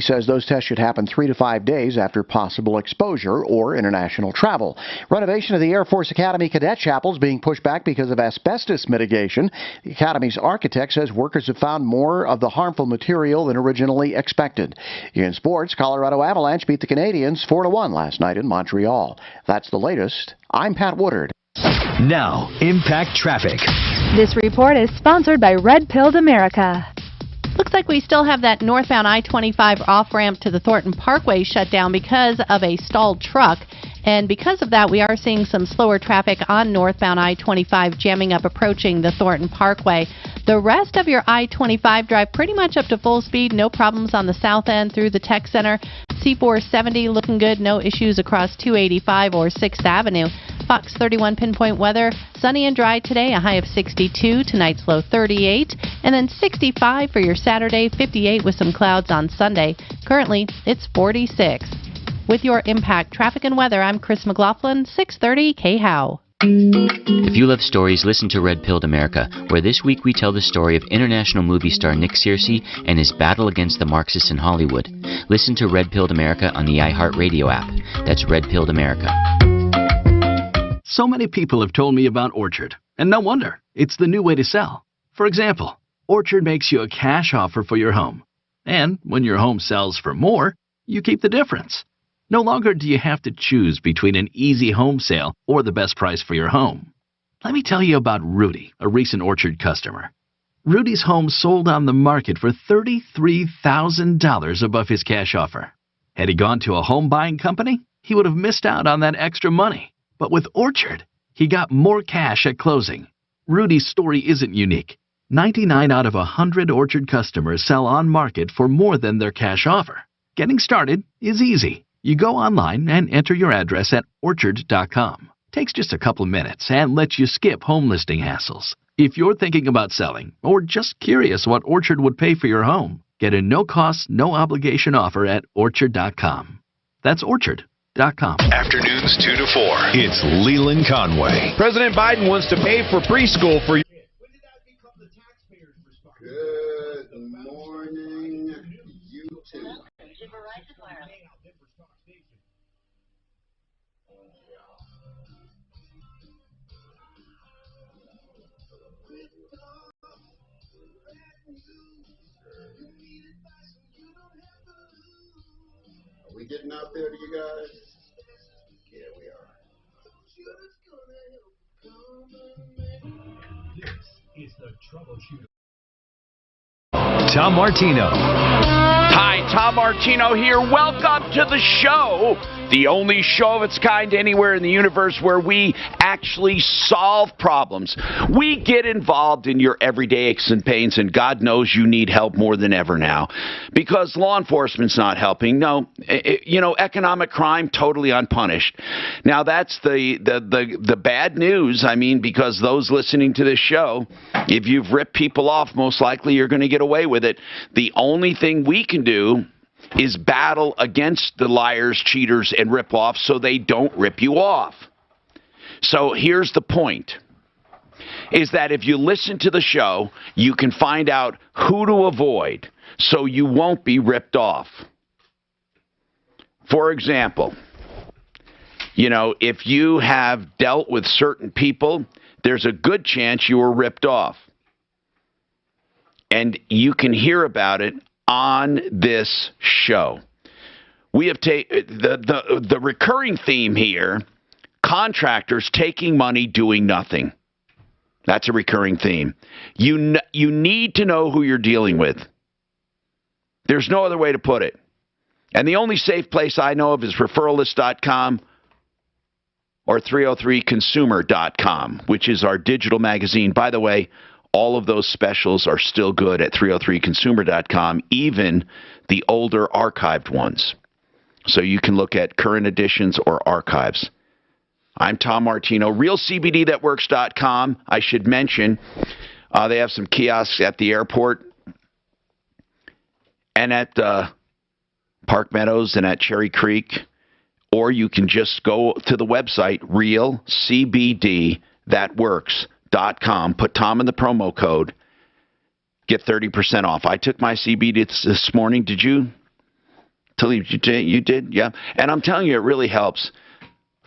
He says those tests should happen 3 to 5 days after possible exposure or international travel. Renovation of the Air Force Academy Cadet Chapel is being pushed back because of asbestos mitigation. The Academy's architect says workers have found more of the harmful material than originally expected. In sports, Colorado Avalanche beat the Canadiens 4-1 last night in Montreal. That's the latest. I'm Pat Woodard. Now, Impact Traffic. This report is sponsored by Red Pilled America. Looks like we still have that northbound I-25 off-ramp to the Thornton Parkway shut down because of a stalled truck. And because of that, we are seeing some slower traffic on northbound I-25 jamming up approaching the Thornton Parkway. The rest of your I-25 drive pretty much up to full speed. No problems on the south end through the Tech Center. C-470 looking good. No issues across 285 or 6th Avenue. Fox 31 pinpoint weather. Sunny and dry today, a high of 62. Tonight's low 38. And then 65 for your Saturday, 58 with some clouds on Sunday. Currently, it's 46. With your Impact Traffic and Weather, I'm Chris McLaughlin, 630 KHOW. If you love stories, listen to Red Pilled America, where this week we tell the story of international movie star Nick Searcy and his battle against the Marxists in Hollywood. Listen to Red Pilled America on the iHeartRadio app. That's Red Pilled America. So many people have told me about Orchard, and no wonder. It's the new way to sell. For example, Orchard makes you a cash offer for your home. And when your home sells for more, you keep the difference. No longer do you have to choose between an easy home sale or the best price for your home. Let me tell you about Rudy, a recent Orchard customer. Rudy's home sold on the market for $33,000 above his cash offer. Had he gone to a home buying company, he would have missed out on that extra money. But with Orchard, he got more cash at closing. Rudy's story isn't unique. 99 out of 100 Orchard customers sell on market for more than their cash offer. Getting started is easy. You go online and enter your address at orchard.com. Takes just a couple of minutes and lets you skip home listing hassles. If you're thinking about selling or just curious what Orchard would pay for your home, get a no-cost, no-obligation offer at orchard.com. That's orchard.com. Afternoons 2 to 4. It's Leland Conway. President Biden wants to pay for preschool for you. When did that become the taxpayer's responsibility? Good morning, YouTube. Are we getting out there to you guys? Yeah, we are. This is the Troubleshooter. Tom Martino. Hi, Tom Martino here. Welcome to the show. The only show of its kind anywhere in the universe where we actually solve problems. We get involved in your everyday aches and pains, and God knows you need help more than ever now because law enforcement's not helping. No, economic crime totally unpunished. Now, that's the bad news. I mean, because those listening to this show, if you've ripped people off, most likely you're going to get away with it. The only thing we can do is battle against the liars, cheaters, and rip-offs so they don't rip you off. So here's the point, is that if you listen to the show, you can find out who to avoid so you won't be ripped off. For example, if you have dealt with certain people, there's a good chance you were ripped off. And you can hear about it on this show. We have the recurring theme here, contractors taking money, doing nothing. That's a recurring theme. You need to know who you're dealing with. There's no other way to put it. And the only safe place I know of is referralist.com or 303consumer.com, which is our digital magazine. By the way, all of those specials are still good at 303consumer.com, even the older archived ones. So you can look at current editions or archives. I'm Tom Martino. RealCBDThatWorks.com. I should mention, they have some kiosks at the airport and at Park Meadows and at Cherry Creek. Or you can just go to the website, RealCBDThatWorks.com. Put Tom in the promo code. Get 30% off. I took my CBD this morning. Did you? To leave. You did? Yeah. And I'm telling you, it really helps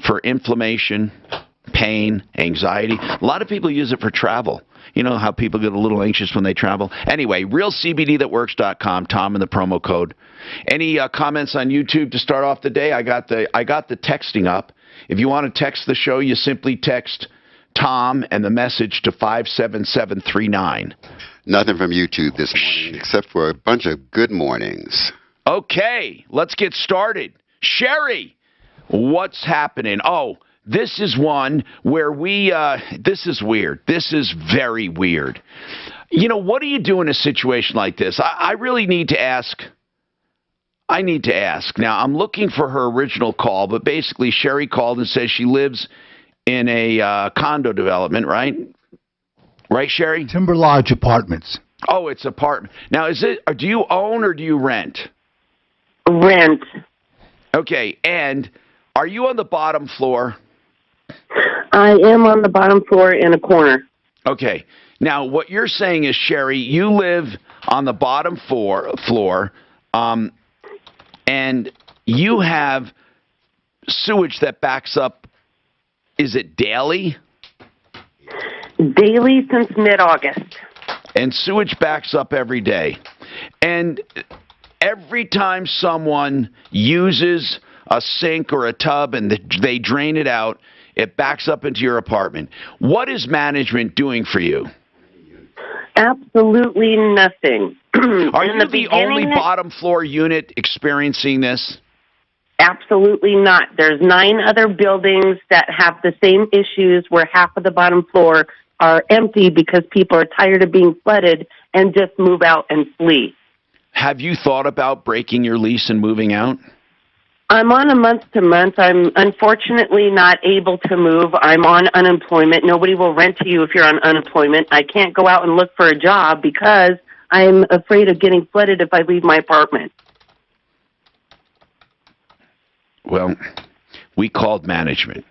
for inflammation, pain, anxiety. A lot of people use it for travel. You know how people get a little anxious when they travel? Anyway, realcbdthatworks.com, Tom, and the promo code. Any comments on YouTube to start off the day? I got the texting up. If you want to text the show, you simply text Tom and the message to 57739. Nothing from YouTube this morning except for a bunch of good mornings. Okay, let's get started. Sherry, what's happening? Oh, this is one where this is weird. This is very weird. You know, what do you do in a situation like this? I really need to ask. I need to ask. Now, I'm looking for her original call, but basically Sherry called and says she lives in a condo development, right? Right, Sherry? Timber Lodge Apartments. Oh, it's apartment. Now, do you own or do you rent? Rent. Okay, and are you on the bottom floor? I am on the bottom floor in a corner. Okay. Now, what you're saying is, Sherry, you live on the bottom floor, and you have sewage that backs up. Is it daily? Daily since mid-August. And sewage backs up every day. And every time someone uses a sink or a tub and they drain it out, it backs up into your apartment. What is management doing for you? Absolutely nothing. Are you the only bottom floor unit experiencing this? Absolutely not. There's 9 other buildings that have the same issues where half of the bottom floor are empty because people are tired of being flooded and just move out and flee. Have you thought about breaking your lease and moving out? I'm on a month-to-month. I'm unfortunately not able to move. I'm on unemployment. Nobody will rent to you if you're on unemployment. I can't go out and look for a job because I'm afraid of getting flooded if I leave my apartment. Well, we called management.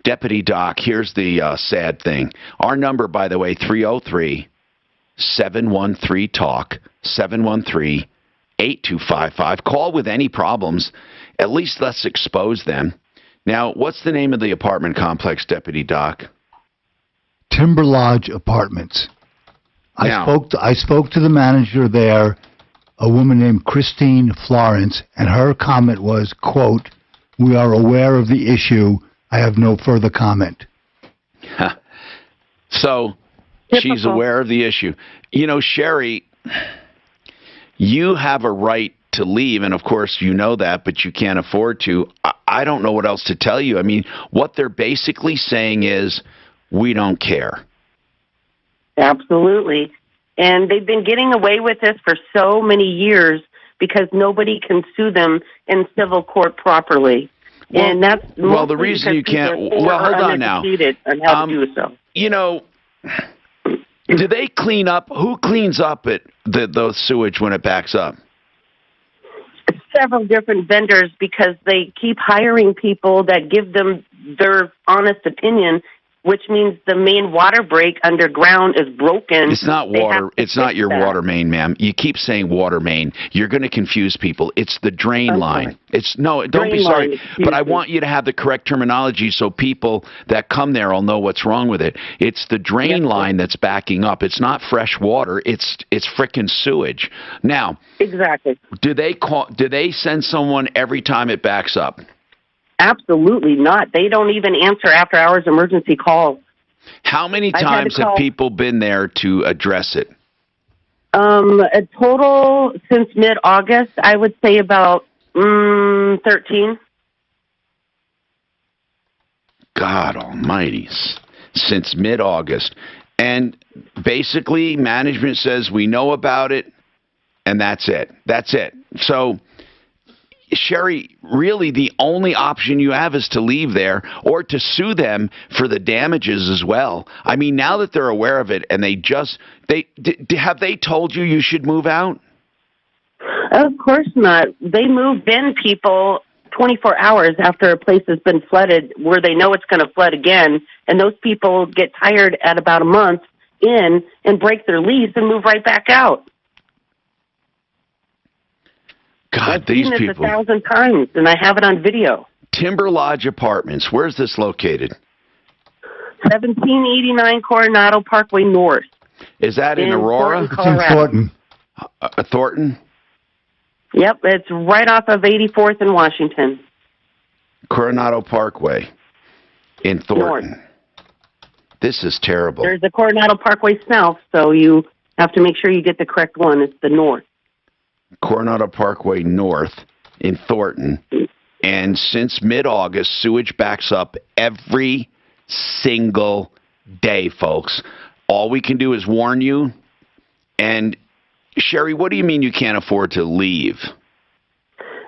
Deputy Doc, here's the sad thing. Our number, by the way, 303-713-TALK, 713-8255. Call with any problems. At least let's expose them. Now, what's the name of the apartment complex, Deputy Doc? Timber Lodge Apartments. I spoke to the manager there, a woman named Christine Florence, and her comment was, quote, "We are aware of the issue. I have no further comment." So she's aware of the issue. You know, Sherry, you have a right to leave, and of course you know that, but you can't afford to. I don't know what else to tell you. I mean, what they're basically saying is, we don't care. Absolutely. And they've been getting away with this for so many years because nobody can sue them in civil court properly. Well, and that's the reason you can't. Well, hold on now. On how to do so. You know, do they clean up? Who cleans up the sewage when it backs up? Several different vendors because they keep hiring people that give them their honest opinion, which means the main water break underground is broken. It's not water. It's not your water main, ma'am. You keep saying water main. You're going to confuse people. It's the drain line. Don't be sorry, but I want you to have the correct terminology so people that come there will know what's wrong with it. It's the drain line that's backing up. It's not fresh water. It's frickin' sewage. Now, exactly. Do they send someone every time it backs up? Absolutely not. They don't even answer after-hours emergency calls. How many times have people been there to address it? A total since mid-August, I would say about 13. God almighty. Since mid-August. And basically, management says we know about it, and that's it. That's it. So, Sherry, really the only option you have is to leave there or to sue them for the damages as well. I mean, now that they're aware of it and have they told you should move out? Of course not. They move in people 24 hours after a place has been flooded where they know it's going to flood again, and those people get tired at about a month in and break their lease and move right back out. God, I've seen this 1,000 times, and I have it on video. Timber Lodge Apartments. Where's this located? 1789 Coronado Parkway North. Is that in Aurora? Thornton, Colorado. It's in Thornton. Thornton? Yep, it's right off of 84th and Washington. Coronado Parkway in Thornton. North. This is terrible. There's the Coronado Parkway South, so you have to make sure you get the correct one. It's the north. Coronado Parkway North in Thornton. And since mid-August, sewage backs up every single day, folks. All we can do is warn you. And, Sherry, what do you mean you can't afford to leave?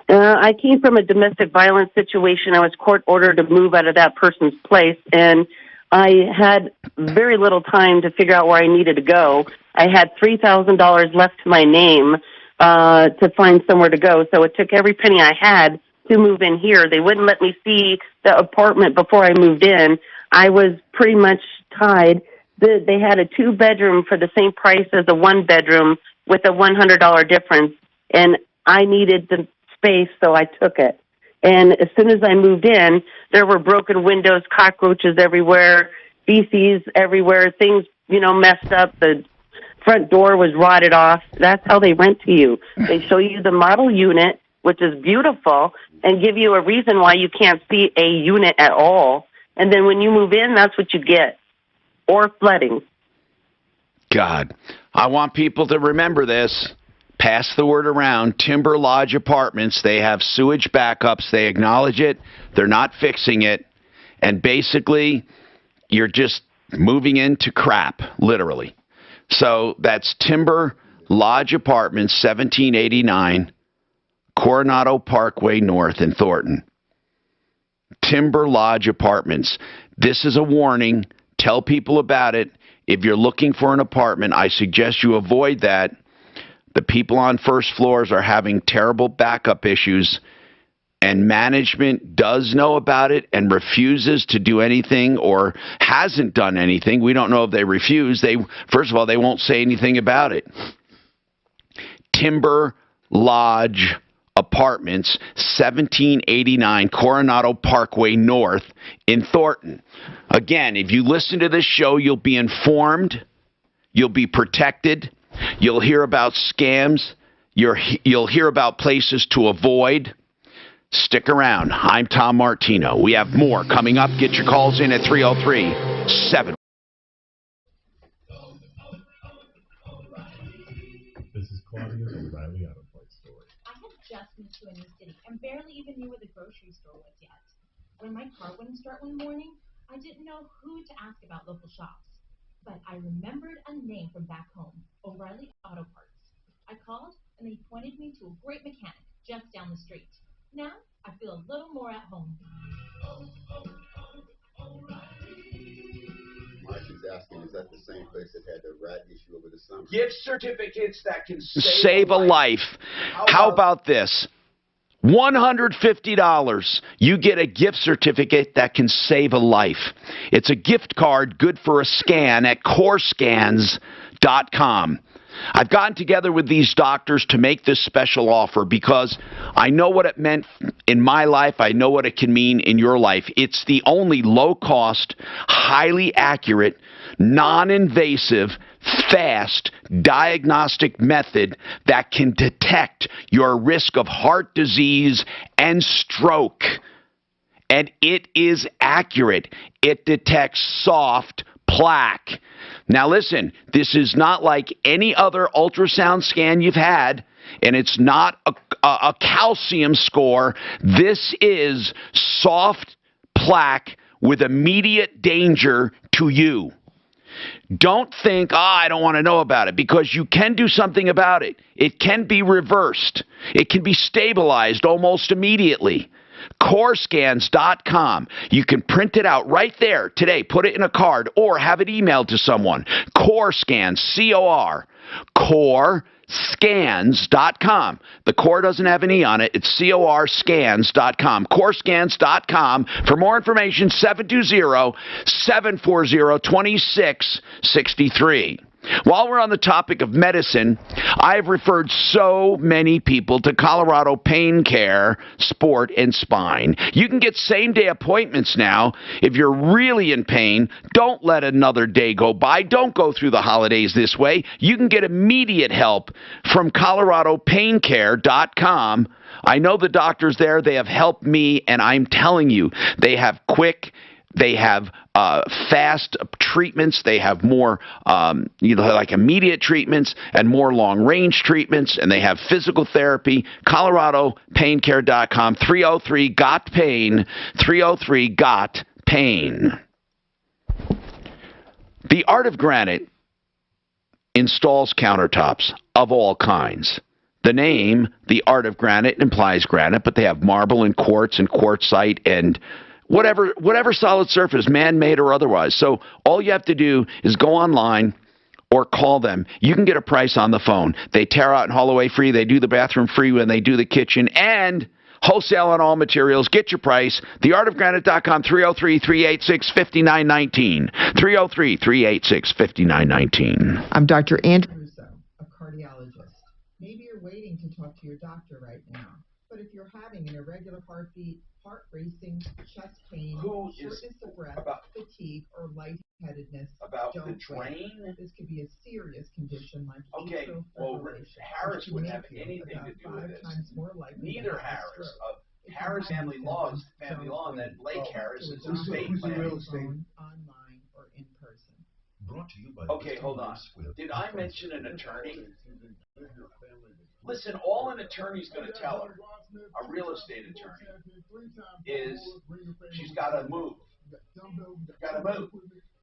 I came from a domestic violence situation. I was court-ordered to move out of that person's place, and I had very little time to figure out where I needed to go. I had $3,000 left to my name to find somewhere to go, so it took every penny I had to move in here. They wouldn't let me see the apartment before I moved in. I was pretty much tied. They had a 2-bedroom for the same price as a 1-bedroom with a $100 difference, and I needed the space, so I took it. And as soon as I moved in, there were broken windows, cockroaches everywhere, feces everywhere, things, messed up. The front door was rotted off. That's how they rent to you. They show you the model unit, which is beautiful, and give you a reason why you can't see a unit at all. And then when you move in, that's what you get. Or flooding. God, I want people to remember this. Pass the word around. Timber Lodge Apartments, they have sewage backups. They acknowledge it. They're not fixing it. And basically, you're just moving into crap, literally. So that's Timber Lodge Apartments, 1789, Coronado Parkway North in Thornton. Timber Lodge Apartments. This is a warning. Tell people about it. If you're looking for an apartment, I suggest you avoid that. The people on first floors are having terrible backup issues, and management does know about it and refuses to do anything or hasn't done anything. We don't know if they refuse. First of all, they won't say anything about it. Timber Lodge Apartments, 1789 Coronado Parkway North in Thornton. Again, if you listen to this show, you'll be informed. You'll be protected. You'll hear about scams. You'll hear about places to avoid. Stick around. I'm Tom Martino. We have more coming up. Get your calls in at 303-7. This is Claudia O'Reilly Auto Parts Store. I had just moved to a new city and barely even knew where the grocery store was yet. When my car wouldn't start one morning, I didn't know who to ask about local shops. But I remembered a name from back home, O'Reilly Auto Parts. I called, and they pointed me to a great mechanic just down the street. Now, I feel a little more at home. Mark is asking, is that the same place that had the rat issue over the summer? Gift certificates that can save a life. How about this? $150. You get a gift certificate that can save a life. It's a gift card good for a scan at corescans.com. I've gotten together with these doctors to make this special offer because I know what it meant in my life. I know what it can mean in your life. It's the only low-cost, highly accurate, non-invasive, fast diagnostic method that can detect your risk of heart disease and stroke. And it is accurate. It detects soft plaque. Now listen, this is not like any other ultrasound scan you've had, and it's not a calcium score. This is soft plaque with immediate danger to you. Don't think, I don't want to know about it, because you can do something about it. It can be reversed. It can be stabilized almost immediately. Corescans.com. You can print it out right there today. Put it in a card or have it emailed to someone. Corescans, C-O-R. Corescans.com. The core doesn't have an E on it. It's corscans.com. Corescans.com. For more information, 720-740-2663. While we're on the topic of medicine, I've referred so many people to Colorado Pain Care, Sport, and Spine. You can get same-day appointments now. If you're really in pain, don't let another day go by. Don't go through the holidays this way. You can get immediate help from ColoradoPainCare.com. I know the doctors there. They have helped me, and I'm telling you, they have quick, they have fast treatments. They have more, like immediate treatments and more long-range treatments, and they have physical therapy. ColoradoPainCare.com, 303-GOT-PAIN, 303-GOT-PAIN. The Art of Granite installs countertops of all kinds. The name, The Art of Granite, implies granite, but they have marble and quartzite and whatever solid surface, man-made or otherwise. So all you have to do is go online or call them. You can get a price on the phone. They tear out and haul away free. They do the bathroom free when they do the kitchen, and wholesale on all materials. Get your price. TheArtOfGranite.com, 303-386-5919. 303-386-5919. I'm Dr. Andrew Russo, a cardiologist. Maybe you're waiting to talk to your doctor right now, but if you're having an irregular heartbeat, heart racing, chest pain, shortness of breath, fatigue, or lightheadedness, don't wait. This could be a serious condition like atrial fibrillation. Harris would have anything to do with this. Neither Harris. Harris family law is family law, and then Blake Harris is estate planning. Online or in person. Brought to you by Hold on. Did I mention an attorney? Listen, all an attorney's going to tell her, a real estate attorney, is she's got to move.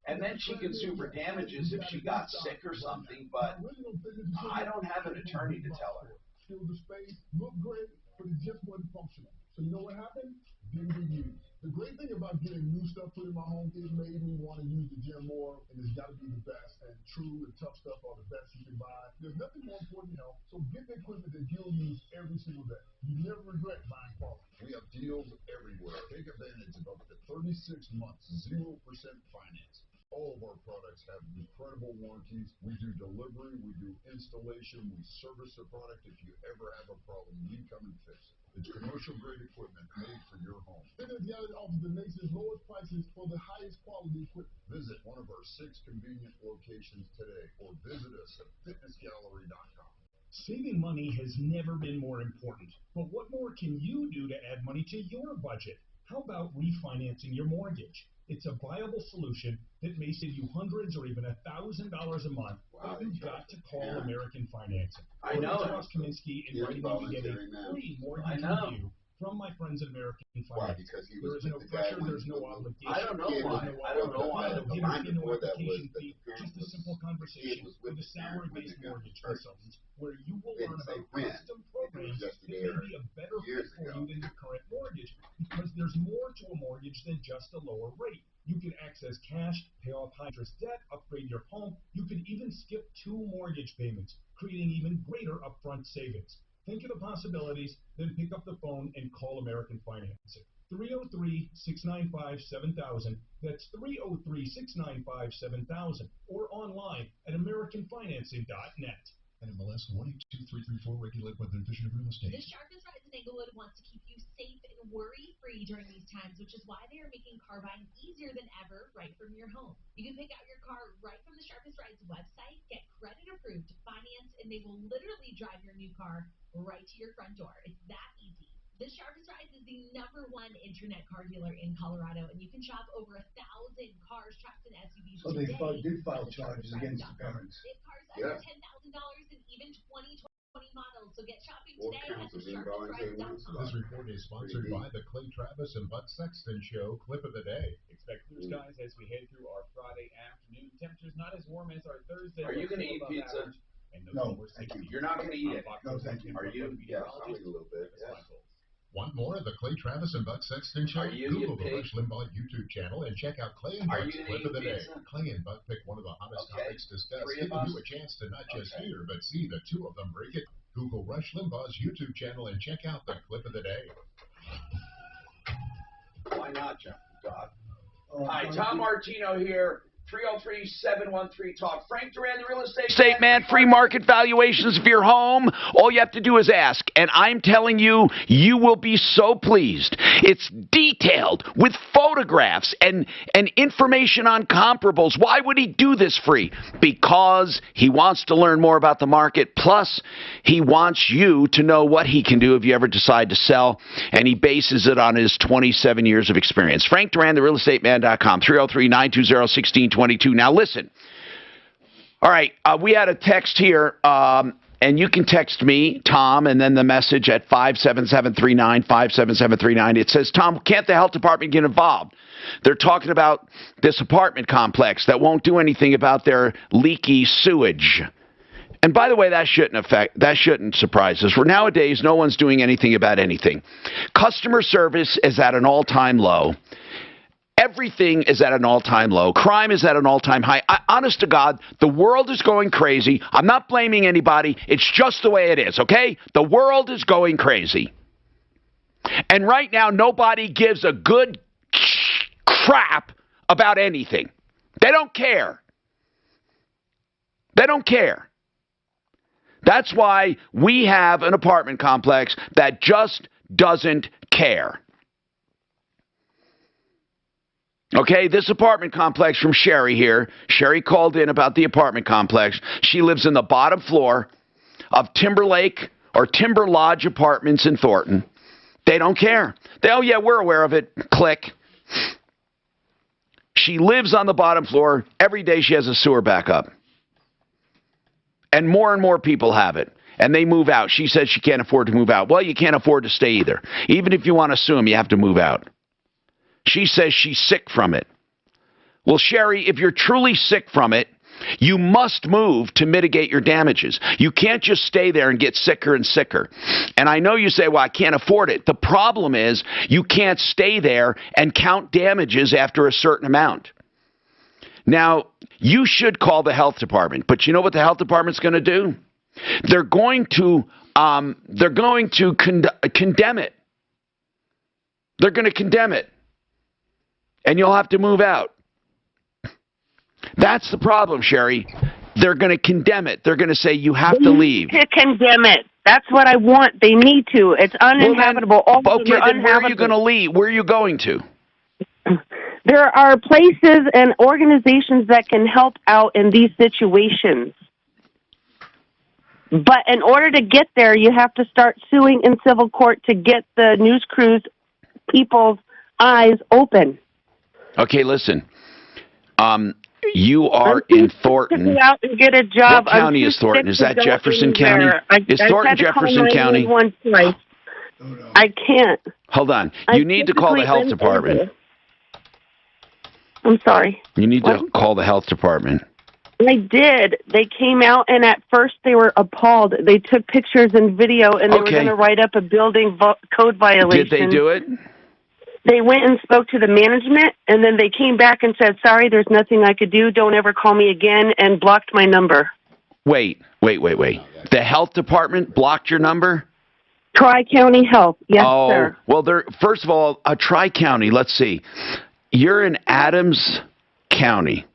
And then she can sue for damages if she got sick or something, but I don't have an attorney to tell her. The space looked great, but it just wasn't functional. So you know what happened? Didn't get used. The great thing about getting new stuff put in my home, it made me want to use the gym more, and it's got to be the best. And true and tough stuff are the best you can buy. There's nothing more important than health, so get the equipment that you'll use every single day. You never regret buying quality. We have deals everywhere. Take advantage of up to 36 months, 0% financing. All of our products have incredible warranties. We do delivery, we do installation, we service the product. If you ever have a problem, we come and fix it. It's commercial-grade equipment made for your home. Fitness Gallery offers the nation's lowest prices for the highest quality equipment. Visit one of our 6 convenient locations today or visit us at fitnessgallery.com. Saving money has never been more important. But what more can you do to add money to your budget? How about refinancing your mortgage? It's a viable solution that may save you hundreds or even $1,000 a month, but you've got to call American Financing. I know. Ross Kaminsky inviting you to get a free mortgage review from my friends at American Financing. There is no pressure, there's no obligation. I don't know why. No hidden fee, no application fee, just a simple conversation with a salary-based mortgage consultant where you will learn about custom programs that may be a better fit for you than your current mortgage, because there's more to a mortgage than just a lower rate. You can access cash, pay off high-interest debt, upgrade your home. You can even skip 2 mortgage payments, creating even greater upfront savings. Think of the possibilities, then pick up the phone and call American Financing. 303-695-7000. That's 303-695-7000. Or online at AmericanFinancing.net. NMLS 182334, regulated by the Division of Real Estate. The Sharpest Rides in Englewood wants to keep you safe and worry-free during these times, which is why they are making car buying easier than ever right from your home. You can pick out your car right from the Sharpest Rides website, get credit approved to finance, and they will literally drive your new car right to your front door. It's that easy. The Sharpest Rides is the #1 internet car dealer in Colorado, and you can shop over 1,000 cars, trucks, and SUVs So today. they did file charges against the parents. They have cars under $10,000 and even 2020 models. So get shopping today at thesharpesrides.com. This report is sponsored by the Clay Travis and Bud Sexton Show Clip of the Day. Expect blue skies as we head through our Friday afternoon. Temperatures not as warm as our Thursday. Are you going to eat pizza? No, thank you. You're not going to eat it. No, thank you. Are you? Yeah, I'll eat a little bit. Yeah. Want more of the Clay Travis and Buck Sexton Show? Google the Rush Limbaugh YouTube channel and check out Clay and Buck's Clip of the Day. Clay and Buck pick one of the hottest topics discussed, giving you a chance to not just hear, but see the two of them break it. Google Rush Limbaugh's YouTube channel and check out the Clip of the Day. Why not, Jeff? God. Hi, Tom Martino here. 303-713-TALK. Frank Duran, the real estate man, free market valuations of your home. All you have to do is ask, and I'm telling you, you will be so pleased. It's detailed with photographs and information on comparables. Why would he do this free? Because he wants to learn more about the market, plus he wants you to know what he can do if you ever decide to sell, and he bases it on his 27 years of experience. Frank Duran, therealestateman.com, 303-920-1622. Now listen. All right, we had a text here, and you can text me, Tom, and then the message at 57739, 57739. It says, Tom, can't the health department get involved? They're talking about this apartment complex that won't do anything about their leaky sewage. And by the way, that shouldn't surprise us. For nowadays, no one's doing anything about anything. Customer service is at an all-time low. Everything is at an all-time low. Crime is at an all-time high. Honest to God, the world is going crazy. I'm not blaming anybody. It's just the way it is, okay? The world is going crazy. And right now, nobody gives a good crap about anything. They don't care. They don't care. That's why we have an apartment complex that just doesn't care. Okay, this apartment complex from Sherry here. Sherry called in about the apartment complex. She lives in the bottom floor of Timberlake or Timber Lodge Apartments in Thornton. They don't care. Oh, yeah, we're aware of it. Click. She lives on the bottom floor. Every day she has a sewer backup. And more people have it. And they move out. She says she can't afford to move out. Well, you can't afford to stay either. Even if you want to sue them, you have to move out. She says she's sick from it. Well, Sherry, if you're truly sick from it, you must move to mitigate your damages. You can't just stay there and get sicker and sicker. And I know you say, well, I can't afford it. The problem is you can't stay there and count damages after a certain amount. Now, you should call the health department, but you know what the health department's going to do? They're going to condemn it. They're going to condemn it. And you'll have to move out. That's the problem, Sherry. They're going to condemn it. They're going to say you have to leave. To condemn it. That's what I want. They need to. It's uninhabitable. Okay, then where are you going to leave? Where are you going to? There are places and organizations that can help out in these situations. But in order to get there, you have to start suing in civil court to get the news crews, people's eyes open. Okay, listen. You are in Thornton. To go out and get a job. What county is Thornton? Is that Jefferson County? Is Thornton Jefferson County? I can't. Hold on. You need to call the health department. I'm sorry. You need to call the health department. I did. They came out, and at first they were appalled. They took pictures and video, and they were going to write up a building code violation. Did they do it? They went and spoke to the management, and then they came back and said, sorry, there's nothing I could do. Don't ever call me again, and blocked my number. Wait. The health department blocked your number? Tri-County Health. Yes, sir. Well, first of all, Tri-County, let's see. You're in Adams County.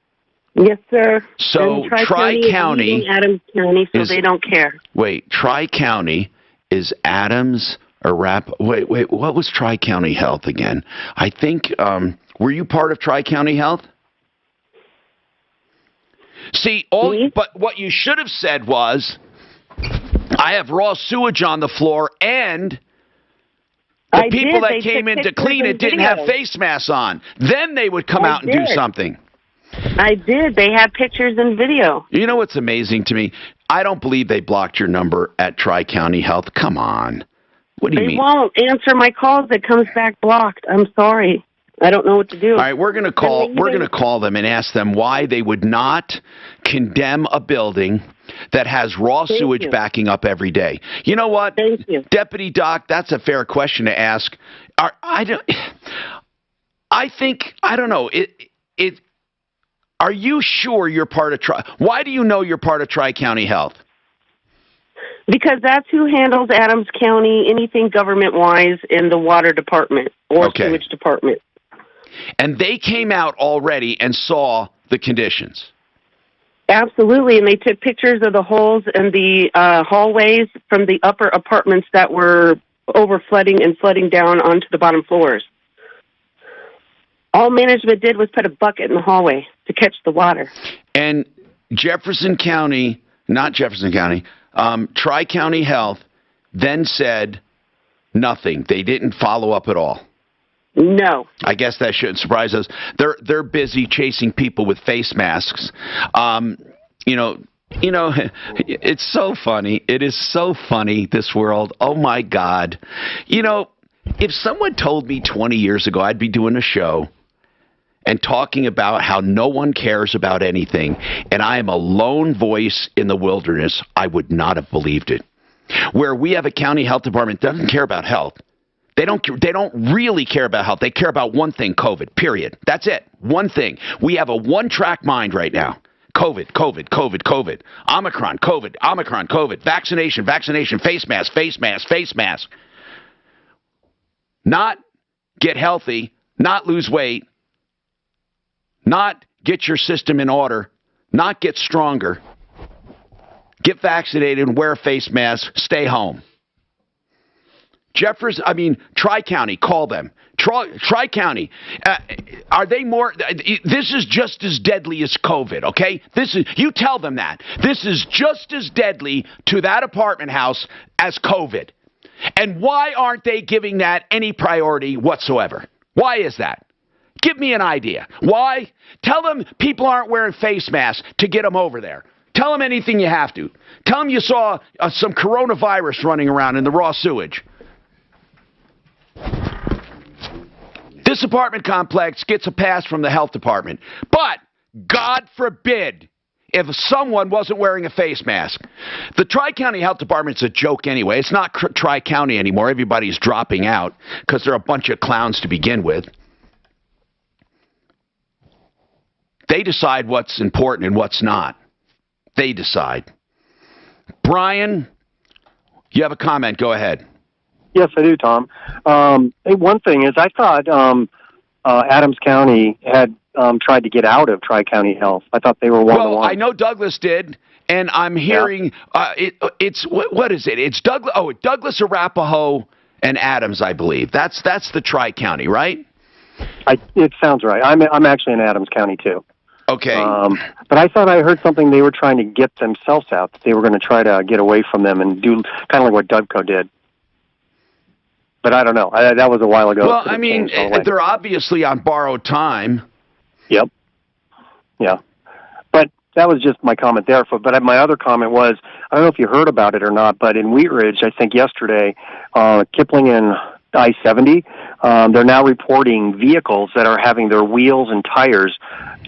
Yes, sir. So Tri-County is Adams County, so they don't care. Wait, Tri-County is Adams or Wait, what was Tri-County Health again? I think, were you part of Tri-County Health? See, but what you should have said was, I have raw sewage on the floor, and the people that came in to clean it didn't have face masks on. Then they would come out and do something. I did. They had pictures and video. You know what's amazing to me? I don't believe they blocked your number at Tri-County Health. Come on. What do you mean? They won't answer my calls. It comes back blocked. I'm sorry. I don't know what to do. All right, we're going to call them and ask them why they would not condemn a building that has raw sewage backing up every day. You know what? Thank you. Deputy Doc, that's a fair question to ask. I don't know. Are you sure you're part of Why do you know you're part of Tri-County Health? Because that's who handles Adams County, anything government-wise in the water department or sewage department. And they came out already and saw the conditions. Absolutely, and they took pictures of the holes in the hallways from the upper apartments that were over flooding and flooding down onto the bottom floors. All management did was put a bucket in the hallway to catch the water. And Jefferson County, not Jefferson County, Tri-County Health then said nothing. They didn't follow up at all. No. I guess that shouldn't surprise us. They're busy chasing people with face masks. You know, it's so funny. It is so funny, this world. Oh, my God. You know, if someone told me 20 years ago I'd be doing a show and talking about how no one cares about anything, and I am a lone voice in the wilderness, I would not have believed it. Where we have a county health department that doesn't care about health. They don't really care about health. They care about one thing, COVID, period. That's it. One thing. We have a one-track mind right now. COVID, COVID, COVID, COVID. Omicron, COVID, Omicron, COVID. Vaccination, vaccination, face mask, face mask, face mask. Not get healthy, not lose weight, not get your system in order, not get stronger. Get vaccinated and wear a face mask. Stay home. Tri-County, call them. Tri-County, are they more? This is just as deadly as COVID, okay? You tell them that. This is just as deadly to that apartment house as COVID. And why aren't they giving that any priority whatsoever? Why is that? Give me an idea. Why? Tell them people aren't wearing face masks to get them over there. Tell them anything you have to. Tell them you saw some coronavirus running around in the raw sewage. This apartment complex gets a pass from the health department. But, God forbid, if someone wasn't wearing a face mask. The Tri-County Health Department's a joke anyway. It's not Tri-County anymore. Everybody's dropping out because they're a bunch of clowns to begin with. They decide what's important and what's not. They decide. Brian, you have a comment. Go ahead. Yes, I do, Tom. One thing is I thought Adams County had tried to get out of Tri-County Health. I thought they were one of the ones. I know Douglas did, and I'm hearing it's what is it? It's Douglas. Oh, Douglas, Arapahoe, and Adams, I believe. That's the Tri-County, right? It sounds right. I'm actually in Adams County too. Okay. But I thought I heard something they were trying to get themselves out. That they were going to try to get away from them and do kind of like what Dubco did. But I don't know. That was a while ago. Well, I mean, they're obviously on borrowed time. Yep. Yeah. But that was just my comment there. But my other comment was, I don't know if you heard about it or not, but in Wheat Ridge, I think yesterday, Kipling and I-70, they're now reporting vehicles that are having their wheels and tires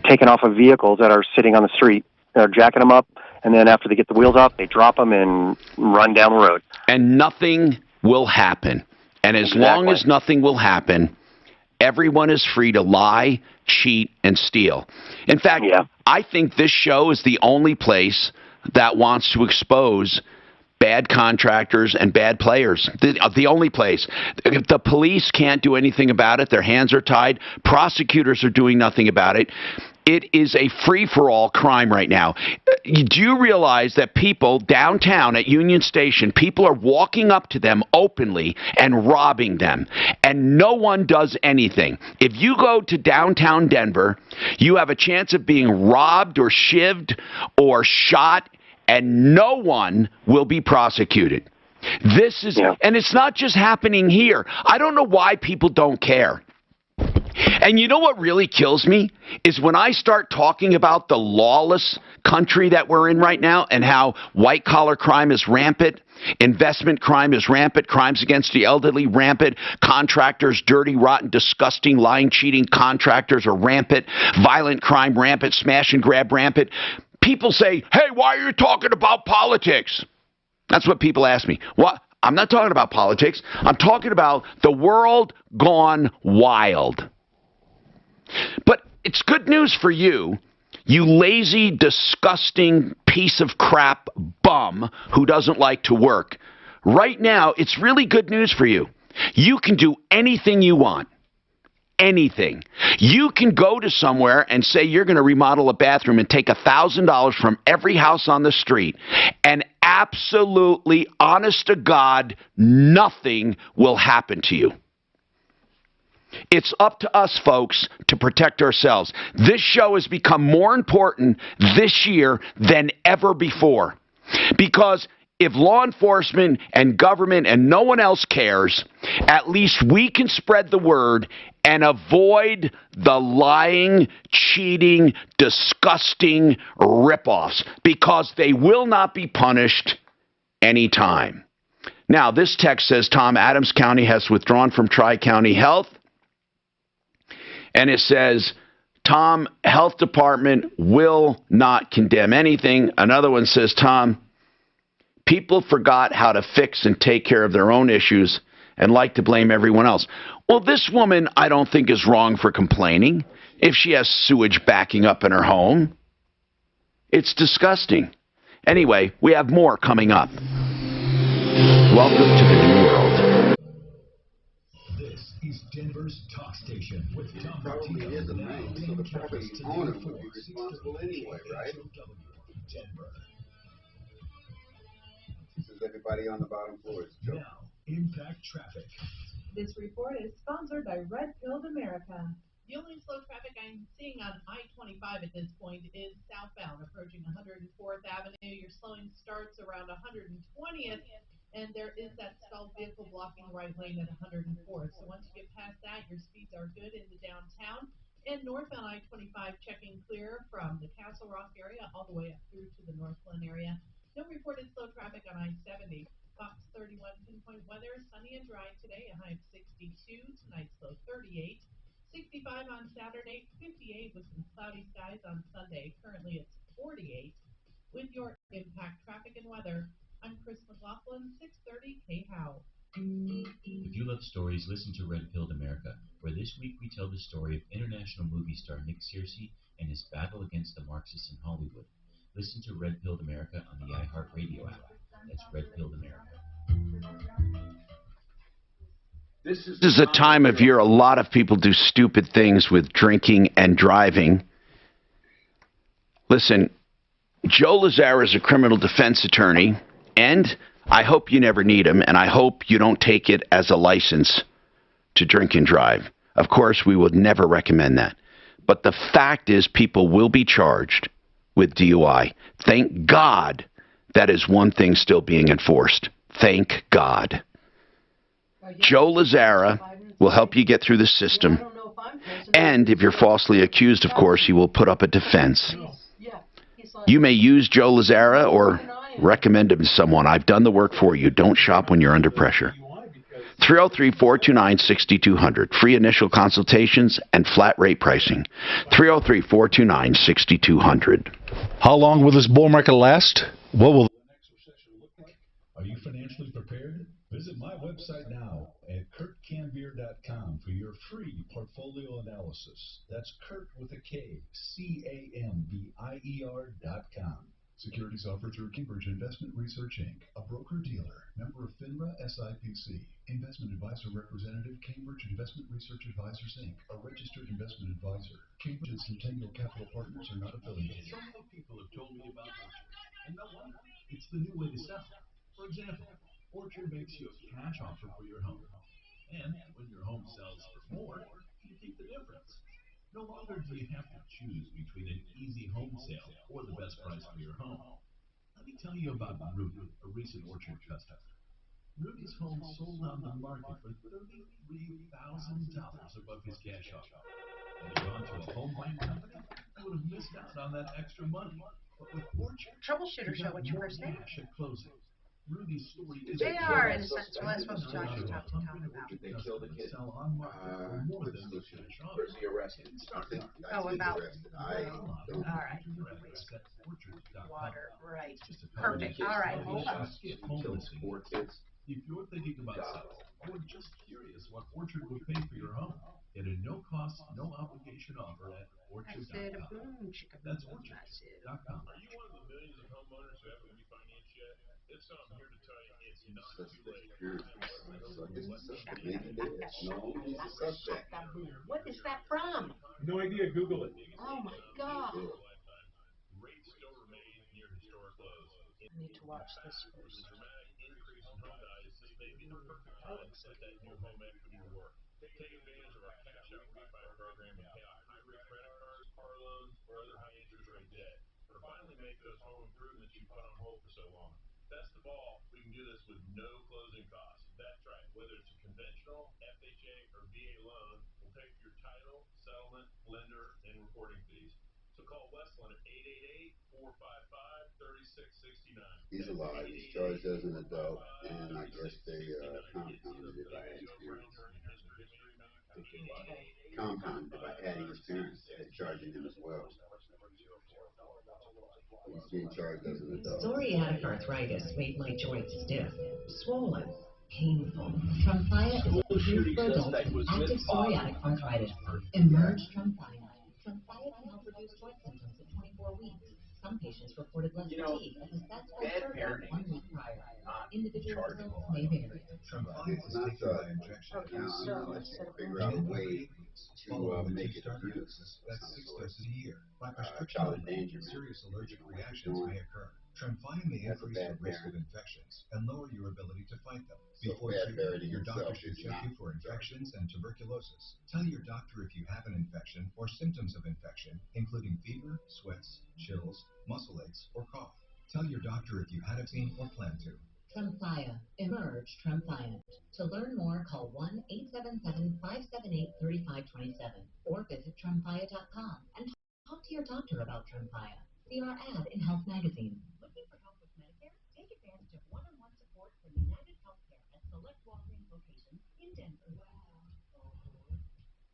taken off of vehicles that are sitting on the street. They're jacking them up, and then after they get the wheels off, they drop them and run down the road. And nothing will happen. And as long as nothing will happen, everyone is free to lie, cheat, and steal. In fact, I think this show is the only place that wants to expose bad contractors and bad players. The only place. The police can't do anything about it. Their hands are tied. Prosecutors are doing nothing about it. It is a free-for-all crime right now. Do you realize that people downtown at Union Station, people are walking up to them openly and robbing them, and no one does anything? If you go to downtown Denver, you have a chance of being robbed or shivved or shot, and no one will be prosecuted. This is, and it's not just happening here. I don't know why people don't care. And you know what really kills me is when I start talking about the lawless country that we're in right now and how white-collar crime is rampant, investment crime is rampant, crimes against the elderly rampant, contractors, dirty, rotten, disgusting, lying, cheating contractors are rampant, violent crime rampant, smash and grab rampant. People say, hey, why are you talking about politics? That's what people ask me. What? I'm not talking about politics. I'm talking about the world gone wild. But it's good news for you, you lazy, disgusting piece of crap bum who doesn't like to work. Right now, it's really good news for you. You can do anything you want. anything. You can go to somewhere and say you're going to remodel a bathroom and take $1,000 from every house on the street, and absolutely, honest to God, nothing will happen to you. It's up to us, folks, to protect ourselves. This show has become more important this year than ever before. Because if law enforcement and government and no one else cares, at least we can spread the word and avoid the lying, cheating, disgusting ripoffs, because they will not be punished anytime. Now, this text says, Tom, Adams County has withdrawn from Tri-County Health. And it says, Tom, Health Department will not condemn anything. Another one says, Tom, people forgot how to fix and take care of their own issues and like to blame everyone else. Well, this woman, I don't think, is wrong for complaining if she has sewage backing up in her home. It's disgusting. Anyway, we have more coming up. Welcome to the new world. This is Denver's talk station with Tom Probably is a man, so the property owner would be responsible anyway, right? Denver. This is everybody on the bottom floor. Now, impact traffic. This report is sponsored by Red Pill America. The only slow traffic I'm seeing on I-25 at this point is southbound, approaching 104th Avenue. Your slowing starts around 120th, and there is that stalled vehicle blocking the right lane at 104th. So once you get past that, your speeds are good in the downtown. And northbound I-25 checking clear from the Castle Rock area all the way up through to the Northland area. No reported slow traffic on I-70. Fox 31 pinpoint weather, sunny and dry today, a high of 62. Tonight's low 38. 65 on Saturday, 58 with some cloudy skies on Sunday. Currently it's 48. With your impact traffic and weather, I'm Chris McLaughlin, 630 KHOW. If you love stories, listen to Red Pilled America, where this week we tell the story of international movie star Nick Searcy and his battle against the Marxists in Hollywood. Listen to Red Pilled America on the iHeartRadio app. That's Red Pilled America. This is a time of year a lot of people do stupid things with drinking and driving. Listen, Joe Lazara is a criminal defense attorney, and I hope you never need him, and I hope you don't take it as a license to drink and drive. Of course, we would never recommend that. But the fact is, people will be charged with DUI. Thank God that is one thing still being enforced. Thank God. Joe Lazara will help you get through the system. And if you're falsely accused, of course, he will put up a defense. You may use Joe Lazara or recommend him to someone. I've done the work for you. Don't shop when you're under pressure. 303-429-6200. Free initial consultations and flat rate pricing. 303-429-6200. How long will this bull market last? What will the next recession look like? Are you financially prepared? Visit my website now at kurtcanvier.com for your free portfolio analysis. That's Kurt with a K, CAMBIER.com. Securities offered through Cambridge Investment Research, Inc., a broker-dealer, member of FINRA SIPC. Investment advisor representative, Cambridge Investment Research Advisors, Inc., a registered investment advisor. Cambridge and Centennial Capital Partners are not affiliated. So many people have told me about Orchard, and no wonder. It's the new way to sell. For example, Orchard makes you a cash offer for your home. And when your home sells for more, you keep the difference. No longer do you have to choose between an easy home sale or the best price for your home. Let me tell you about Rudy, a recent Orchard customer. Rudy's home sold on the market for $33,000 above his cash offer. Had he gone to a home buying company, he would have missed out on that extra money. But with Orchard, Troubleshooter show, what's your first name? Cash at closing. Rudy's story is They are, in a sense, well, that's what Josh was talking about. They killed a kid. Sell on market for more than the cash offer. Where's he arrested? Oh, about, I all right. Water, right. Perfect, all right, hold on. Four kids. If you're thinking about selling, or just curious what Orchard would pay for your home, get a no-cost, no-obligation offer at Orchard.com. That's Orchard.com. Are you one of the millions of homeowners who haven't refinanced yet? If so, I'm here to tell you it's What is that from? No idea. Google it. Oh my God. I need to watch this first. Take advantage of our cash out refi program and pay off high rate credit cards, car loans, or other high interest rate debt. Or finally make those home improvements you put on hold for so long. Best of all, we can do this with no closing costs. That's right. Whether it's a conventional, FHA, or VA loan, we'll pay for your title, settlement, lender, and recording fees. So call Westland at 888-455-3669. He's alive. He's charged as an adult, and I guess they compounded it by adding his parents. Compounded it by adding his parents and charging him as well. He's being charged as an adult. Psoriatic arthritis made my joints stiff, swollen, painful. Tremfya is approved for adults with active psoriatic arthritis. Emerge Tremfya. Tremfya can help reduce joint symptoms in 24 weeks. Some patients reported less fatigue as assessed by surgery 1 week prior. Individual results may vary. It's not injection. Let's figure out a way to make it use. That's 6 doses a year. By prescription, child endangerment. serious allergic reactions may occur. Tremfya may increase the risk of infections and lower your ability to fight them. Before treatment, your doctor should check you for infections and tuberculosis. Tell your doctor if you have an infection or symptoms of infection, including fever, sweats, chills, muscle aches, or cough. Tell your doctor if you had a vaccine or plan to. Tremfya. Emerge Tremfya. To learn more, call 1-877-578-3527 or visit tremfya.com and talk to your doctor about Tremfya. See our ad in Health Magazine. Looking for help with Medicare? Take advantage of one-on-one support from United Healthcare at select Walgreens locations in Denver.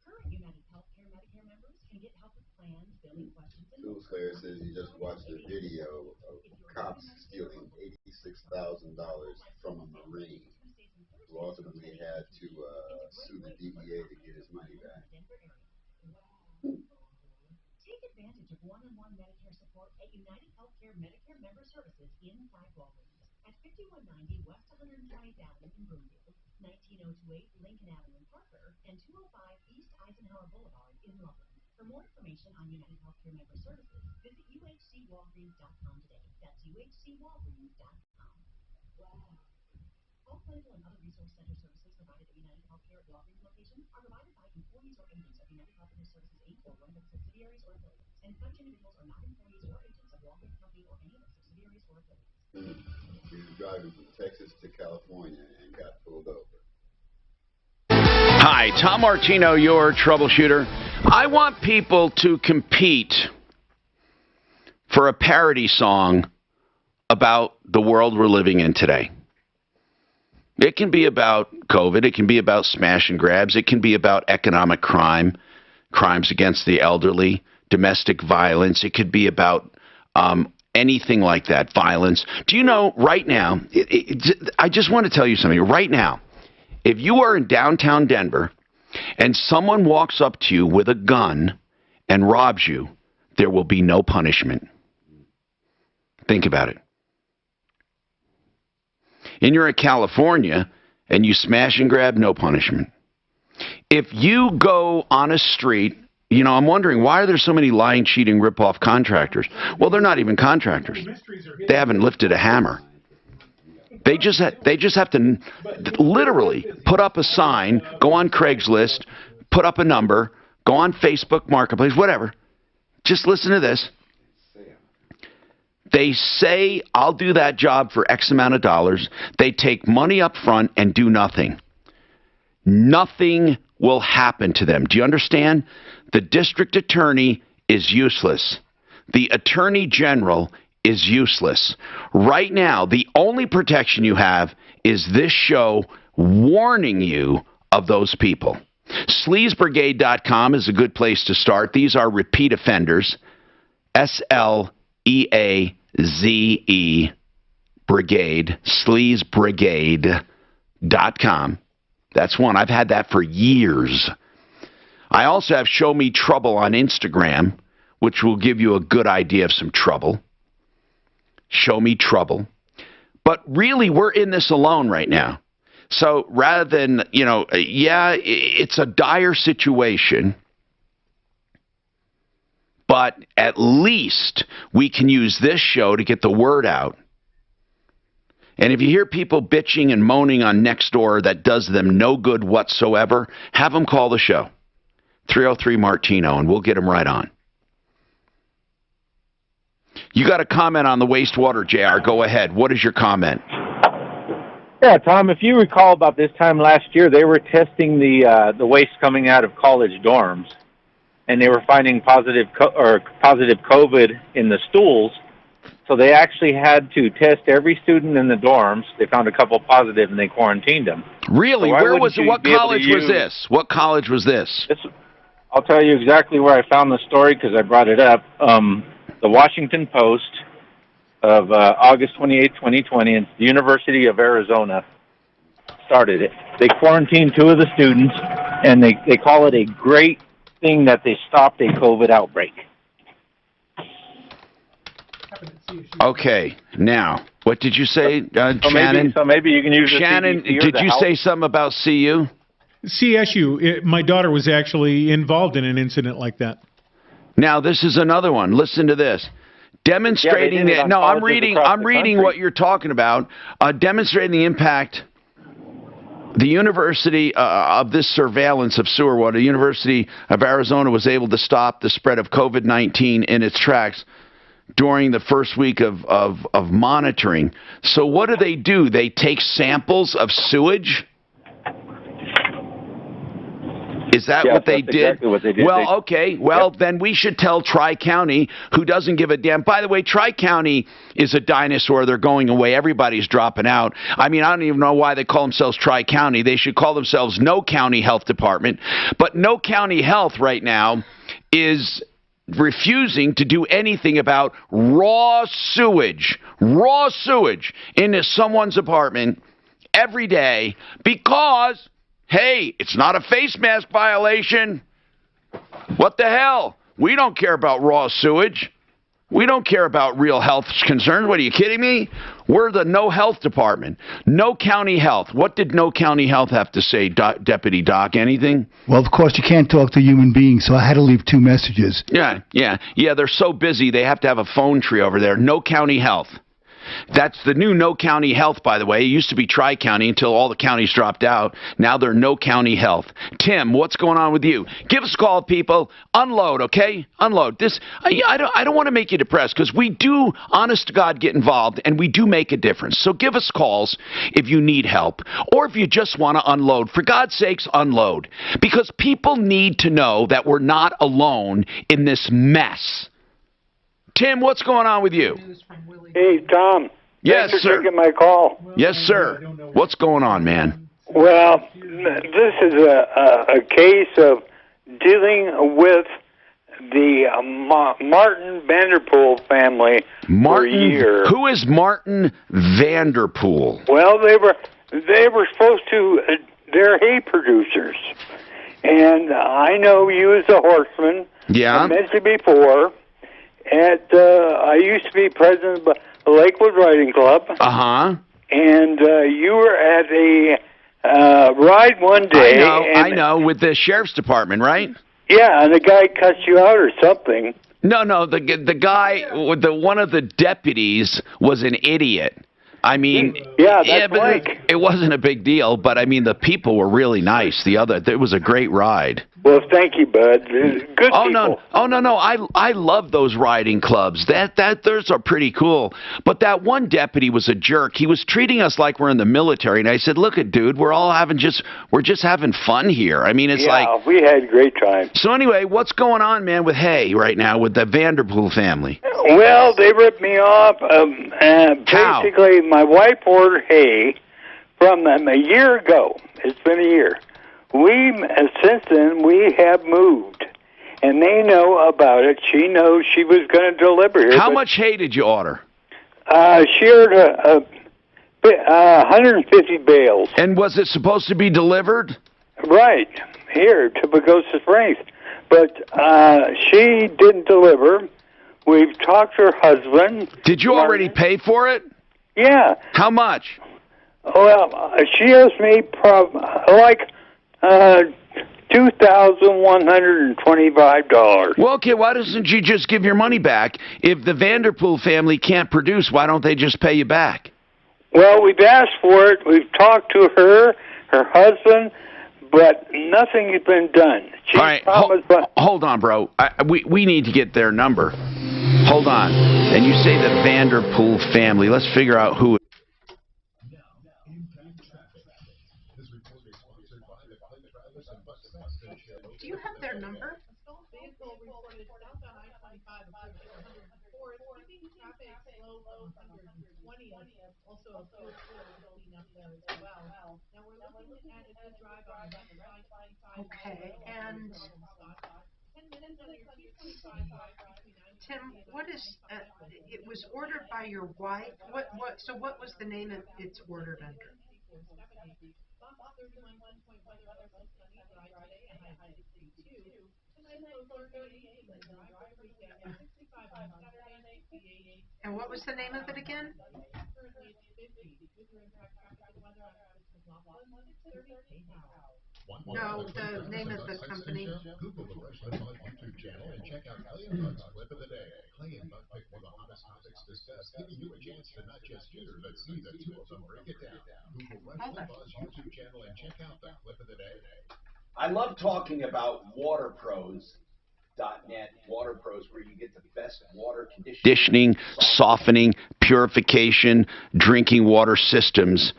Current United Healthcare Medicare members can get help with plans, billing questions, and Tools Claire says he just watched a video of cops stealing $86,000 from a Marine who ultimately had to sue the DEA to get his money back. Take advantage of one-on-one Medicare support at United Healthcare Medicare Member Services inside Walgreens at 5190 West 120th Avenue in Broomfield, 19028 Lincoln Avenue in Parker, and 205 East Eisenhower Boulevard in Loveland. For more information on United Healthcare Member Services, visit uhcwalgreens.com today. That's uhcwalgreens.com. All clinical and other resource center services provided at United Healthcare at Walgreens locations are provided by employees or agents of United Healthcare Services, Inc. or one of its subsidiaries or affiliates, and such individuals are not employees or agents of Walgreens Company or any of its subsidiaries or affiliates. He was driving from Texas to California and got pulled over. Hi, Tom Martino, your troubleshooter. I want people to compete for a parody song about the world we're living in today. It can be about COVID. It can be about smash and grabs. It can be about economic crime, crimes against the elderly, domestic violence. It could be about anything like that, violence. Do you know right now, I just want to tell you something. Right now, if you are in downtown Denver and someone walks up to you with a gun and robs you, there will be no punishment. Think about it. And you're in California and you smash and grab, no punishment. If you go on a street, you know, I'm wondering, why are there so many lying, cheating, rip-off contractors? Well, they're not even contractors. They haven't lifted a hammer. They just have to literally put up a sign, go on Craigslist, put up a number, go on Facebook Marketplace, whatever. Just listen to this. They say, I'll do that job for X amount of dollars. They take money up front and do nothing. Nothing will happen to them. Do you understand? The district attorney is useless. The attorney general is useless. Right now, the only protection you have is this show warning you of those people. Sleazbrigade.com is a good place to start. These are repeat offenders. SLEAZE Brigade, sleazbrigade.com. That's one. I've had that for years. I also have Show Me Trouble on Instagram, which will give you a good idea of some trouble. Show Me Trouble. But really, we're in this alone right now. So rather than, it's a dire situation, but at least we can use this show to get the word out. And if you hear people bitching and moaning on Nextdoor that does them no good whatsoever, have them call the show. 303-MARTINO, and we'll get them right on. You got a comment on the wastewater, JR. Go ahead. What is your comment? Yeah, Tom, if you recall about this time last year, they were testing the waste coming out of college dorms, and they were finding positive COVID in the stools. So they actually had to test every student in the dorms. They found a couple positive, and they quarantined them. Really? So what college was this? What college was this? I'll tell you exactly where I found the story because I brought it up. The Washington Post of August 28, 2020, and the University of Arizona started it. They quarantined 2 of the students, and they call it a great thing that they stopped a COVID outbreak. Okay, now, what did you say, Shannon? Maybe you can use the Shannon, CDC or did the you House. say something about CU? CSU. My daughter was actually involved in an incident like that. Now, this is another one. Listen to this. Demonstrating Yeah, no, I'm reading what you're talking about. Demonstrating the impact the University of this surveillance of sewer water, the University of Arizona was able to stop the spread of COVID-19 in its tracks during the first week of monitoring. So what do? They take samples of sewage? Is that what they did? Exactly what they did. Well, okay. Well, then we should tell Tri-County, who doesn't give a damn. By the way, Tri-County is a dinosaur. They're going away. Everybody's dropping out. I mean, I don't even know why they call themselves Tri-County. They should call themselves No County Health Department. But No County Health right now is refusing to do anything about raw sewage into someone's apartment every day because, hey, it's not a face mask violation. What the hell? We don't care about raw sewage. We don't care about real health concerns. What, are you kidding me? We're the No Health Department. No County Health. What did No County Health have to say, Deputy Doc? Anything? Well, of course, you can't talk to human beings, so I had to leave 2 messages. Yeah. They're so busy, they have to have a phone tree over there. No County Health. That's the new No County Health, by the way. It used to be Tri-County until all the counties dropped out. Now they're No County Health. Tim, what's going on with you? Give us a call, people. Unload, okay? Unload. I don't want to make you depressed because we do, honest to God, get involved and we do make a difference. So give us calls if you need help or if you just want to unload. For God's sakes, unload. Because people need to know that we're not alone in this mess. Tim, what's going on with you? Hey, Tom. Yes, Thanks for sir. taking my call. Yes, sir. What's going on, man? Well, this is a case of dealing with the Martin Vanderpool family for a year. Who is Martin Vanderpool? Well, they were supposed to. They're hay producers, and I know you as a horseman. Yeah. I met you before. I used to be president of the Lakewood Riding Club. Uh-huh. And you were at a ride one day. I know, with the sheriff's department, right? Yeah, and the guy cussed you out or something. No, the guy, one of the deputies was an idiot. I mean, that's but Mike. it wasn't a big deal, but I mean, the people were really nice. It was a great ride. Well, thank you, bud. Good people. No. I love those riding clubs. Those are pretty cool. But that one deputy was a jerk. He was treating us like we're in the military, and I said, "Look, dude, we're just having fun here." I mean, it's like we had a great time. So anyway, what's going on, man, with hay right now with the Vanderpool family? Well, they ripped me off. Basically, my wife ordered hay from them a year ago. It's been a year. Since then, we have moved, and they know about it. She knows she was going to deliver here. How much hay did you order? She ordered 150 bales. And was it supposed to be delivered? Right, here to Pagosa Springs. But she didn't deliver. We've talked to her husband. Did you already pay for it? Yeah. How much? Well, she owes me $2,125. Well, okay, why doesn't she just give your money back? If the Vanderpool family can't produce, why don't they just pay you back? Well, we've asked for it. We've talked to her husband, but nothing has been done. She All right, hold on, bro. We need to get their number. Hold on. And you say the Vanderpool family. Let's figure out who. Do you have their number? Okay, and Tim, what is, it was ordered by your wife? So what was the name it's ordered under? And what was the name of it again? No, the name of the company. Google the Fresh Limbaugh YouTube channel and check out Clay and Buck's Clip of the Day. Clay and Buck pick one of the hottest topics discussed, giving you a chance to not just hear, but see the two of them break it down. Google Fresh Limbaugh's YouTube channel and check out the Clip of the Day. I love talking about waterpros.net, WaterPros, where you get the best water Conditioning, softening, purification, drinking water systems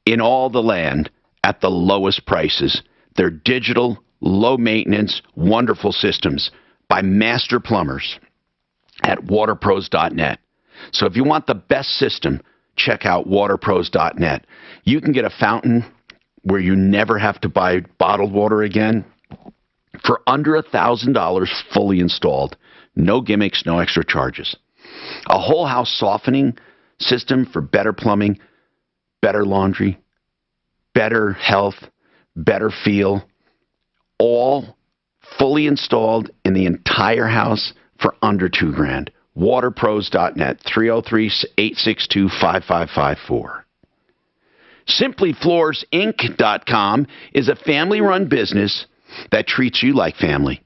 in all the land at the lowest prices. They're digital, low maintenance, wonderful systems by master plumbers at waterpros.net. So if you want the best system, check out waterpros.net. You can get a fountain where you never have to buy bottled water again for under $1,000 fully installed. No gimmicks, no extra charges. A whole house softening system for better plumbing, better laundry, better health, better feel, all fully installed in the entire house for under $2,000. Waterpros.net, 303-862-5554. SimplyFloorsInc.com is a family-run business that treats you like family.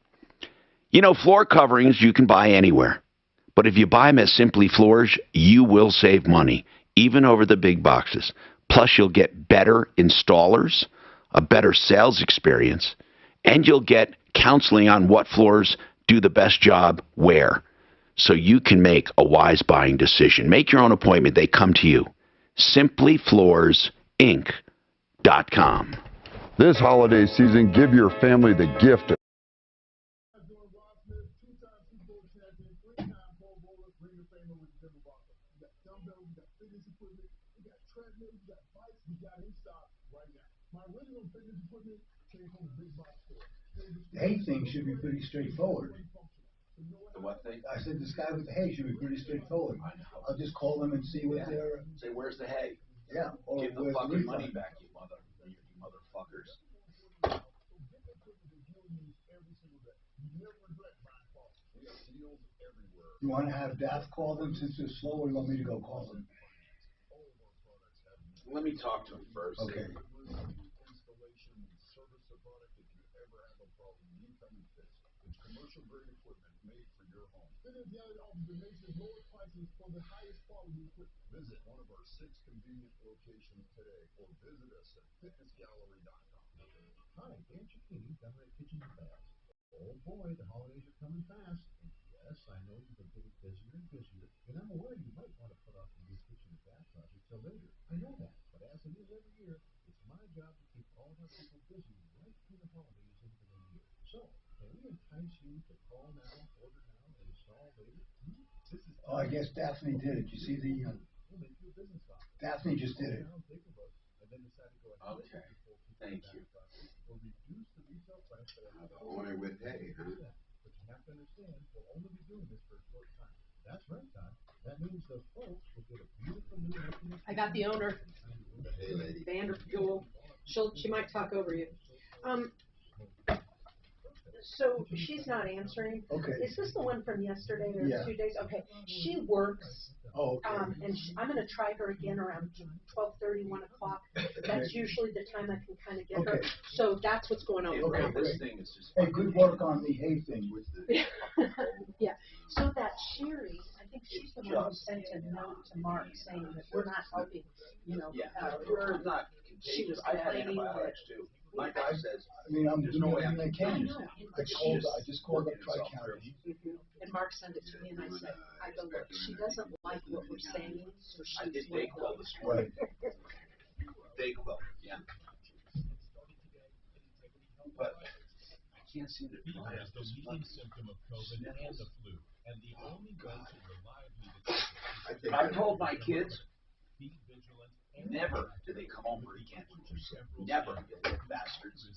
You know, floor coverings you can buy anywhere. But if you buy them at Simply Floors, you will save money, even over the big boxes. Plus, you'll get better installers, a better sales experience, and you'll get counseling on what floors do the best job where, so you can make a wise buying decision. Make your own appointment. They come to you. SimplyFloorsInc.com. This holiday season, give your family the gift of The hay thing should be pretty straightforward. The what thing? I said this guy with the hay should be pretty straightforward. I'll just call them and see what they're... Say, where's the hay? Yeah. Or give the fucking money back, you motherfuckers. You want to have Daft call them since they're slow, or you want me to go call them? Let me talk to him first. Okay. Visit one of our 6 convenient locations today, or visit us at fitnessgallery.com. Hi, can't you clean down that kitchen and bath? Oh boy, the holidays are coming fast. And yes, I know you've been getting busier and busier, and I'm aware you might want to put off the new kitchen and bath project till later. I know that, but as it is every year, it's my job to keep all of our people busy right through the holidays into the new year. So, can we entice you to call now, order now, and install later? Oh, I guess Daphne did it. You see the... Daphne just did it. Okay, thank you. Only with hay, huh? But you have to understand, we'll only be doing this for a short time. That's right, Todd. That means the folks will get a beautiful new look. I got the owner. Hey, lady. Vanderpool. She might talk over you. So she's not answering. Okay. Is this the one from yesterday or Yeah. 2 days? Okay. She works. Oh, okay. And I'm going to try her again around 12:30, 1 o'clock. That's usually the time I can kind of get her. Okay. So that's what's going on. Okay, with her. great. Hey, good work on the hay thing with the. Yeah. So that Sherry, I think she's the one who sent a note to Mark saying that we're not helping. You know, we're not. She was complaining that. My guy says, I mean, there's no way I can. I just called up It's Tri-County. And Mark sent it to me, and I said, I go, look, she doesn't like what we're saying, so I she's did with Dayquil us. this morning. Dayquil, yeah. But I can't seem to Fever try is the leading symptom of COVID and the flu, and the only way to reliably detect it. I told my kids, Be vigilant. never do they come home for weekend. Never, you bastards.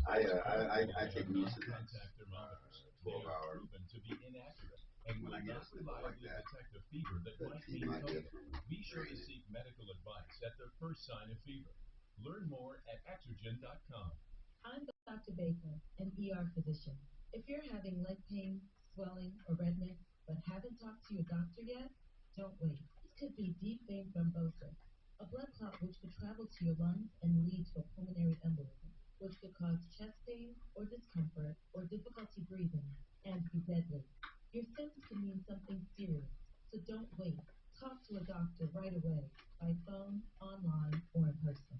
I take most of that. 12 hours. To be inaccurate and will When I get not a sleep like reliably that, detect a fever that might be might COVID. get Be sure to seek medical advice at the first sign of fever. Learn more at Exergen.com. I'm Dr. Baker, an ER physician. If you're having leg pain, swelling, or redness, but haven't talked to your doctor yet, don't wait. This could be deep vein thrombosis, a blood clot which could travel to your lungs and lead to a pulmonary embolism, which could cause chest pain or discomfort or difficulty breathing and be deadly. Your symptoms can mean something serious, so don't wait. Talk to a doctor right away, by phone, online, or in person.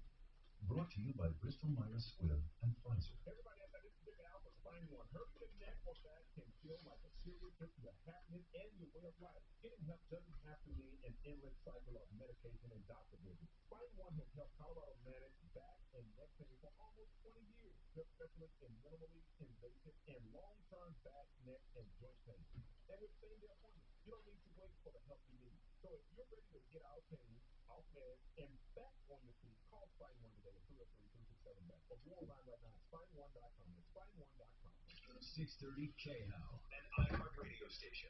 Brought to you by Bristol Myers Squibb and Pfizer. Everybody has that big alpha spine one. Hurry the neck or back can feel like a serious hit to your happiness and your way of life. Getting help doesn't have to mean an endless cycle of medication and doctor visits. Spine One has helped Colorado manage back and neck pain for almost 20 years. They're specialists in minimally invasive and long-term back, neck, and joint pain. And with same-day appointments, you don't need to wait for the help you need. So if you're ready to get out of pain, off meds, and back on your feet, call Spine One today at 203-267-BACK. Or go online right now at spine1.com. That's spine1.com. 630 KHOW, an iHeart radio station.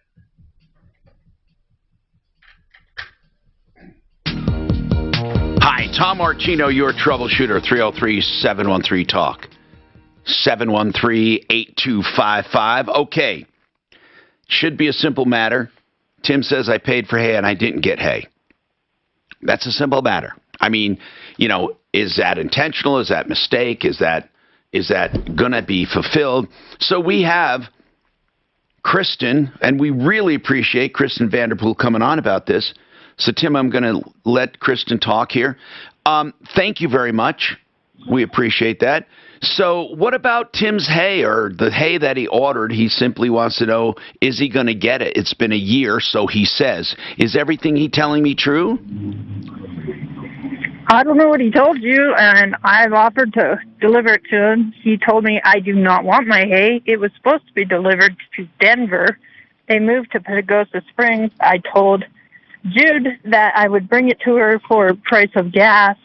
Hi, Tom Martino, your troubleshooter, 303-713-TALK. 713-8255. Okay. Should be a simple matter. Tim says I paid for hay and I didn't get hay. That's a simple matter. I mean, you know, is that intentional? Is that mistake? Is that going to be fulfilled? So we have Kristen, and we really appreciate Kristen Vanderpool coming on about this. So, Tim, I'm going to let Kristen talk here. Thank you very much. We appreciate that. So what about Tim's hay, or the hay that he ordered? He simply wants to know, is he going to get it? It's been a year, so he says. Is everything he telling me true? I don't know what he told you, and I've offered to deliver it to him. He told me I do not want my hay. It was supposed to be delivered to Denver. They moved to Pagosa Springs. I told Jude that I would bring it to her for price of gas.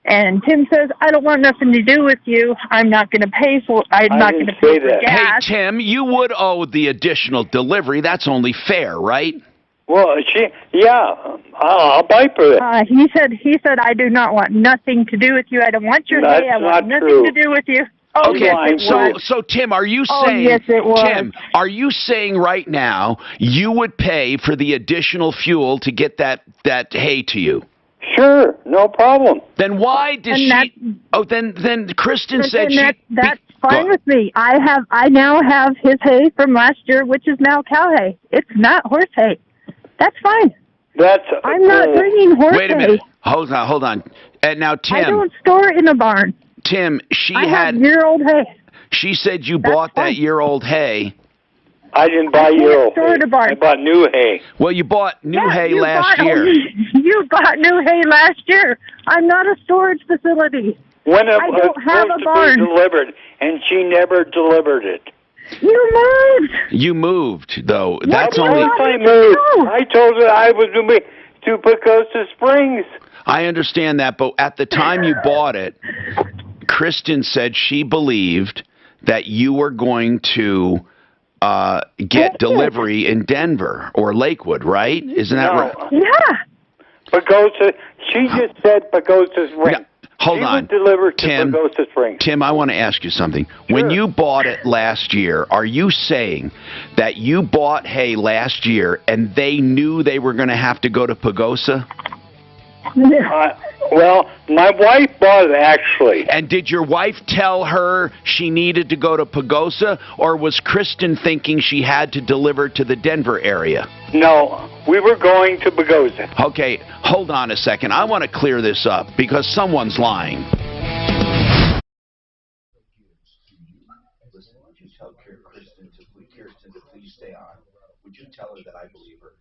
And Tim says, I don't want nothing to do with you. I'm not going to pay for gas. Hey, Tim, you would owe the additional delivery. That's only fair, right? Well, I'll buy for it. He said, I do not want nothing to do with you. I don't want your hay. I want nothing to do with you. Oh, Okay, yes, so Tim, are you Oh, saying, yes, it was. Tim, are you saying right now you would pay for the additional fuel to get that hay to you? Sure, no problem. Then why did then Kristen said that's fine with me. I now have his hay from last year, which is now cow hay. It's not horse hay. That's fine. I'm not bringing horse hay. Wait a minute. Hold on. And now, Tim. I don't store in a barn. Tim, I have year-old hay. She said you bought that year-old hay. I didn't buy year-old hay. I bought new hay. Well, you bought new hay last year. You bought new hay last year. I'm not a storage facility. When it I don't have a barn. Delivered, and she never delivered it. You moved. You moved, though. What That's did only. I moved. I told her I was moving to Pagosa Springs. I understand that, but at the time you bought it, Kristen said she believed that you were going to get delivery in Denver or Lakewood, right? Isn't that right? Yeah. Pagosa. She just said Pagosa Springs. Hold She on. would deliver to Tim, Pagosa Springs. Tim, I want to ask you something. When you bought it last year, are you saying that you bought hay last year and they knew they were going to have to go to Pagosa? Well, my wife bought it, actually. And did your wife tell her she needed to go to Pagosa, or was Kristen thinking she had to deliver to the Denver area? No, we were going to Pagosa. Okay, hold on a second. I want to clear this up because someone's lying. Listen, would you tell Kirsten to please stay on? Would you tell her that I believe her?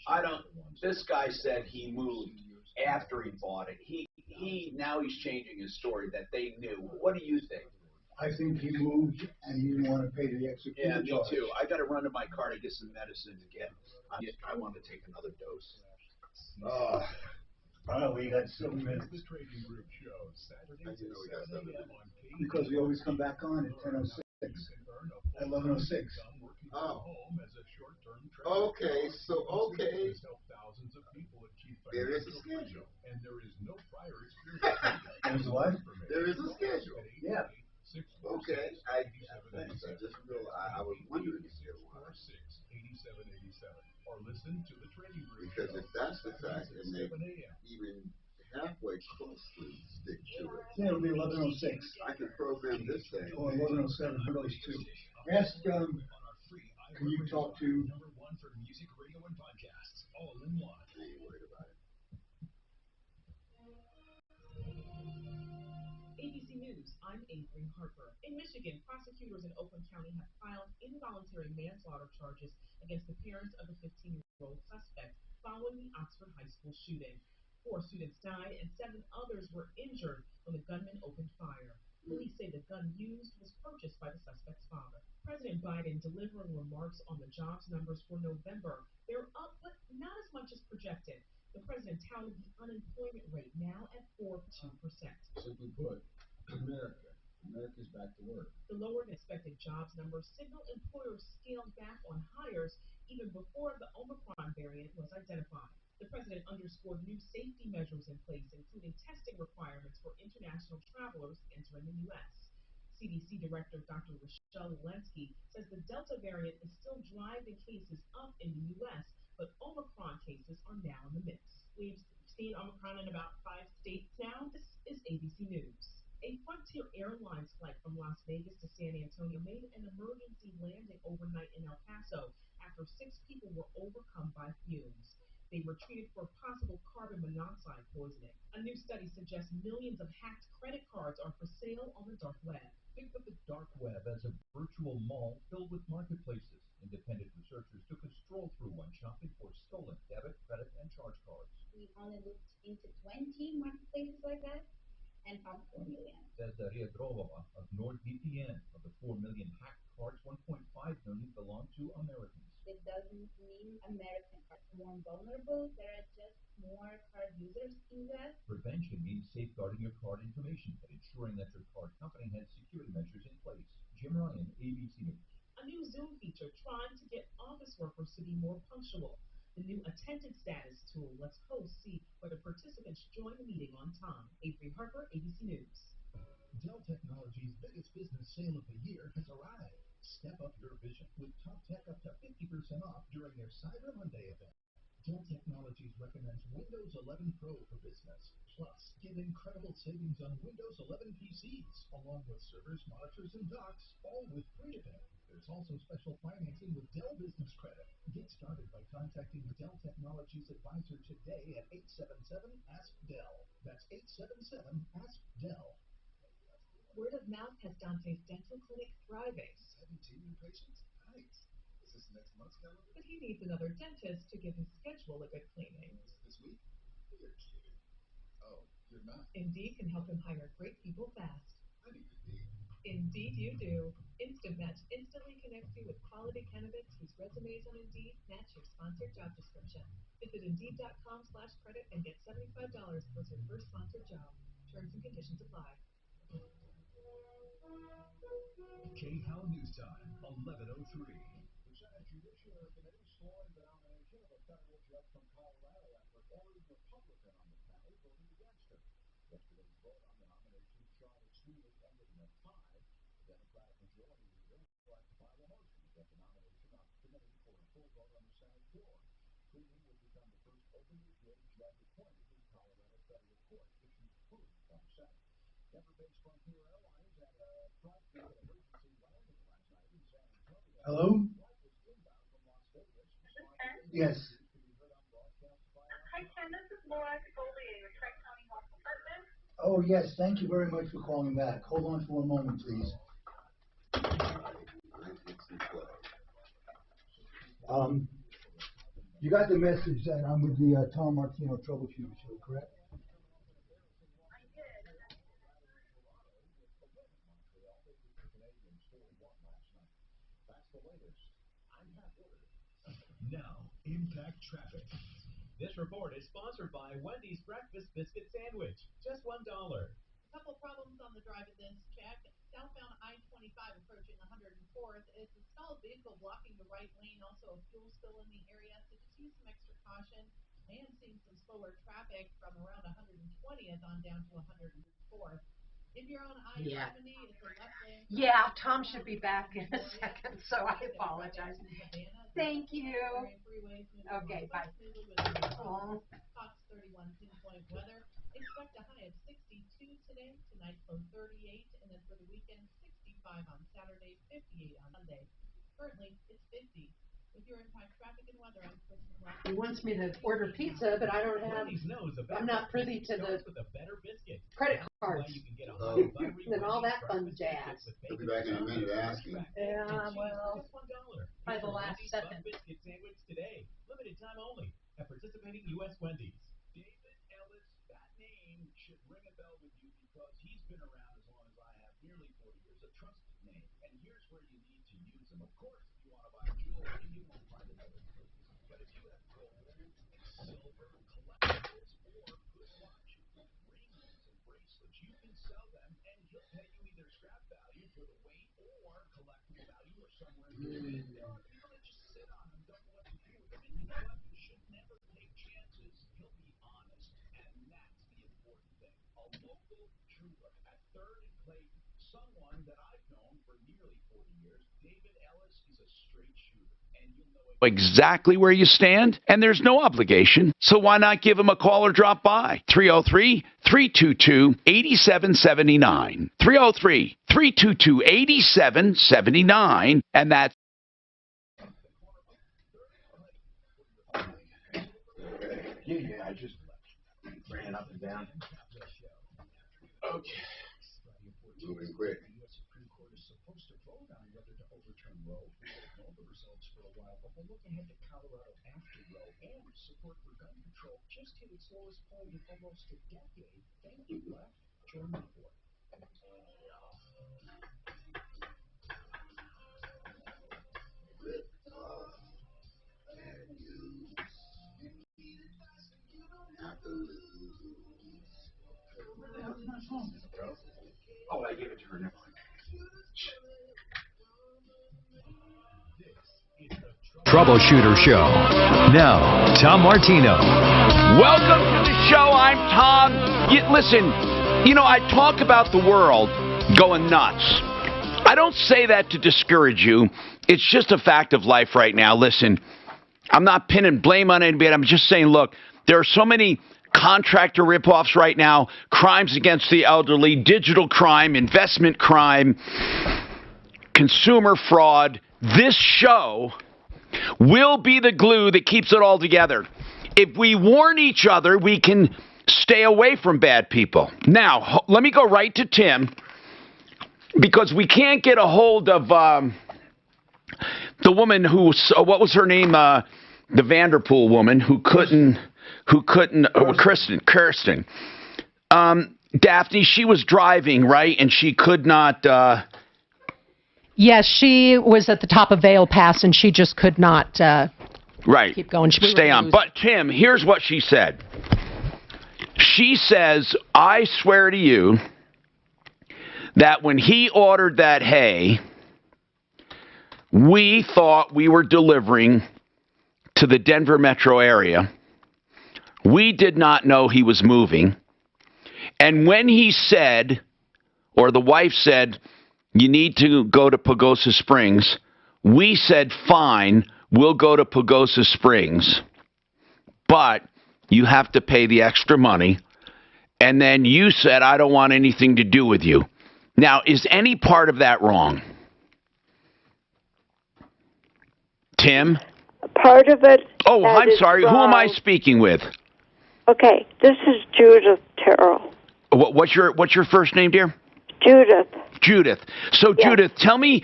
I don't. This guy said he moved after he bought it. Now he's changing his story that they knew. What do you think? I think he moved and he didn't want to pay the execution. Yeah, me too. I got to run to my car to get some medicine again. I want to take another dose. Oh, we got 7 minutes. Because we always come back on at 10:06, 11:06. Oh. Okay, there is a schedule. There's what? There is a schedule. Yeah. Okay, thanks. I just realized, I was wondering if there was. Because if that's the fact, and they even halfway closely stick to it. Yeah, it'll be 11:06. I can program this thing. Or 11:07, one of those two. Ask, can you talk to... ABC News, I'm Avery Harper. In Michigan, prosecutors in Oakland County have filed involuntary manslaughter charges against the parents of the 15-year-old suspect following the Oxford High School shooting. 4 students died and 7 others were injured when the gunman opened fire. Police say the gun used was purchased by the suspect's father. President Biden delivering remarks on the jobs numbers for November. They're up, but not as much as projected. The president touted the unemployment rate now at 4.2%. Simply put, America's back to work. The lower than expected jobs numbers signal employers scaled back on hires even before the Omicron variant was identified. The president underscored new safety measures in place, including testing requirements for international travelers entering the U.S. CDC Director Dr. Rochelle Walensky says the Delta variant is still driving cases up in the U.S., but Omicron cases are now in the mix. We've seen Omicron in about 5 states now. This is ABC News. A Frontier Airlines flight from Las Vegas to San Antonio made an emergency landing overnight in El Paso after 6 people were overcome by fumes. They were treated for possible carbon monoxide poisoning. A new study suggests millions of hacked credit cards are for sale on the dark web. Think of the dark web as a virtual mall filled with marketplaces. Independent researchers took a stroll through one shopping for stolen debit, credit, and charge cards. We only looked into 20 marketplaces like that and found 4 million. Says Daria Drovova of NordVPN. Of the 4 million hacked cards, 1.5 million belong to Americans. It doesn't mean American are more vulnerable. There are just more card users in that. Prevention means safeguarding your card information and ensuring that your card company has security measures in place. Jim Ryan, ABC News. A new Zoom feature trying to get office workers to be more punctual. The new attendance status tool lets hosts see whether participants join the meeting on time. Avery Harper, ABC News. Dell Technologies' biggest business sale of the year has arrived. Step up your vision with top tech up to 50% off during their Cyber Monday event. Dell Technologies recommends Windows 11 Pro for business. Plus, get incredible savings on Windows 11 PCs, along with servers, monitors, and docks, all with free to pay. There's also special financing with Dell Business Credit. Get started by contacting the Dell Technologies advisor today at 877-ASK-DELL. That's 877-ASK-DELL. Word of mouth has Dante's dental clinic thriving. 17 new patients? Nice. Is this next month's calendar? But he needs another dentist to give his schedule a good cleaning. This week? You're kidding. Oh, you're not? Indeed can help him hire great people fast. I need Indeed. Indeed you do. Instant Match instantly connects you with quality candidates whose resumes on Indeed match your sponsored job description. Visit Indeed.com/credit and get $75 towards your first sponsored job. Terms and conditions apply. K-How News Time, 11:03. Hello? Yes. Hi, Ken. This is Laura Goldie with Tri-County Health Department. Oh, yes. Thank you very much for calling back. Hold on for a moment, please. You got the message that I'm with the Tom Martino Troubleshooter Show, correct? Now, impact traffic. This report is sponsored by Wendy's Breakfast Biscuit Sandwich. Just $1. A couple problems on the drive in this check. Southbound I-25 approaching 104th. It's a stalled vehicle blocking the right lane. Also a fuel spill in the area. So just use some extra caution. And seeing some slower traffic from around 120th on down to 104th. If you're on I-70, it's a left lane. Yeah, Tom should be back in a second, so I apologize. Thank you. Okay, bye. Fox 31 pinpoint weather. Expect a high of 62 today. Tonight low 38, and then for the weekend 65 on Saturday, 58 on Sunday. Currently it's 50. With your impact traffic and weather, I'm Kristen Black. He wants me to order pizza, but I don't have. I'm not privy to the credit cards and all that fun jazz. He'll be back in a minute asking. Yeah, well, by the last second. Biscuit sandwich today, limited time only at participating U.S. Wendy's. David Ellis, that name should ring a bell with you because he's been around as long as I have, nearly 40 years, a trusted name. And here's where you need to use him. Of course, if you want to buy jewelry, you won't find another place. But if you have gold, silver, collectibles, or good watches, rings, and bracelets, you can sell them, and he'll pay you either scrap value for the weight or collectible value or somewhere in between. People that just sit on them don't know what to do with them. And you know what? You should never take chances. He'll be honest, and that's the important thing. A local jeweler at 3rd and Clayton, someone that I've known for nearly 40 years. David Ellis is a straight shooter, and you'll know exactly where you stand, and there's no obligation. So why not give him a call or drop by? 303-322-8779. 303-322-8779, and that's Yeah, I just ran up and down. Okay. Moving quick. The U.S. Supreme Court is supposed to vote on whether to overturn Roe. We don't know the results for a while, but we'll look ahead to Colorado after Roe, and support for gun control just hit its lowest point in almost a decade. Thank you, Left. Join me for it. Oh, I gave it to her. Never mind. Troubleshooter Show. Now, Tom Martino. Welcome to the show. I'm Tom. Listen, I talk about the world going nuts. I don't say that to discourage you. It's just a fact of life right now. Listen, I'm not pinning blame on anybody. I'm just saying, look, there are so many contractor ripoffs right now, crimes against the elderly, digital crime, investment crime, consumer fraud. This show will be the glue that keeps it all together. If we warn each other, we can stay away from bad people. Now, let me go right to Tim, because we can't get a hold of the woman who, what was her name? The Vanderpool woman who couldn't, Kirsten. Daphne, she was driving, right? And she could not. Yes, she was at the top of Vale Pass, and she just could not right. keep going. Stay on. But, Tim, here's what she said. She says, I swear to you that when he ordered that hay, we thought we were delivering to the Denver metro area. We did not know he was moving. And when he said, or the wife said, you need to go to Pagosa Springs, we said, fine, we'll go to Pagosa Springs, but you have to pay the extra money. And then you said, I don't want anything to do with you. Now, is any part of that wrong? Tim? Part of it. Oh, I'm sorry. Wrong. Who am I speaking with? Okay, this is Judith Terrell. What's your first name, dear? Judith. Judith. So, yes. Judith, tell me,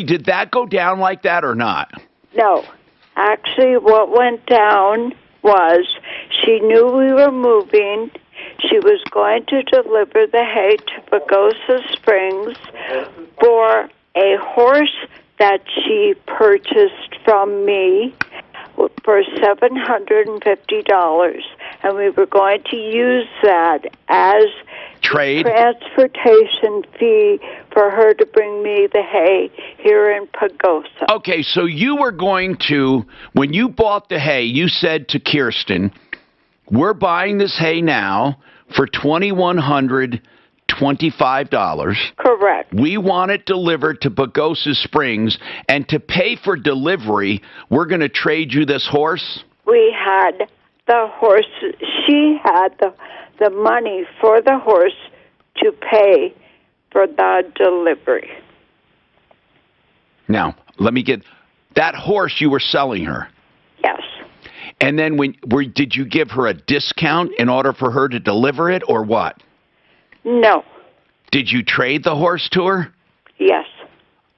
did that go down like that or not? No. Actually, what went down was she knew we were moving. She was going to deliver the hay to Pagosa Springs for a horse that she purchased from me for $750, and we were going to use that as trade transportation fee for her to bring me the hay here in Pagosa. Okay, so you were going to, when you bought the hay, you said to Kirsten, we're buying this hay now for $2,125. Correct. We want it delivered to Pagosa Springs, and to pay for delivery, we're going to trade you this horse? We had the horse. She had the money for the horse to pay for the delivery. Now, let me get that horse you were selling her. Yes. And then did you give her a discount in order for her to deliver it, or what? No. Did you trade the horse to her? Yes.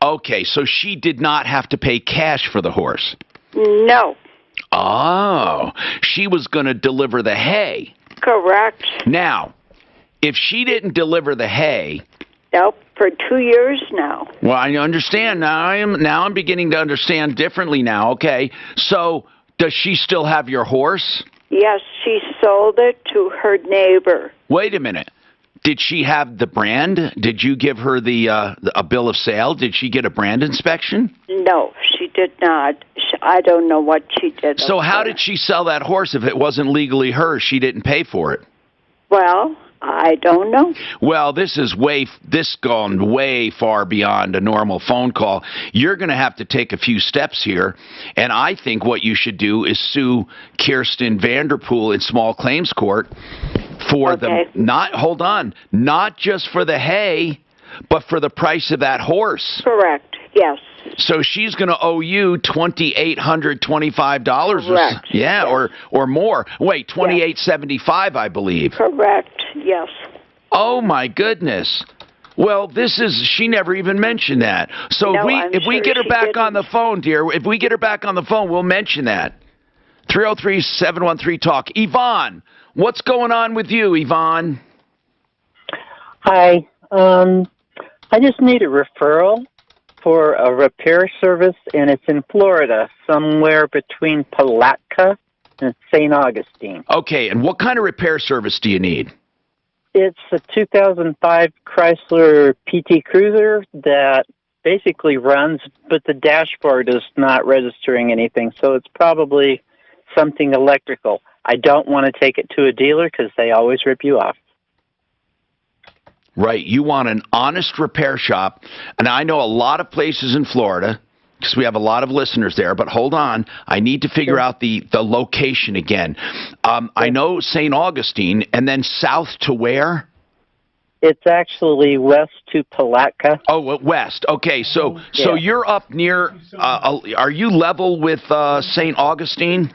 Okay, so she did not have to pay cash for the horse? No. Oh, she was going to deliver the hay. Correct. Now, if she didn't deliver the hay... Nope, for 2 years now. Well, I understand. Now I'm beginning to understand differently now, okay? So... does she still have your horse? Yes, she sold it to her neighbor. Wait a minute. Did she have the brand? Did you give her a bill of sale? Did she get a brand inspection? No, she did not. I don't know what she did. So how did she sell that horse if it wasn't legally hers? She didn't pay for it. Well, I don't know. Well, this gone way far beyond a normal phone call. You're going to have to take a few steps here, and I think what you should do is sue Kirsten Vanderpool in small claims court for not just for the hay, but for the price of that horse. Correct. Yes. So she's going to owe you $2,825. Correct. Yeah, yes. or more. Wait, $2,875, I believe. Correct. Yes. Oh my goodness. Well, she never even mentioned that. So no, if we get her back on the phone, dear, if we get her back on the phone, we'll mention that. 303-713-TALK. Yvonne, what's going on with you, Yvonne? Hi. I just need a referral for a repair service, and it's in Florida, somewhere between Palatka and St. Augustine. Okay, and what kind of repair service do you need? It's a 2005 Chrysler PT Cruiser that basically runs, but the dashboard is not registering anything, so it's probably something electrical. I don't want to take it to a dealer because they always rip you off. Right. You want an honest repair shop. And I know a lot of places in Florida because we have a lot of listeners there. But hold on. I need to figure out the location again. I know St. Augustine, and then south to where? It's actually west to Palatka. Oh, west. Okay. So you're up near, are you level with St. Augustine?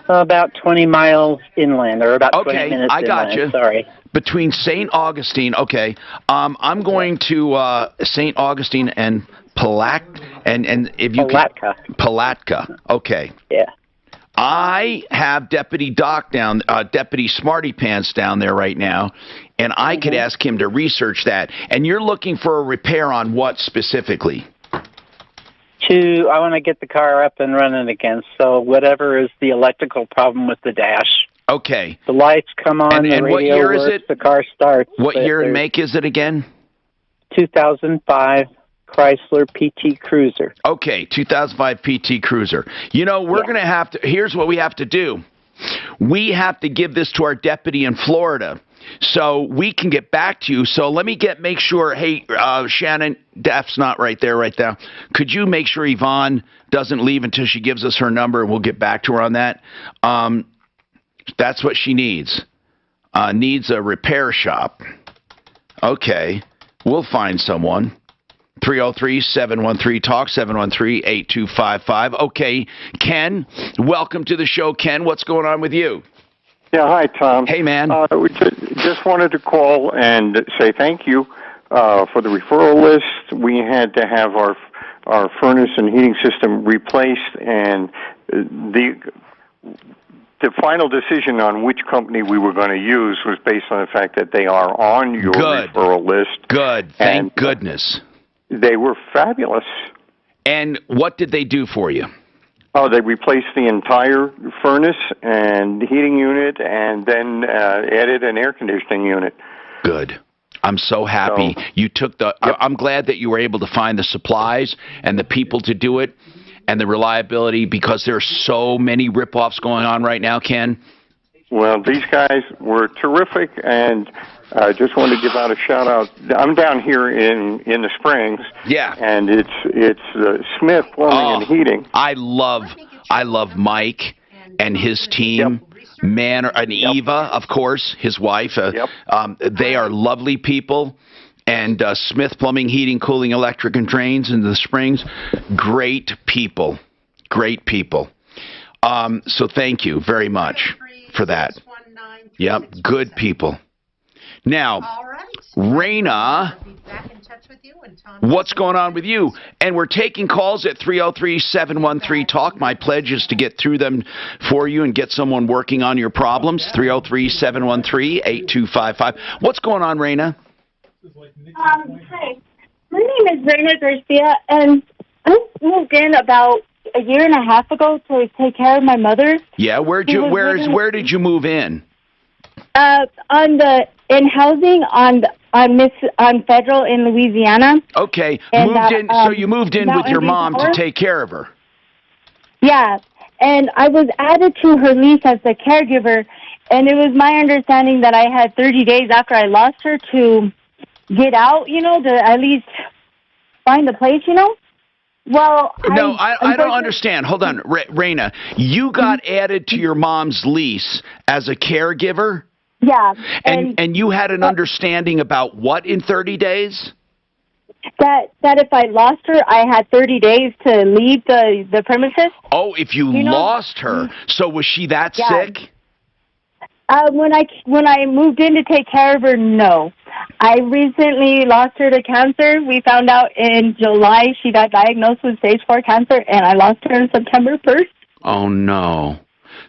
About 20 miles inland, or about 20 minutes inland. I got you. Sorry. Between St. Augustine, okay. I'm going to St. Augustine and Palatka, and if you Palatka. Palatka, okay. Yeah. I have Deputy Smarty Pants down there right now, and I could ask him to research that. And you're looking for a repair on what specifically? I want to get the car up and running again, so whatever is the electrical problem with the dash. Okay. The lights come on, the radio what year works, is it? The car starts. What year and make is it again? 2005 Chrysler PT Cruiser. Okay, 2005 PT Cruiser. You know, we're going to have to, here's what we have to do. We have to give this to our deputy in Florida so we can get back to you. So let me make sure, hey, Shannon, Daph's not right there right now. Could you make sure Yvonne doesn't leave until she gives us her number? We'll get back to her on that. That's what she needs. Needs a repair shop. Okay, we'll find someone. 303-713-TALK, 713-8255. Okay, Ken, welcome to the show. Ken, what's going on with you? Yeah, hi, Tom. Hey, man. We just wanted to call and say thank you for the referral list. We had to have our furnace and heating system replaced, and the final decision on which company we were going to use was based on the fact that they are on your referral list. Good. Thank goodness. They were fabulous. And what did they do for you? Oh, they replaced the entire furnace and heating unit and then added an air conditioning unit. Good. I'm so happy you took I'm glad that you were able to find the supplies and the people to do it and the reliability, because there's so many rip-offs going on right now, Ken. Well, these guys were terrific, and I just wanted to give out a shout-out. I'm down here in the Springs. Yeah. And it's Smith Plumbing and Heating. I love Mike and his team. Man, and Eva, of course, his wife. They are lovely people. And Smith Plumbing, Heating, Cooling, Electric, and Drains in the Springs. Great people. Great people. So thank you very much for that. Yep, good people. Now, Raina, what's going on with you? And we're taking calls at 303-713-TALK. My pledge is to get through them for you and get someone working on your problems. 303-713-8255. What's going on, Raina? Hi, my name is Raina Garcia, and I moved in about a year and a half ago to take care of my mother. Yeah, where did you move in? In housing on Federal in Louisiana. Okay, and, so you moved in with your mom to take care of her. Yeah, and I was added to her lease as the caregiver, and it was my understanding that I had 30 days after I lost her to get out, to at least find a place, Well, no, I don't understand. Hold on, Raina. You got added to your mom's lease as a caregiver? Yeah. And you had an understanding about what in 30 days? That if I lost her, I had 30 days to leave the premises. Oh, if you lost her. So was she that sick? When I moved in to take care of her, no. I recently lost her to cancer. We found out in July she got diagnosed with stage 4 cancer, and I lost her on September 1st. Oh, no.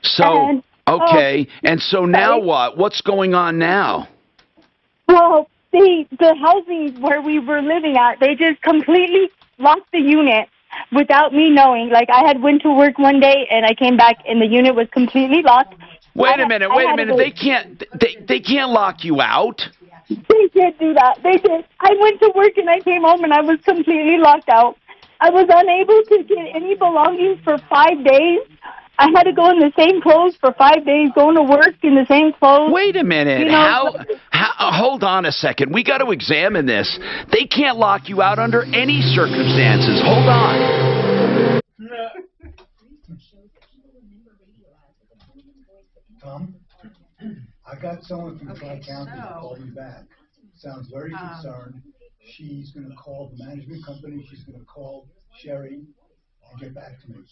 So, okay. And so now what? What's going on now? Well, the housing where we were living at, they just completely lost the unit without me knowing. Like, I had went to work one day, and I came back, and the unit was completely locked. Wait a minute. They can't lock you out. They did do that. They did. I went to work and I came home and I was completely locked out. I was unable to get any belongings for 5 days. I had to go in the same clothes for 5 days, going to work in the same clothes. Wait a minute. Hold on a second. We got to examine this. They can't lock you out under any circumstances. Hold on. Tom, I got someone from Tri-County to call you back. Sounds very concerned. She's going to call the management company. She's going to call Sherry and get back to me.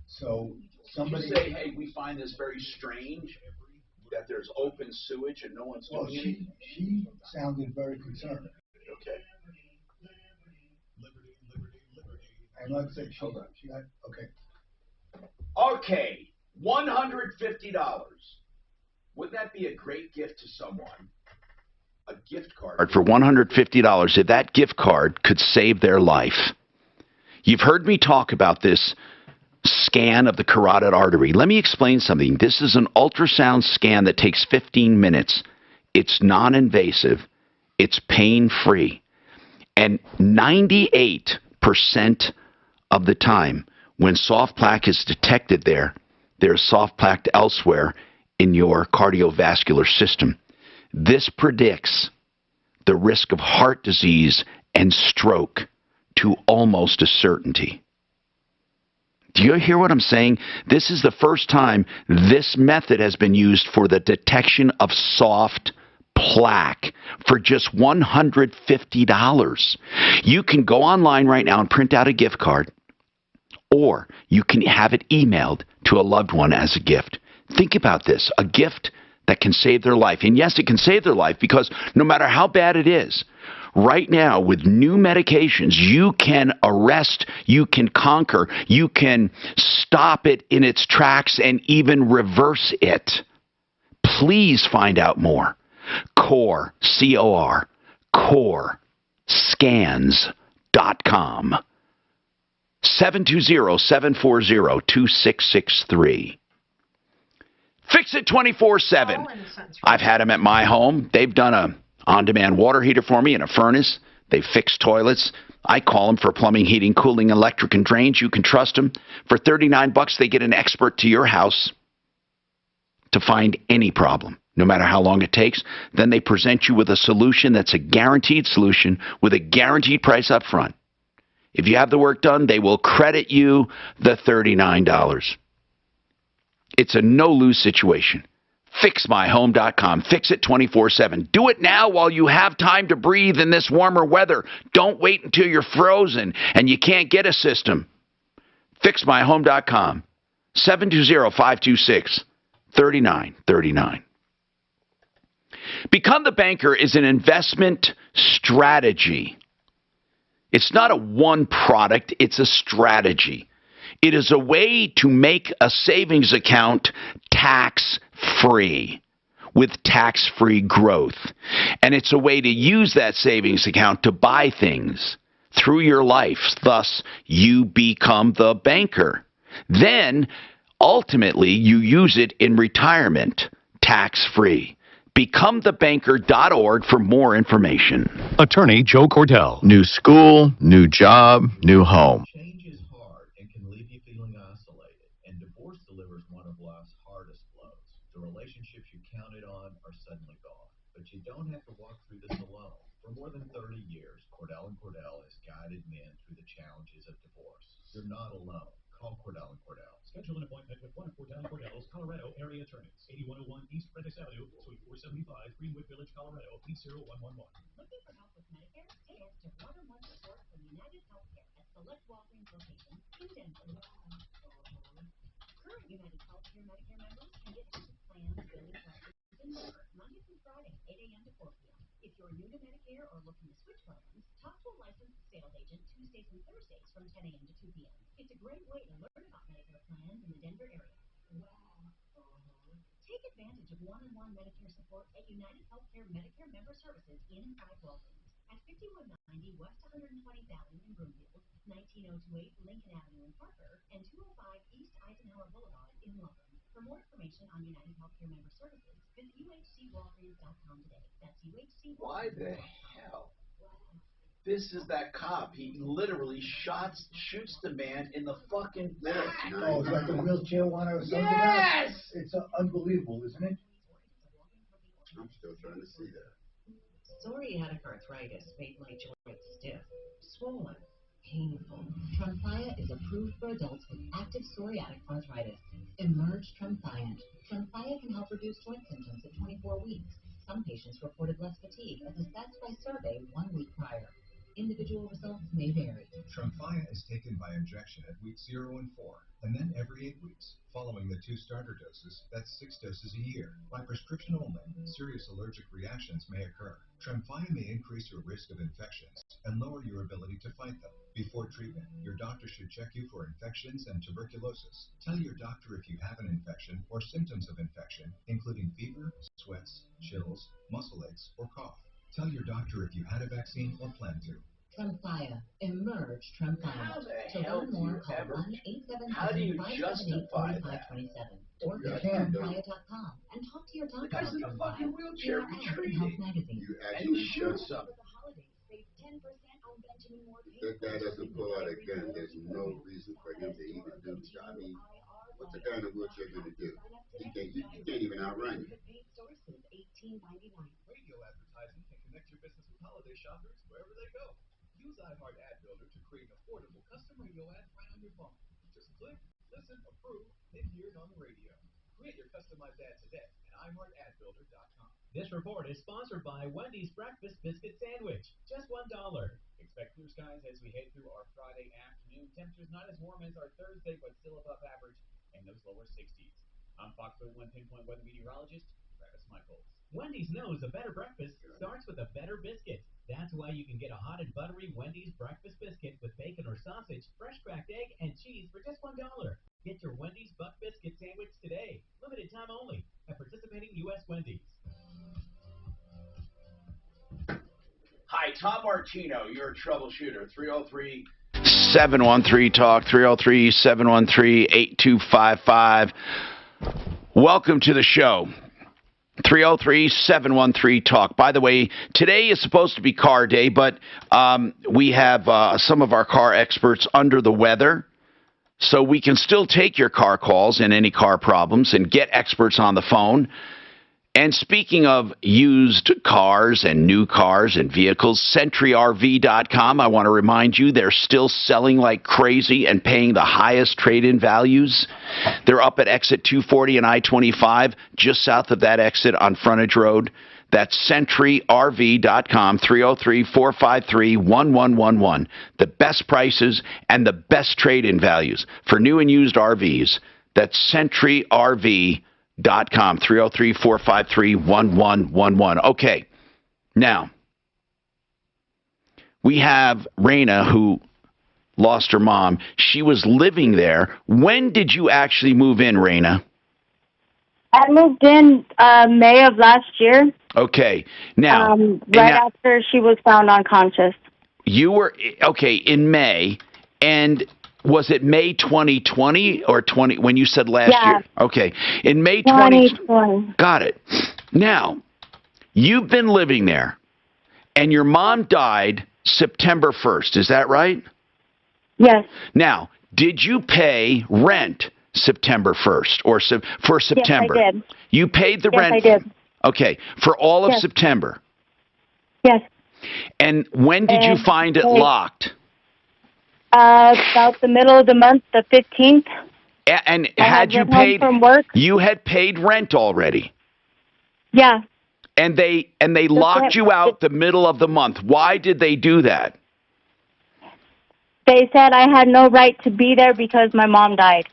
So somebody say, hey, we find this very strange that there's open sewage and no one's doing anything. She sounded very concerned. Okay. And like I said, she got okay. Okay. $150. Wouldn't that be a great gift to someone? A gift card. For $150, if that gift card could save their life. You've heard me talk about this scan of the carotid artery. Let me explain something. This is an ultrasound scan that takes 15 minutes. It's non-invasive. It's pain-free. And 98% of the time, when soft plaque is detected there's soft plaque elsewhere in your cardiovascular system. This predicts the risk of heart disease and stroke to almost a certainty. Do you hear what I'm saying? This is the first time this method has been used for the detection of soft plaque for just $150. You can go online right now and print out a gift card, or you can have it emailed to a loved one as a gift. Think about this, a gift that can save their life. And yes, it can save their life because no matter how bad it is, right now with new medications, you can arrest, you can conquer, you can stop it in its tracks and even reverse it. Please find out more. CORE, C-O-R, COREscans.com. 720-740-2663. Fix it 24/7. I've had them at my home. They've done a on-demand water heater for me and a furnace. They fix toilets. I call them for plumbing, heating, cooling, electric, and drains. You can trust them. For $39, they get an expert to your house to find any problem, no matter how long it takes. Then they present you with a solution that's a guaranteed solution with a guaranteed price up front. If you have the work done, they will credit you the $39. It's a no-lose situation. FixMyHome.com. Fix it 24/7. Do it now while you have time to breathe in this warmer weather. Don't wait until you're frozen and you can't get a system. FixMyHome.com. 720-526-3939. Become the Banker is an investment strategy. It's not a one product, it's a strategy. It is a way to make a savings account tax-free with tax-free growth. And it's a way to use that savings account to buy things through your life. Thus, you become the banker. Then, ultimately, you use it in retirement, tax-free. BecomeTheBanker.org for more information. Attorney Joe Cordell. New school, new job, new home. Change is hard and can leave you feeling isolated, and divorce delivers one of life's hardest blows. The relationships you counted on are suddenly gone, but you don't have to walk through this alone. For more than 30 years, Cordell & Cordell has guided men through the challenges of divorce. You're not alone. Call Cordell & Cordell. Schedule an appointment with one of Cordell & Cordell's Colorado area attorneys. 8101 East Prentice Avenue, Suite 475, Greenwood Village, Colorado, 80111. Looking for help with Medicare? Take us to one-on-one support from United Healthcare at select Walgreens locations in Denver. Current United Healthcare Medicare members can get help with plans, billing processes, and more Monday through Friday, 8 a.m. to 4 p.m. If you're new to Medicare or looking to switch plans, talk to a licensed sales agent Tuesdays and Thursdays from 10 a.m. to 2 p.m. It's a great way to learn about Medicare plans in the Denver area. Take advantage of one-on-one Medicare support at United Healthcare Medicare Member Services inside Walgreens at 5190 West 120th Avenue in Broomfield, 19028 Lincoln Avenue in Parker, and 205 East Eisenhower Boulevard in Loveland. For more information on United Healthcare Member Services, visit uhcwalgreens.com today. That's uhcwalgreens.com. Why the hell? This is that cop. He literally shoots the man in the fucking back. Oh, is that the wheelchair one or something? Yes! It's unbelievable, isn't it? I'm still trying to see that. Psoriatic arthritis made my joints stiff, swollen, painful. Trumphia is approved for adults with active psoriatic arthritis. Emerge Trumphia. Trumphia can help reduce joint symptoms at 24 weeks. Some patients reported less fatigue as assessed by survey 1 week prior. Individual results may vary. Trumphia is taken by injection at weeks 0 and 4, and then every 8 weeks. Following the 2 starter doses, that's 6 doses a year. By prescription only, serious allergic reactions may occur. Trumphia may increase your risk of infections and lower your ability to fight them. Before treatment, your doctor should check you for infections and tuberculosis. Tell your doctor if you have an infection or symptoms of infection, including fever, sweats, chills, muscle aches, or cough. Tell your doctor if you had a vaccine or plan to. Trumphia. Emerge Trumphia. To learn more, call 1-877-578-4527 or visit Trumphia.com and talk to your doctor. The guy's in a fucking wheelchair retreating. Magazine. And he shoots him. For the holidays, save 10% on If that guy doesn't pull out a gun, there's no reason for him to even do the job. I mean, what's a guy in a wheelchair going to do? He can't even outrun you. Radio advertising can connect your business with holiday shoppers wherever they go. Use iHeart Ad Builder to create affordable custom radio ads right on your phone. Just click, listen, approve, and hear it on the radio. Create your customized ad today at iHeartAdBuilder.com. This report is sponsored by Wendy's Breakfast Biscuit Sandwich. Just $1. Expect clear skies as we head through our Friday afternoon. Temperatures not as warm as our Thursday, but still above average in those lower 60s. I'm Fox 31 Pinpoint Weather Meteorologist Travis Michaels. Wendy's knows a better breakfast starts with a better biscuit. That's why you can get a hot and buttery Wendy's breakfast biscuit with bacon or sausage, fresh cracked egg, and cheese for just $1. Get your Wendy's Buck Biscuit Sandwich today. Limited time only at participating U.S. Wendy's. Hi, Tom Martino, your troubleshooter, 303-713-TALK, 303-713-8255. Welcome to the show. 303-713-TALK. By the way, today is supposed to be car day, but we have some of our car experts under the weather, so we can still take your car calls and any car problems and get experts on the phone. And speaking of used cars and new cars and vehicles, SentryRV.com, I want to remind you, they're still selling like crazy and paying the highest trade-in values. They're up at exit 240 and I-25, just south of that exit on Frontage Road. That's SentryRV.com, 303-453-1111. The best prices and the best trade-in values for new and used RVs. That's SentryRV.com. .com, 303-453-1111. Okay, now, we have Raina, who lost her mom. She was living there. When did you actually move in, Raina? I moved in May of last year. Okay, now... after she was found unconscious. You were, okay, in May, and... Was it May 2020 or 20 when you said last year? Okay. In May 2020. Got it. Now, you've been living there, and your mom died September 1st. Is that right? Yes. Now, did you pay rent September 1st or for September? Yes, I did. You paid the rent? Yes, I did. Okay. For all of September? Yes. And when did you find it locked? About the middle of the month, the 15th. And had you paid from work? You had paid rent already. Yeah. And they locked you out the middle of the month. Why did they do that? They said I had no right to be there because my mom died.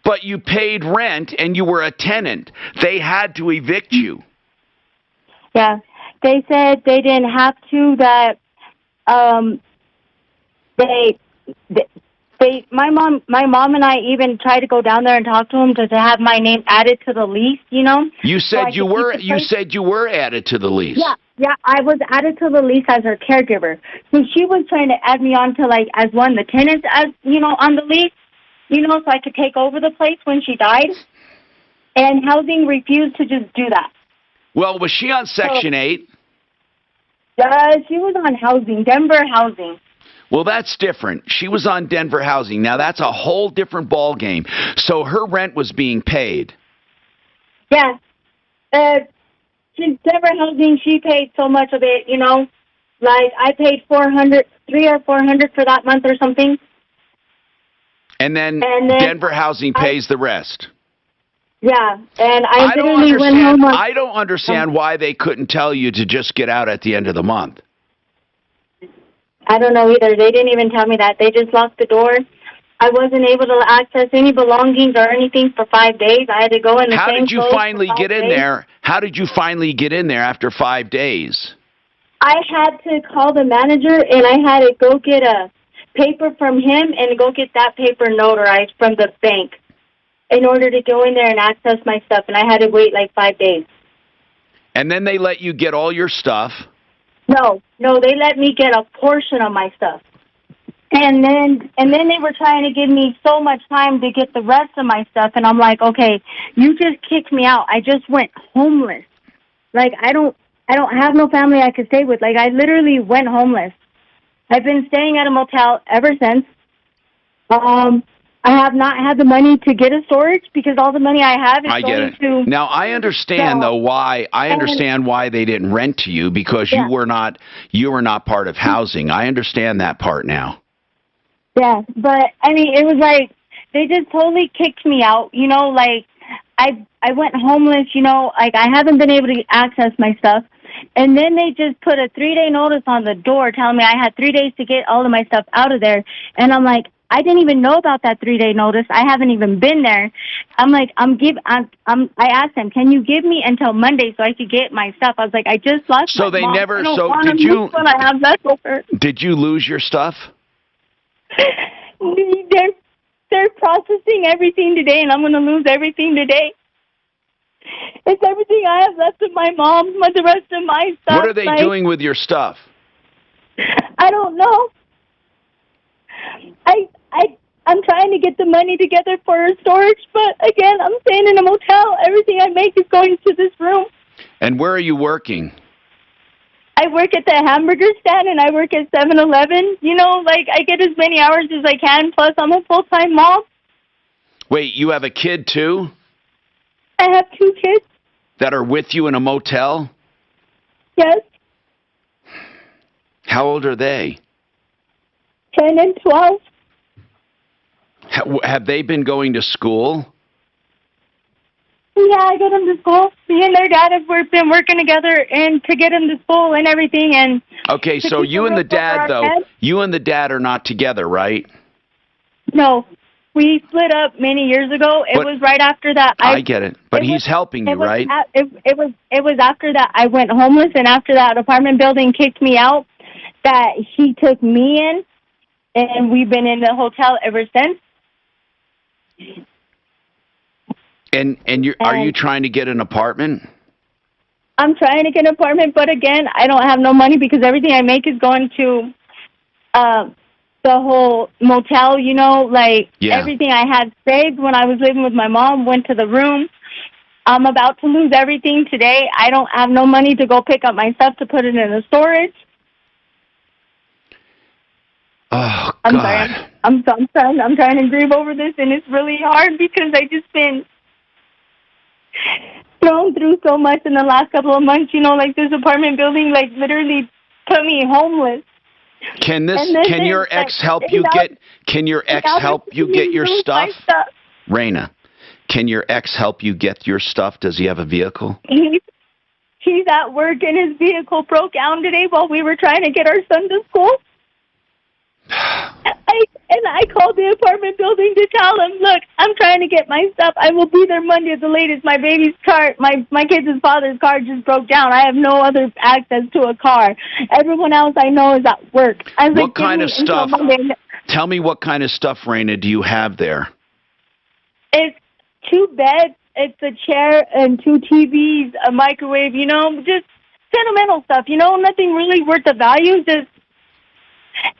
But you paid rent and you were a tenant. They had to evict you. Yeah. They said they didn't have to, that my mom and I even tried to go down there and talk to him to have my name added to the lease, you know. You said you were added to the lease. Yeah, I was added to the lease as her caregiver. So she was trying to add me on to as one of the tenants, as you know, on the lease, you know, so I could take over the place when she died. And housing refused to just do that. Well, was she on Section 8? She was on housing, Denver housing. Well, that's different. She was on Denver housing. Now, that's a whole different ball game. So her rent was being paid. Yeah. Since Denver housing, she paid so much of it, you know. Like, I paid $300 or $400 for that month or something. And then Denver housing pays the rest. Yeah, and I literally went home. I don't understand why they couldn't tell you to just get out at the end of the month. I don't know either. They didn't even tell me that. They just locked the door. I wasn't able to access any belongings or anything for 5 days. I had to go in the same clothes. How did you finally get in there? How did you finally get in there after 5 days? I had to call the manager, and I had to go get a paper from him and go get that paper notarized from the bank in order to go in there and access my stuff, and I had to wait like 5 days. And then they let you get all your stuff? No, they let me get a portion of my stuff. And then they were trying to give me so much time to get the rest of my stuff, and I'm like, okay, you just kicked me out. I just went homeless. Like, I don't have no family I could stay with. Like, I literally went homeless. I've been staying at a motel ever since. I have not had the money to get a storage because all the money I have is going to. Now I understand though why they didn't rent to you because you were not part of housing. I understand that part now. Yeah, but I mean it was like they just totally kicked me out. You know, like I went homeless. You know, like I haven't been able to access my stuff. And then they just put a 3-day notice on the door telling me I had 3 days to get all of my stuff out of there. And I'm like, I didn't even know about that 3-day notice. I haven't even been there. I'm like, I asked them, can you give me until Monday so I could get my stuff? I was like, I just lost so my they mom. never, I don't so want did to you, lose what I have left over. Did you lose your stuff? They're processing everything today and I'm going to lose everything today. It's everything I have left of my mom, the rest of my stuff. What are they doing with your stuff? I don't know. I'm trying to get the money together for storage, but again, I'm staying in a motel. Everything I make is going to this room. And where are you working? I work at the hamburger stand and I work at 7-Eleven. You know, like I get as many hours as I can, plus I'm a full-time mom. Wait, you have a kid too? I have 2 kids. That are with you in a motel? Yes. How old are they? 10 and 12. Have they been going to school? Yeah, I get them to school. Me and their dad have been working together and to get them to school and everything. And okay, so you and the dad, though, you and the dad are not together, right? No. We split up many years ago. It was right after that. I get it, but he's helping you, right? It was after that I went homeless, and after that apartment building kicked me out, that he took me in, and we've been in the hotel ever since. And are you trying to get an apartment? I'm trying to get an apartment, but again, I don't have no money because everything I make is going to the whole motel, you know, like everything I had saved when I was living with my mom went to the room. I'm about to lose everything today. I don't have no money to go pick up my stuff to put it in the storage. Oh, I'm God. sorry. I'm trying to grieve over this, and it's really hard because I just been thrown through so much in the last couple of months. You know, like this apartment building, like literally put me homeless. Can your ex help you get? Can your ex help you get your stuff? Raina, can your ex help you get your stuff? Does he have a vehicle? He's at work and his vehicle broke down today while we were trying to get our son to school. I called the apartment building to tell him, look, I'm trying to get my stuff. I will be there Monday at the latest. My baby's car, my kid's father's car just broke down. I have no other access to a car. Everyone else I know is at work. What kind of stuff? Tell me what kind of stuff, Raina, do you have there? It's 2 beds, it's a chair, and 2 TVs, a microwave, you know, just sentimental stuff, you know, nothing really worth the value, just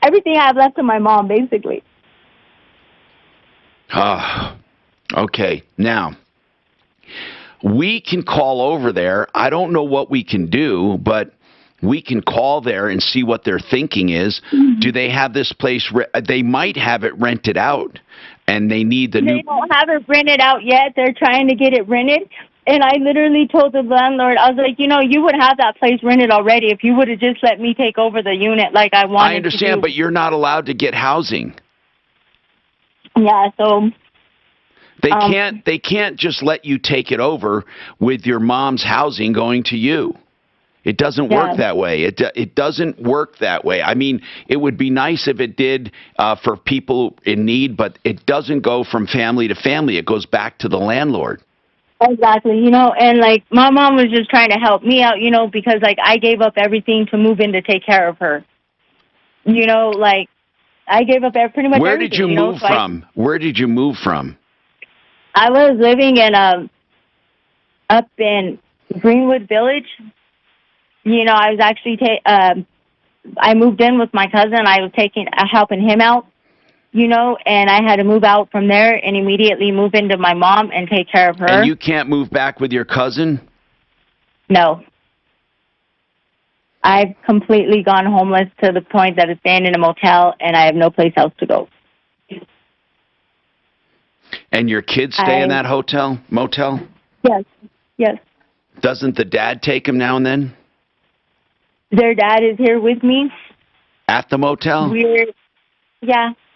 everything I have left of my mom, basically. Okay. Now, we can call over there. I don't know what we can do, but we can call there and see what their thinking is. Mm-hmm. Do they have this place? They might have it rented out, and they need the new... They don't have it rented out yet. They're trying to get it rented. And I literally told the landlord, I was like, you know, you would have that place rented already if you would have just let me take over the unit like I wanted to. I understand, but you're not allowed to get housing. Yeah, so... They can't just let you take it over with your mom's housing going to you. It doesn't work that way. It doesn't work that way. I mean, it would be nice if it did for people in need, but it doesn't go from family to family. It goes back to the landlord. Exactly, you know, and like my mom was just trying to help me out, you know, because like I gave up everything to move in to take care of her. You know, like I gave up pretty much everything. Where did you move from? Where did you move from? I was living in up in Greenwood Village. You know, I was actually I moved in with my cousin. I was helping him out. You know, and I had to move out from there and immediately move into my mom and take care of her. And you can't move back with your cousin? No. I've completely gone homeless to the point that I'm staying in a motel and I have no place else to go. And your kids stay in that motel? Yes, yes. Doesn't the dad take them now and then? Their dad is here with me. At the motel?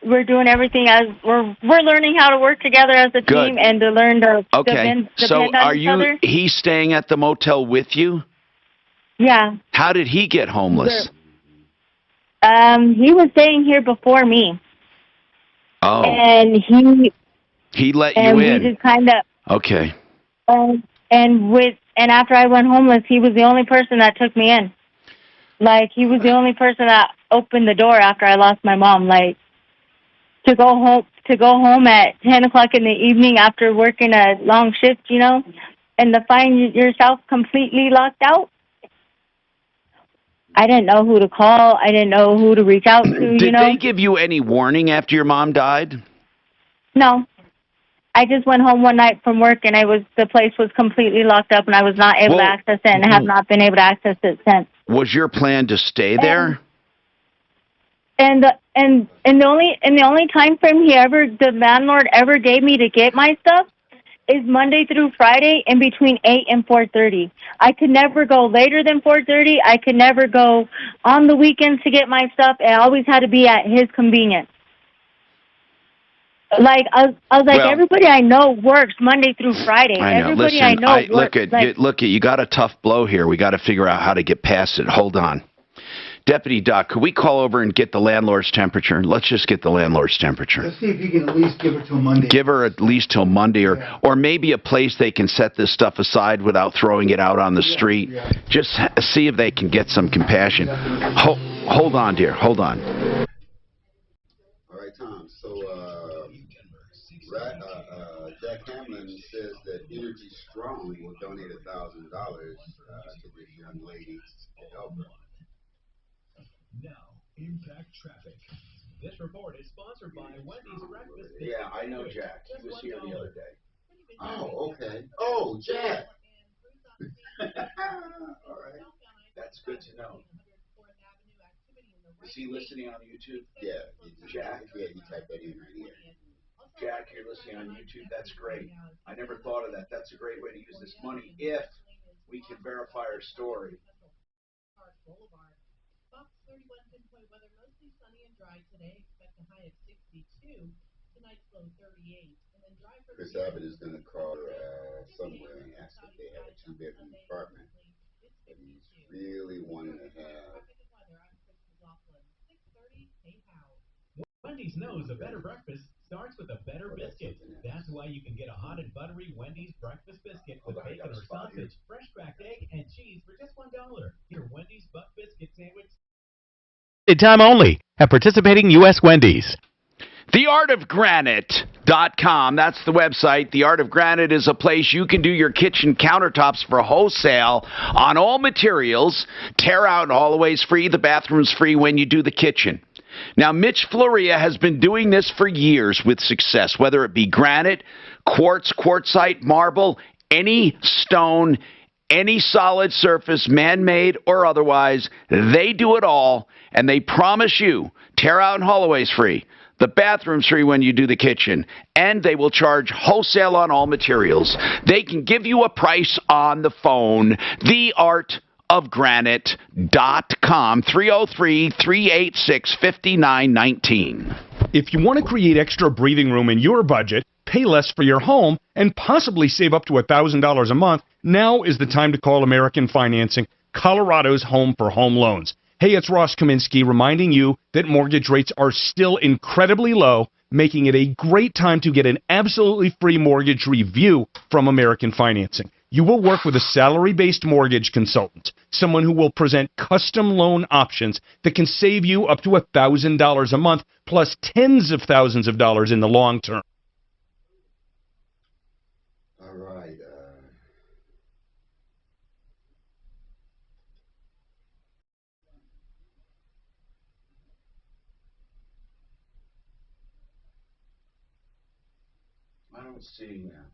We're doing everything as we're learning how to work together as a team and to learn to depend on each other. He's staying at the motel with you? Yeah. How did he get homeless? He was staying here before me. Oh. And he let you in. We just kind of Okay. And after I went homeless, he was the only person that took me in. Like, he was the only person that opened the door after I lost my mom. Like, to go home at 10 o'clock in the evening after working a long shift, you know, and to find yourself completely locked out. I didn't know who to call. I didn't know who to reach out to, Did they give you any warning after your mom died? No. I just went home one night from work, and the place was completely locked up, and I was not able to access it, and have not been able to access it since. Was your plan to stay there? And the only time frame the landlord ever gave me to get my stuff is Monday through Friday in between 8 and 4:30. I could never go later than 4:30. I could never go on the weekends to get my stuff. It always had to be at his convenience. Like, I was like, everybody I know works Monday through Friday. I know. Everybody Listen, I know works. Look, you got a tough blow here. We got to figure out how to get past it. Hold on. Deputy Doc, could we call over and get the landlord's temperature? Let's just get the landlord's temperature. Let's see if you can at least give her till Monday. Give her at least till Monday, or maybe a place they can set this stuff aside without throwing it out on the street. Yeah. Just see if they can get some compassion. Hold on, dear. Hold on. All right, Tom. So, Jack Hamlin says that Energy Strong will donate $1,000 to this young lady to help her. Now, Impact Traffic. This report is sponsored by Wendy's Breakfast. Yeah, I know Jack. He was here the other day. Oh, okay. Oh, Jack. All right. That's good to know. Is he listening on YouTube? Yeah. Jack? Yeah, you type that in right here. Jack, you're listening on YouTube. That's great. I never thought of that. That's a great way to use this money if we can verify our story. Fox 31 pinpoint weather, mostly sunny and dry today. Expect a high of 62. Tonight's low 38. And then dry for Chris Abbott is going to call somewhere and ask if they have a 2-bedroom apartment. But he's really wanting to have. Wendy's knows a better breakfast starts with a better biscuit. That's why you can get a hot and buttery Wendy's breakfast biscuit with bacon or sausage, fresh cracked egg, and cheese for just $1. Your Wendy's Buck Biscuit Sandwich. Time only at participating U.S. Wendy's. TheArtOfGranite.com. That's the website. The Art of Granite is a place you can do your kitchen countertops for wholesale on all materials. Tear out and always free. The bathroom's free when you do the kitchen. Now, Mitch Floria has been doing this for years with success, whether it be granite, quartz, quartzite, marble, any stone, any solid surface, man-made or otherwise. They do it all, and they promise you tear out and hallways free. The bathroom's free when you do the kitchen, and they will charge wholesale on all materials. They can give you a price on the phone. TheArtOfGranite.com, 303-386-5919. If you want to create extra breathing room in your budget, pay less for your home, and possibly save up to $1,000 a month, now is the time to call American Financing, Colorado's home for home loans. Hey, it's Ross Kaminsky reminding you that mortgage rates are still incredibly low, making it a great time to get an absolutely free mortgage review from American Financing. You will work with a salary-based mortgage consultant, someone who will present custom loan options that can save you up to $1,000 a month, plus tens of thousands of dollars in the long term. All right. I don't see now.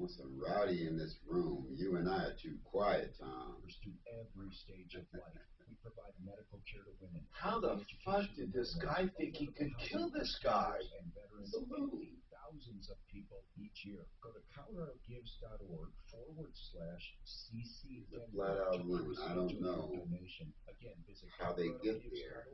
want some rowdy in this room. You and I are too quiet, Tom. Through every stage of life, we provide medical care to women. How the fuck did this guy think he could kill this guy? And veterans including thousands of people each year. Go to coloradogives.org/CC. The flat out loon. I don't know how they get there,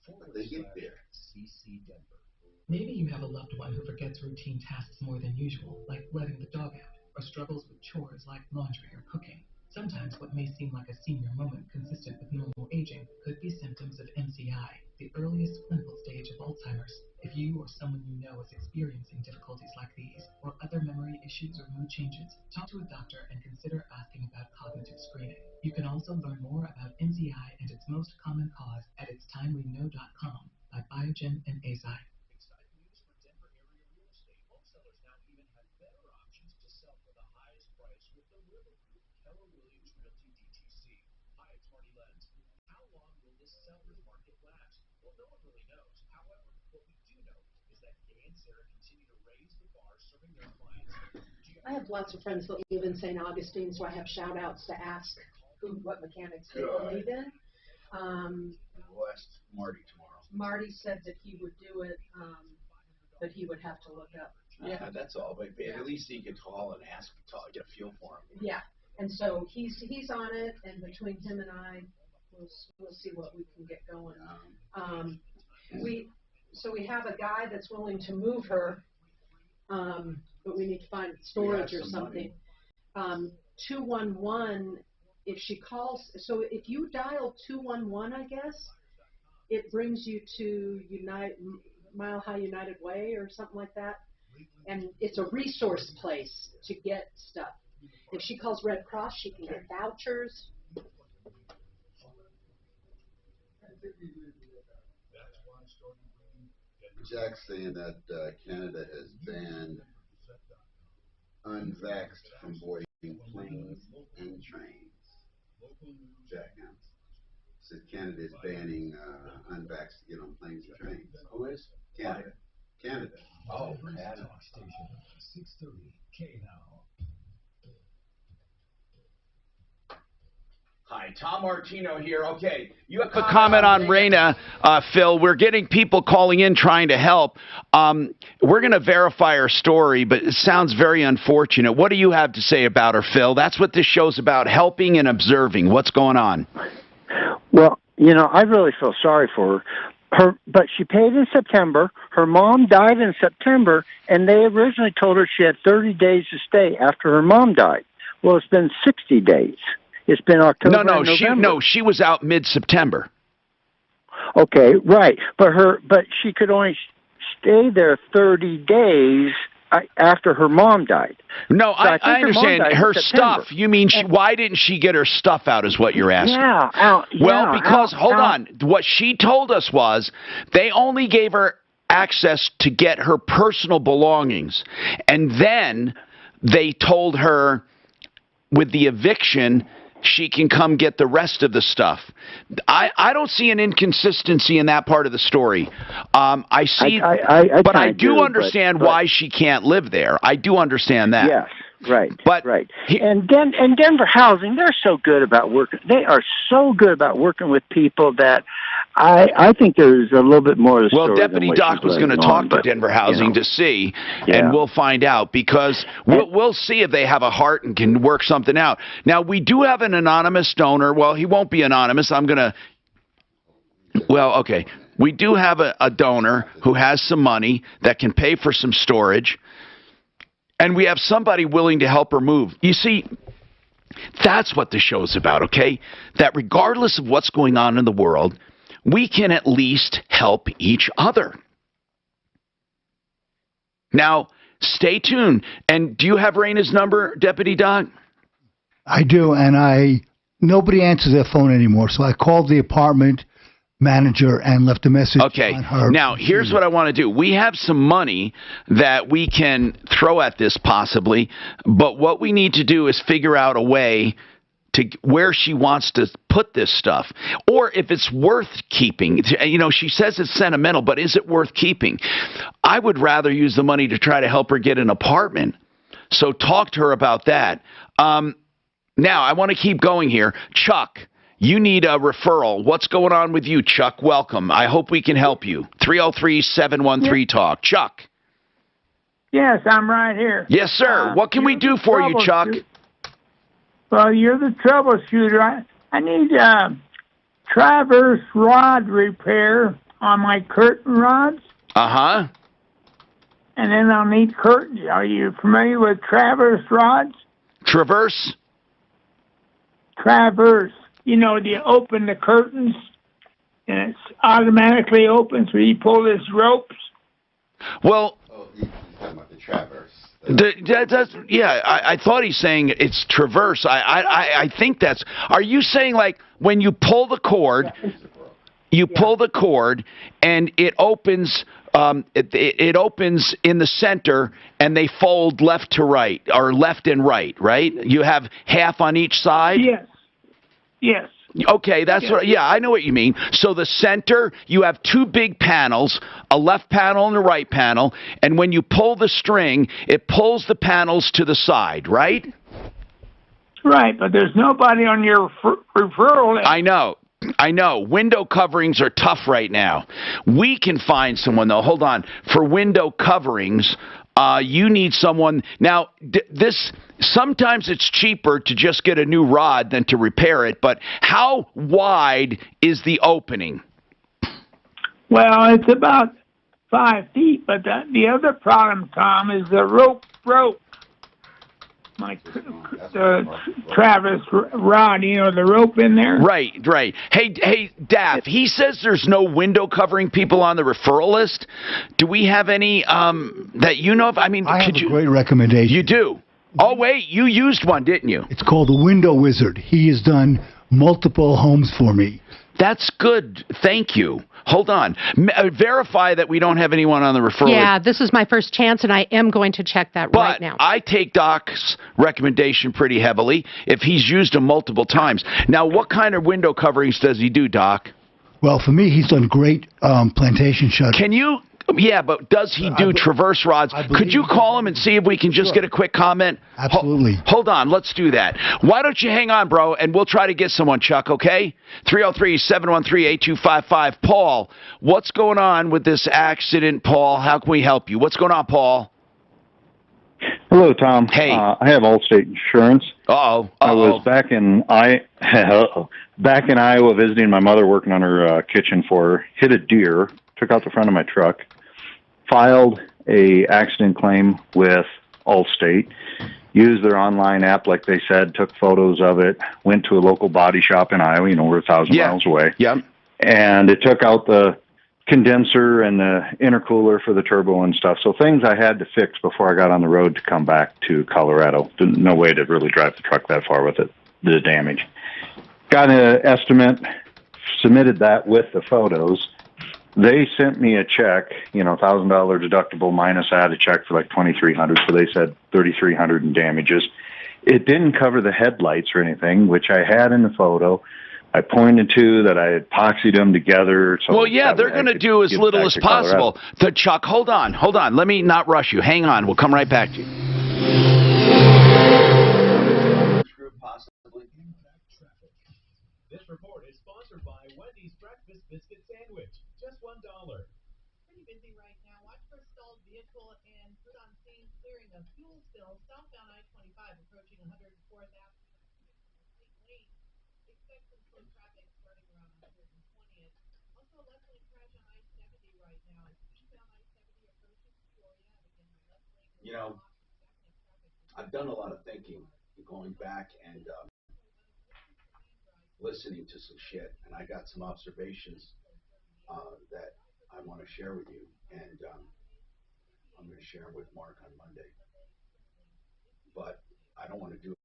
but they get there. CC Denver. Maybe you have a loved one who forgets routine tasks more than usual, like letting the dog out, or struggles with chores like laundry or cooking. Sometimes what may seem like a senior moment consistent with normal aging could be symptoms of MCI, the earliest clinical stage of Alzheimer's. If you or someone you know is experiencing difficulties like these, or other memory issues or mood changes, talk to a doctor and consider asking about cognitive screening. You can also learn more about MCI and its most common cause at itstimeweknow.com by Biogen and Eisai. I have lots of friends that live in St. Augustine, so I have shout outs to ask what mechanics they believe in. We'll ask Marty tomorrow. Marty said that he would do it, but he would have to look up. Yeah, that's all. But at least he could call and ask, get a feel for him. Yeah, and so he's on it, and between him and I, we'll see what we can get going. We have a guy that's willing to move her, but we need to find storage or something. 211. If she calls, so if you dial 211, I guess it brings you to Mile High United Way or something like that, and it's a resource place to get stuff. If she calls Red Cross, she can get vouchers. Jack's saying that Canada has banned unvaxxed from boarding planes and trains. Jack said Canada is banning unvaxxed to get on planes and trains. Who is? Canada. Canada. Oh, Canada. Station 630 K now. Hi, Tom Martino here. Okay, you have a comment on Raina, Phil. We're getting people calling in trying to help. We're going to verify her story, but it sounds very unfortunate. What do you have to say about her, Phil? That's what this show's about, helping and observing. What's going on? Well, I really feel sorry for her. But she paid in September. Her mom died in September, and they originally told her she had 30 days to stay after her mom died. Well, it's been 60 days. It's been October. She was out mid-September. Okay, right, but she could only stay there 30 days after her mom died. No, so I understand her stuff. You mean why didn't she get her stuff out? Is what you're asking? Hold on. What she told us was they only gave her access to get her personal belongings, and then they told her with the eviction she can come get the rest of the stuff. I don't see an inconsistency in that part of the story. I see, but I do understand why she can't live there. I do understand that. Yes, right. But and Denver Housing, they're so good about working. They are so good about working with people that I think there's a little bit more of the story. Well, Deputy Doc was going to talk to Denver Housing to see, and we'll find out, because we'll see if they have a heart and can work something out. Now, we do have an anonymous donor. Well, he won't be anonymous. We do have a donor who has some money that can pay for some storage, and we have somebody willing to help her move. You see, that's what the show's about, okay? That regardless of what's going on in the world, we can at least help each other. Now, stay tuned. And do you have Raina's number, Deputy Doc? I do, and nobody answers their phone anymore, so I called the apartment manager and left a message on her. Now, here's what I want to do. We have some money that we can throw at this possibly, but what we need to do is figure out a way to where she wants to put this stuff, or if it's worth keeping. She says it's sentimental, but is it worth keeping? I would rather use the money to try to help her get an apartment So talk to her about that. Now, I want to keep going here. Chuck, you need a referral. What's going on with you, Chuck? Welcome. I hope we can help you. 303-713-TALK. Chuck. Yes, I'm right here. Yes, sir. What can we do for you, Chuck? Well, you're the troubleshooter. I need traverse rod repair on my curtain rods. Uh-huh. And then I'll need curtains. Are you familiar with traverse rods? Traverse? Traverse. You know, you open the curtains, and it automatically opens when you pull these ropes. Well... Oh, he's talking about the traverse. I thought he's saying it's traverse. I think that's... Are you saying, like, when you pull the cord... pull the cord, and it opens. It opens in the center, and they fold left to right, or left and right. Right? You have half on each side. Yes. Yes. Okay, that's what. Yeah, I know what you mean. So the center, you have two big panels, a left panel and a right panel, and when you pull the string, it pulls the panels to the side. Right? Right, but there's nobody on your referral list. I know. Window coverings are tough right now. We can find someone, though. Hold on. For window coverings, you need someone. Now, sometimes it's cheaper to just get a new rod than to repair it, but how wide is the opening? Well, it's about 5 feet, but the other problem, Tom, is the rope. Travis rod, you know, the rope in there. Right. Hey, Daff, he says there's no window covering people on the referral list. Do we have any that you know of? I mean, I have a great recommendation. You do? Oh, wait, you used one, didn't you? It's called the Window Wizard. He has done multiple homes for me. That's good. Thank you. Hold on. Verify that we don't have anyone on the referral. Yeah, this is my first chance, and I am going to check that right now. But I take Doc's recommendation pretty heavily if he's used them multiple times. Now, what kind of window coverings does he do, Doc? Well, for me, he's done great plantation shutters. Can you... Yeah, but does he do traverse rods? Could you call him and see if we can just get a quick comment? Absolutely. Hold on. Let's do that. Why don't you hang on, bro, and we'll try to get someone, Chuck, okay? 303-713-8255. Paul, what's going on with this accident, Paul? How can we help you? What's going on, Paul? Hello, Tom. Hey. I have Allstate Insurance. Uh-oh. I was back in Iowa visiting my mother, working on her kitchen for her, hit a deer, took out the front of my truck, filed a accident claim with Allstate, used their online app like they said, took photos of it, went to a local body shop in Iowa, we're 1,000 miles away. Yeah. And it took out the condenser and the intercooler for the turbo and stuff. So things I had to fix before I got on the road to come back to Colorado. No way to really drive the truck that far with it, the damage. Got an estimate, submitted that with the photos. They sent me a check, $1,000 deductible minus I had a check for like $2,300, so they said $3,300 in damages. It didn't cover the headlights or anything, which I had in the photo. I pointed to that I had epoxied them together. So well, yeah, they're going to do as little as possible. Chuck, hold on. Let me not rush you. Hang on. We'll come right back to you. This report is sponsored by Wendy's Breakfast Biscuit Sandwich. Just $1. Pretty busy right now. Watch for stalled vehicle and put on scene clearing of fuel spills southbound I-25 approaching 104th Avenue. Expect some slow traffic starting around 120th. Also, a left lane crash on I-70 right now. Eastbound I-70 approaching Peoria. Again, I've done a lot of thinking, going back and listening to some shit, and I got some observations that I want to share with you, and I'm going to share them with Mark on Monday. But I don't want to do it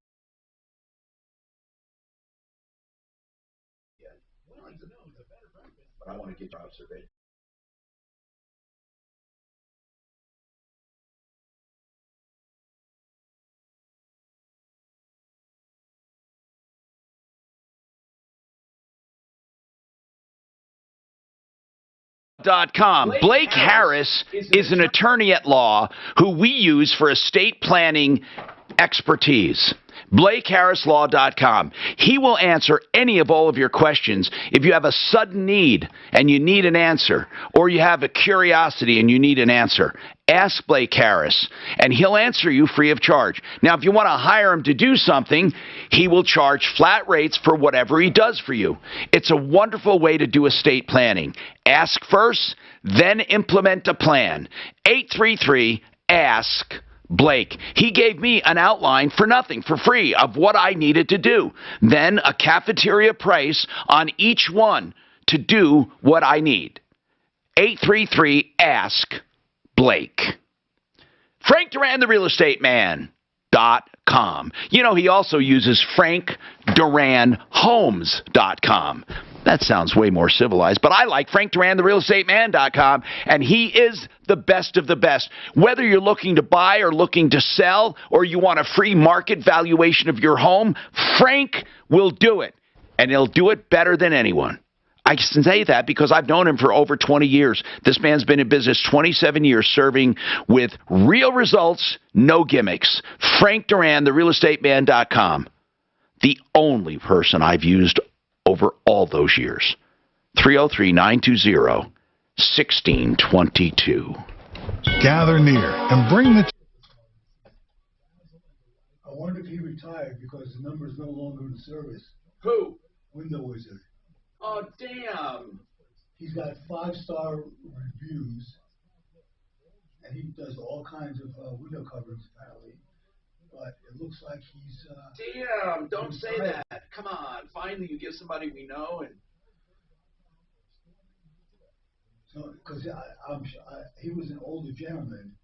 yet. But I want to get your observation. BlakeHarrisLaw.com. Blake Harris is an attorney at law who we use for estate planning expertise. BlakeHarrisLaw.com. He will answer any of all of your questions. If you have a sudden need and you need an answer, or you have a curiosity and you need an answer, ask Blake Harris, and he'll answer you free of charge. Now, if you want to hire him to do something, he will charge flat rates for whatever he does for you. It's a wonderful way to do estate planning. Ask first, then implement a plan. 833-ASK Blake. He gave me an outline for nothing, for free, of what I needed to do. Then a cafeteria price on each one to do what I need. 833-ASK Blake. Frank Duran, the real estate man.com. You know, he also uses FrankDuranHomes.com. That sounds way more civilized, but I like Frank Duran, the real estate man.com, and he is the best of the best. Whether you're looking to buy or looking to sell, or you want a free market valuation of your home, Frank will do it, and he'll do it better than anyone. I can say that because I've known him for over 20 years. This man's been in business 27 years, serving with real results, no gimmicks. Frank Duran, the realestateman.com. The only person I've used over all those years. 303-920-1622. Gather near and bring the... I wonder if he retired because the number is no longer in service. Who? Window Wizard. Oh, damn. He's got 5-star reviews, and he does all kinds of window coverings, apparently. But it looks like he's... damn, don't say that. Come on. Finally, you get somebody we know. And so, because he was an older gentleman.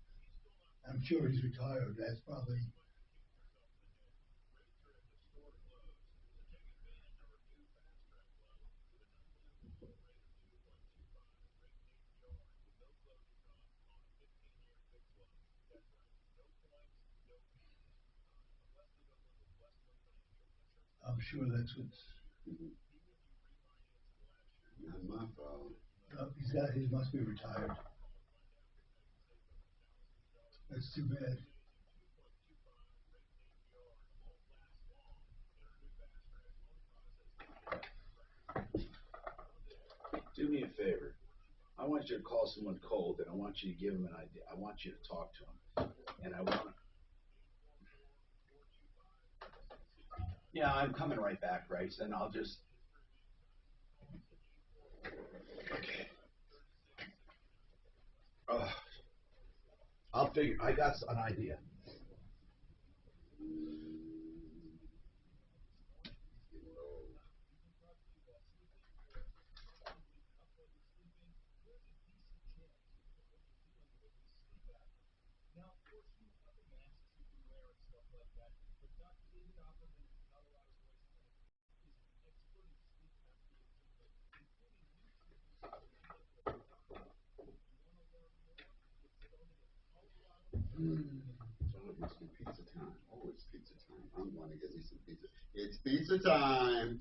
I'm sure he's retired. That's probably... I'm sure that's what's... Not my fault. He must be retired. That's too bad. do me a favor. I want you to call someone cold, and I want you to give them an idea. I want you to talk to them. And I want... Yeah, I'm coming right back, Bryce, and I'll just... Okay. I'll figure... I got an idea. Oh, it must be pizza time. Oh, it's pizza time. I'm going to get me some pizza. It's pizza time.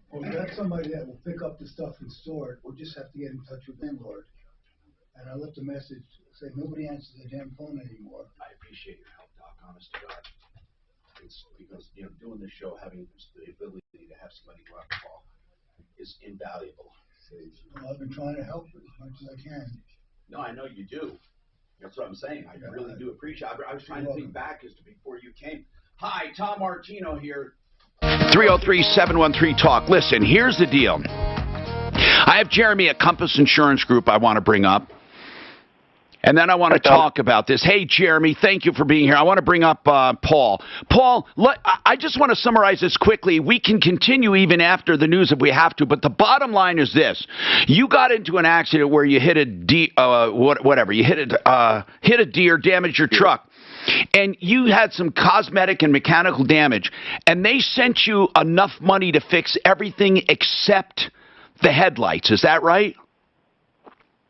Well, we got somebody that will pick up the stuff and store it. We'll just have to get in touch with the landlord. And I left a message saying nobody answers the damn phone anymore. I appreciate your help, Doc, honest to God. It's because, doing this show, having the ability to have somebody go out and call is invaluable. Well, I've been trying to help as much as I can. No, I know you do. That's what I'm saying. I really do appreciate it. I was trying to think back as to before you came. Hi, Tom Martino here. 303-713-TALK. Listen, here's the deal. I have Jeremy at Compass Insurance Group I want to bring up. And then I want to talk about this. Hey, Jeremy, thank you for being here. I want to bring up Paul. Paul, I just want to summarize this quickly. We can continue even after the news if we have to, but the bottom line is this. You got into an accident where you hit a hit a deer, damaged your truck. And you had some cosmetic and mechanical damage, and they sent you enough money to fix everything except the headlights. Is that right?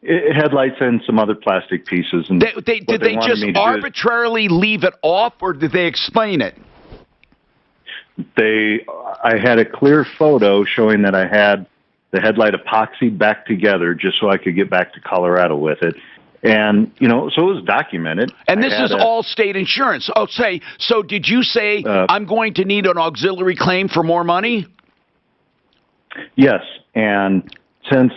Headlights and some other plastic pieces. And did they just arbitrarily leave it off, or did they explain it? I had a clear photo showing that I had the headlight epoxied back together just so I could get back to Colorado with it. And, so it was documented. And this is all state insurance. So did you say, I'm going to need an auxiliary claim for more money? Yes. And since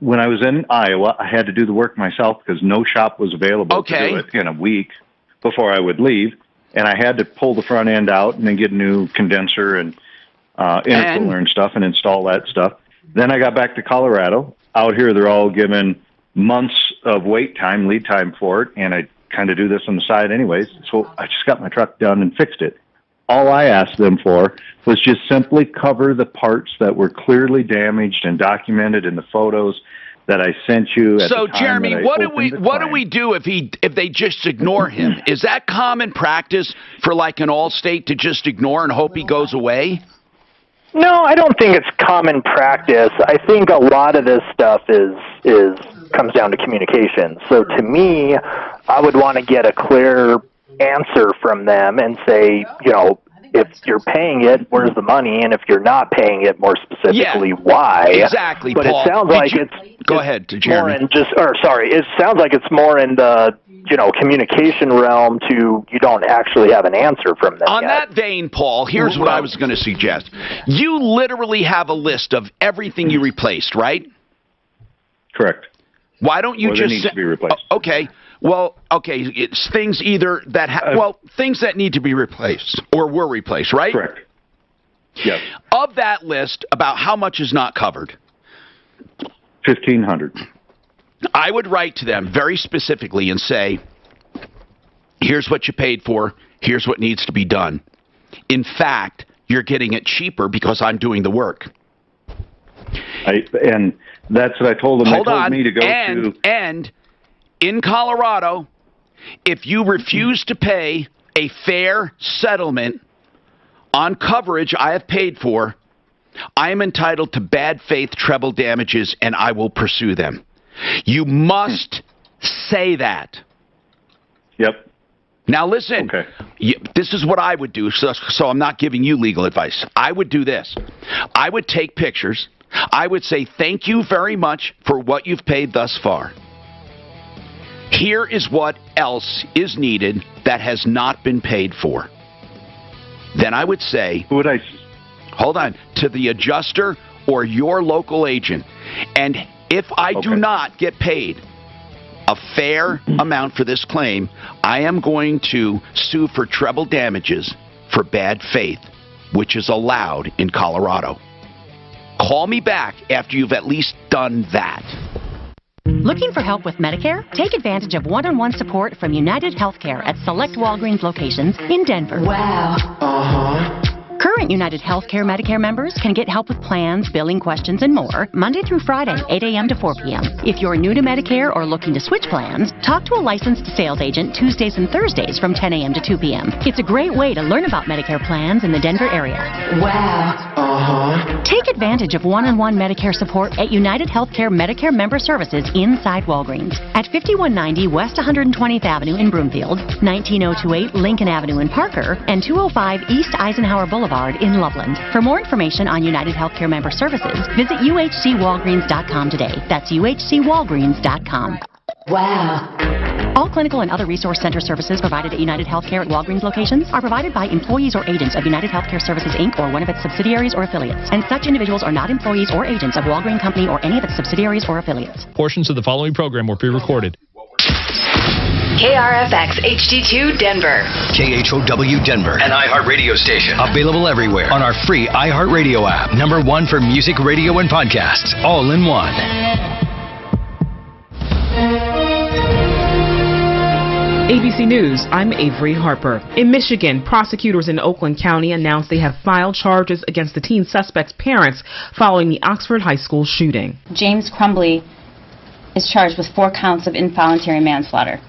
when I was in Iowa, I had to do the work myself because no shop was available to do it in a week before I would leave. And I had to pull the front end out and then get a new condenser and intercooler and stuff and install that stuff. Then I got back to Colorado. Out here, they're all given months of lead time for it, and I kind of do this on the side anyways. So I just got my truck done and fixed it. All I asked them for was just simply cover the parts that were clearly damaged and documented in the photos that I sent you. So, Jeremy, what do we do if they just ignore him? Is that common practice for like an Allstate to just ignore and hope he goes away? No, I don't think it's common practice. I think a lot of this stuff comes down to communication. So to me, I would want to get a clear answer from them and say, if you're paying it, where's the money? And if you're not paying it, more specifically, why? Exactly, but Paul. It sounds like Go ahead, Jeremy. It sounds like it's more in the communication realm you don't actually have an answer from them On yet. that vein, Paul, here's what I was going to suggest. You literally have a list of everything you replaced, right? Correct. Why don't you just needs to be replaced. Okay. Well, it's things either that things that need to be replaced or were replaced, right? Correct. Yes. Of that list, about how much is not covered? $1,500. I would write to them very specifically and say, here's what you paid for, here's what needs to be done. In fact, you're getting it cheaper because I'm doing the work. And that's what I told them. Hold they told on. me to go to... And in Colorado, if you refuse to pay a fair settlement on coverage I have paid for, I am entitled to bad faith treble damages, and I will pursue them. You must say that. Yep. Now listen, this is what I would do, so I'm not giving you legal advice. I would do this. I would take pictures. I would say, thank you very much for what you've paid thus far. Here is what else is needed that has not been paid for. Then I would say, hold on, to the adjuster or your local agent. And if I do not get paid a fair amount for this claim, I am going to sue for treble damages for bad faith, which is allowed in Colorado. Call me back after you've at least done that. Looking for help with Medicare? Take advantage of one-on-one support from United Healthcare at select Walgreens locations in Denver. Wow. Current United Healthcare Medicare members can get help with plans, billing questions, and more Monday through Friday, 8 a.m. to 4 p.m. If you're new to Medicare or looking to switch plans, talk to a licensed sales agent Tuesdays and Thursdays from 10 a.m. to 2 p.m. It's a great way to learn about Medicare plans in the Denver area. Wow. Take advantage of one-on-one Medicare support at United Healthcare Medicare Member Services inside Walgreens at 5190 West 120th Avenue in Broomfield, 19028 Lincoln Avenue in Parker, and 205 East Eisenhower Boulevard in Loveland. For more information on United Healthcare Member Services, visit uhcwalgreens.com today. That's uhcwalgreens.com. Wow. All clinical and other resource center services provided at United Healthcare at Walgreens locations are provided by employees or agents of United Healthcare Services, Inc. or one of its subsidiaries or affiliates, and such individuals are not employees or agents of Walgreens Company or any of its subsidiaries or affiliates. Portions of the following program were pre-recorded. KRFX HD2 Denver. KHOW Denver, an iHeart radio station. Available everywhere on our free iHeart Radio app. #1 for music, radio, and podcasts. All in one. ABC News, I'm Avery Harper. In Michigan, prosecutors in Oakland County announced they have filed charges against the teen suspect's parents following the Oxford High School shooting. James Crumbly is charged with 4 counts of involuntary manslaughter.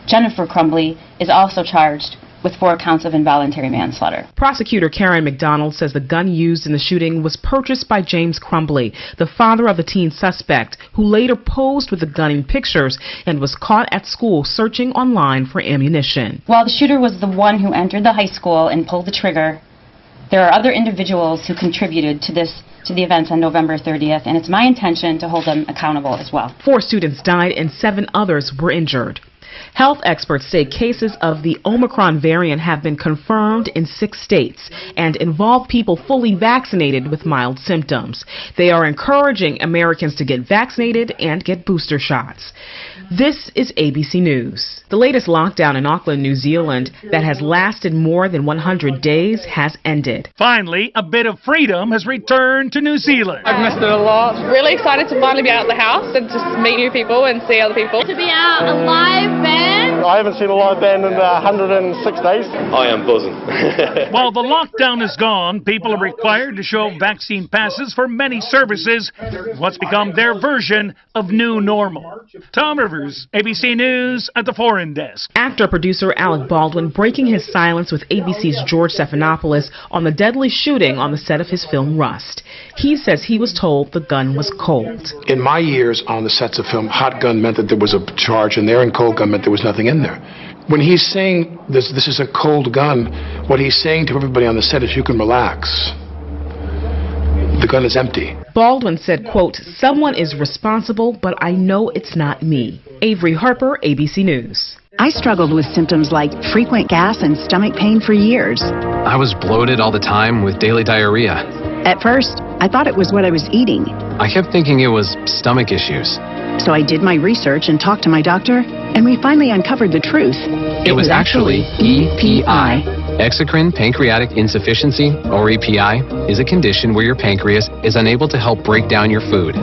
Jennifer Crumbly is also charged with 4 counts of involuntary manslaughter. Prosecutor Karen McDonald says the gun used in the shooting was purchased by James Crumbly, the father of the teen suspect, who later posed with the gun in pictures and was caught at school searching online for ammunition. While the shooter was the one who entered the high school and pulled the trigger, there are other individuals who contributed to the events on November 30th, and it's my intention to hold them accountable as well. 4 students died and 7 others were injured. Health experts say cases of the Omicron variant have been confirmed in 6 states and involve people fully vaccinated with mild symptoms. They are encouraging Americans to get vaccinated and get booster shots. This is ABC News. The latest lockdown in Auckland, New Zealand, that has lasted more than 100 days has ended. Finally, a bit of freedom has returned to New Zealand. I've missed it a lot. Really excited to finally be out of the house and just meet new people and see other people. To be out a live band. I haven't seen a live band in 106 days. I am buzzing. While the lockdown is gone, people are required to show vaccine passes for many services, what's become their version of new normal. Tom Rivers, ABC News at the Foreign Desk. Actor-producer Alec Baldwin breaking his silence with ABC's George Stephanopoulos on the deadly shooting on the set of his film Rust. He says he was told the gun was cold. In my years on the sets of film, hot gun meant that there was a charge, and there in cold gun meant there was nothing in there. When he's saying this is a cold gun, what he's saying to everybody on the set is you can relax. The gun is empty. Baldwin said, quote, "Someone is responsible, but I know it's not me." Avery Harper, ABC News. I struggled with symptoms like frequent gas and stomach pain for years. I was bloated all the time with daily diarrhea. At first, I thought it was what I was eating. I kept thinking it was stomach issues. So I did my research and talked to my doctor, and we finally uncovered the truth. It was actually EPI. Exocrine pancreatic insufficiency, or EPI, is a condition where your pancreas is unable to help break down your food.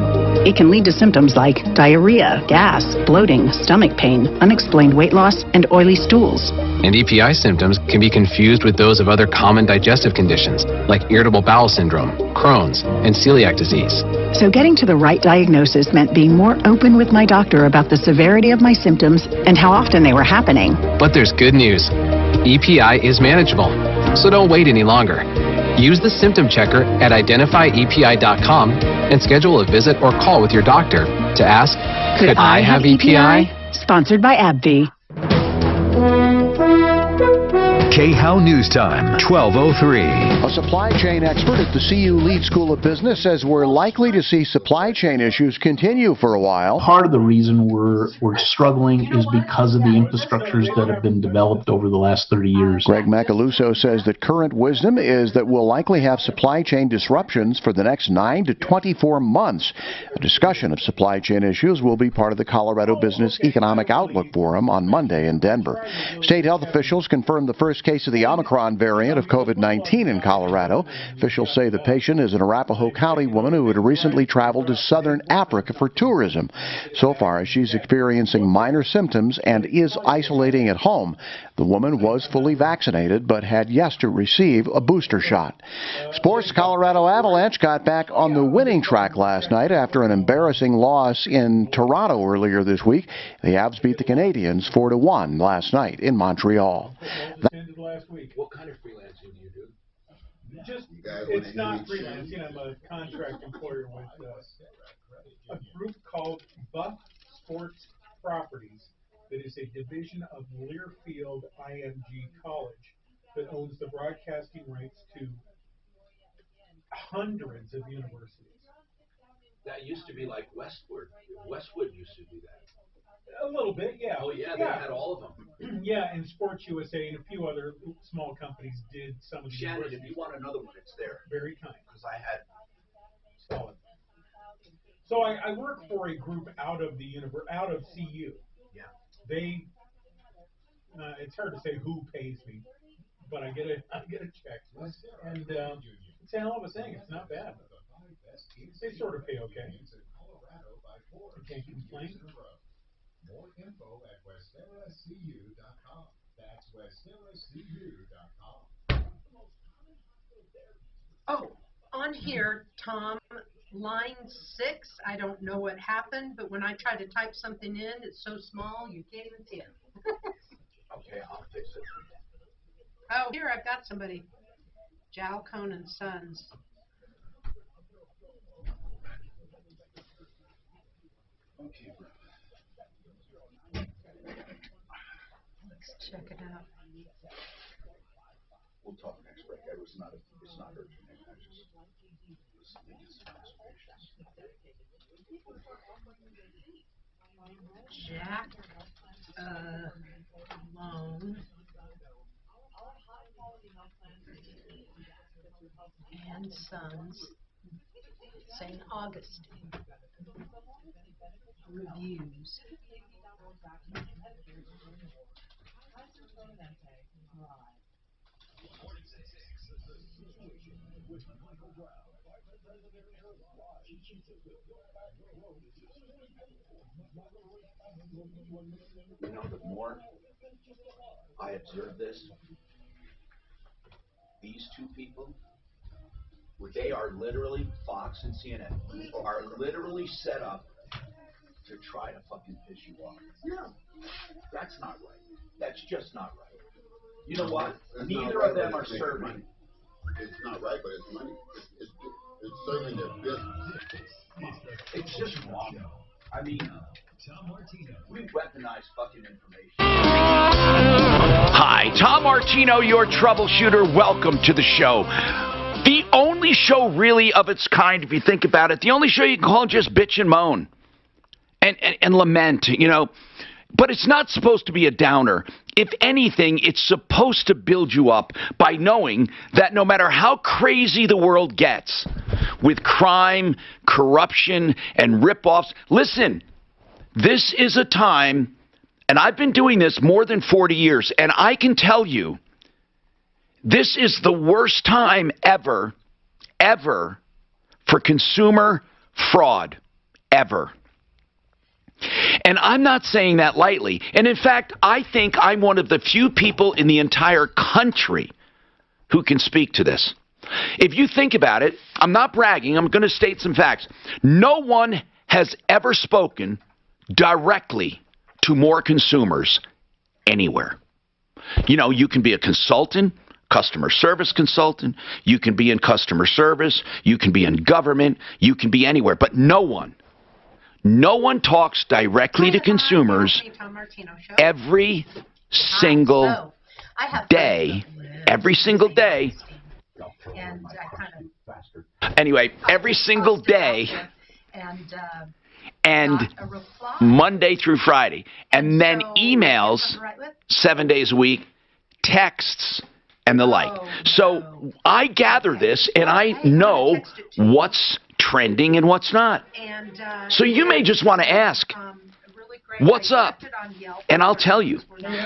It can lead to symptoms like diarrhea, gas, bloating, stomach pain, unexplained weight loss, and oily stools. And EPI symptoms can be confused with those of other common digestive conditions, like irritable bowel syndrome, Crohn's, and celiac disease. So getting to the right diagnosis meant being more open with my doctor about the severity of my symptoms and how often they were happening. But there's good news. EPI is manageable, so don't wait any longer. Use the symptom checker at identifyepi.com and schedule a visit or call with your doctor to ask, could I have EPI? Sponsored by AbbVie. KHOW News Time, 12:03. A supply chain expert at the CU Lead School of Business says we're likely to see supply chain issues continue for a while. Part of the reason we're struggling is because of the infrastructures that have been developed over the last 30 years. Greg Macaluso says that current wisdom is that we'll likely have supply chain disruptions for the next 9 to 24 months. A discussion of supply chain issues will be part of the Colorado Business Economic Outlook Forum on Monday in Denver. State health officials confirmed the first first case of the Omicron variant of COVID-19 in Colorado. Officials say the patient is an Arapahoe County woman who had recently traveled to southern Africa for tourism. So far, she's experiencing minor symptoms and is isolating at home. The woman was fully vaccinated but had yet to receive a booster shot. Sports: Colorado Avalanche got back on the winning track last night after an embarrassing loss in Toronto earlier this week. The Avs beat the Canadiens 4-1 last night in Montreal. What kind of freelancing do you do? It's not freelancing. I'm a contract employer with a group called Buff Sports Properties that is a division of Learfield IMG College that owns the broadcasting rights to hundreds of universities. That used to be like Westwood. Westwood used to do that. A little bit, yeah. Oh, yeah, they had all of them. Yeah, and Sports USA and a few other small companies did some of the Shannon, universities. if you want another one, it's there. Very kind. Because I had... Solid. So I work for a group out of CU. Yeah. They, it's hard to say who pays me, but I get a check. And it's a hell of a thing. It's not bad. They sort of pay okay. I can't complain. More info at westeracu.com. That's westeracu.com. Oh, on here, Tom, line 6, I don't know what happened, but when I try to type something in, it's so small you can't even see it. Okay, I'll fix it. Oh, here I've got somebody. Jalcone and Sons. Okay, bro. Let's check it out. We'll talk next break. It's not urgent. I just Jack Loan and Sons, St. Augustine. Reviews. You know, the more I observe this, these two people, they are literally, Fox and CNN, are literally set up to try to fucking piss you off. No, that's not right. That's just not right. You know what? Neither of them are serving. It's not right, but it's money. It's serving their business. It's just wrong. I mean, we weaponize fucking information. Hi, Tom Martino, your troubleshooter. Welcome to the show. The only show really of its kind, if you think about it, the only show you can call just bitch and moan and lament, you know. But it's not supposed to be a downer. If anything, it's supposed to build you up by knowing that no matter how crazy the world gets with crime, corruption, and rip-offs, listen, this is a time, and I've been doing this more than 40 years, and I can tell you, this is the worst time ever for consumer fraud, ever. And I'm not saying that lightly. And in fact, I think I'm one of the few people in the entire country who can speak to this. If you think about it, I'm not bragging, I'm going to state some facts. No one has ever spoken directly to more consumers anywhere. You know, you can be a consultant, customer service consultant, you can be in customer service, you can be in government, you can be anywhere, but no one talks directly to consumers every single day. Every single day. Anyway, every single day. And Monday through Friday. And then emails 7 days a week, texts, and the like. So I gather this, and I know what's trending and what's not. So you may just want to ask, What's up? And I'll tell you.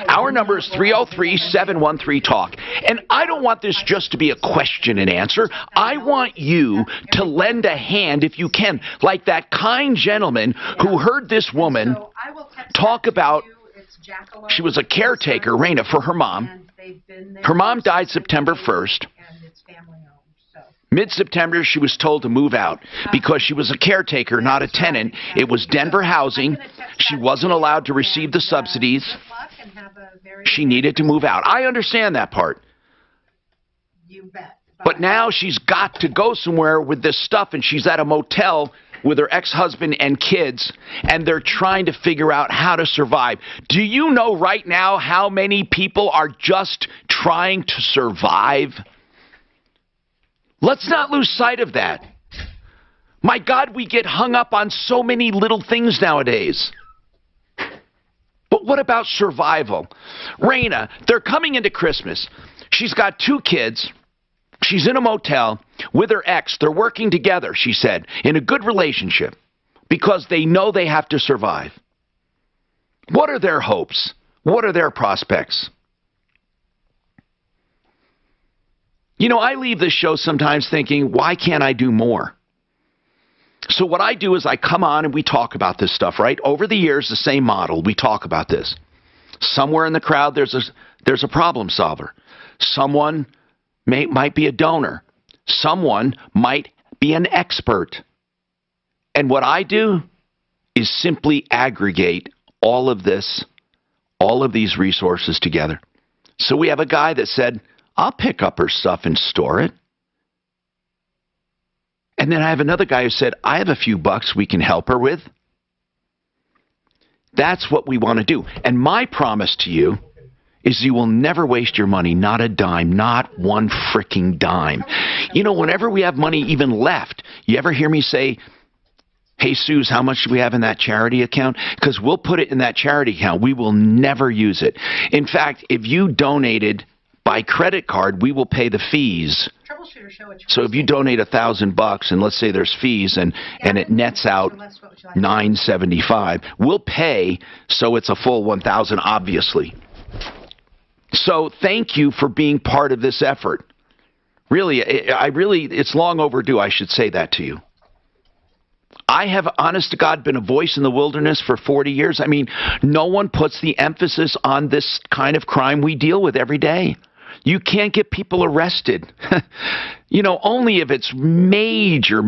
Our number is 303-713-TALK. And I don't want this just to be a question and answer. I want you to lend a hand if you can, like that kind gentleman who heard this woman talk about, she was a caretaker, Raina, for her mom. Her mom died September 1st. Mid-September, she was told to move out because she was a caretaker, not a tenant. It was Denver housing. She wasn't allowed to receive the subsidies. She needed to move out. I understand that part. But now she's got to go somewhere with this stuff, and she's at a motel with her ex-husband and kids, and they're trying to figure out how to survive. Do you know right now how many people are just trying to survive? Let's not lose sight of that. My God, we get hung up on so many little things nowadays. But what about survival? Raina, they're coming into Christmas. She's got 2 kids. She's in a motel with her ex. They're working together, she said, in a good relationship because they know they have to survive. What are their hopes? What are their prospects? You know, I leave this show sometimes thinking, why can't I do more? So what I do is I come on and we talk about this stuff, right? Over the years, the same model. We talk about this. Somewhere in the crowd, there's a problem solver. Someone might be a donor. Someone might be an expert. And what I do is simply aggregate all of this, all of these resources together. So we have a guy that said, I'll pick up her stuff and store it. And then I have another guy who said, I have a few bucks we can help her with. That's what we want to do. And my promise to you is you will never waste your money, not a dime, not one freaking dime. You know, whenever we have money even left, you ever hear me say, hey, Suze, how much do we have in that charity account? Because we'll put it in that charity account. We will never use it. In fact, if you donated by credit card, we will pay the fees. So if you donate $1,000 and let's say there's fees and it nets out $975, we'll pay so it's a full $1,000, obviously. So thank you for being part of this effort. Really, it's long overdue. I should say that to you. I have, honest to God, been a voice in the wilderness for 40 years. I mean, no one puts the emphasis on this kind of crime we deal with every day. You can't get people arrested. You know, only if it's major.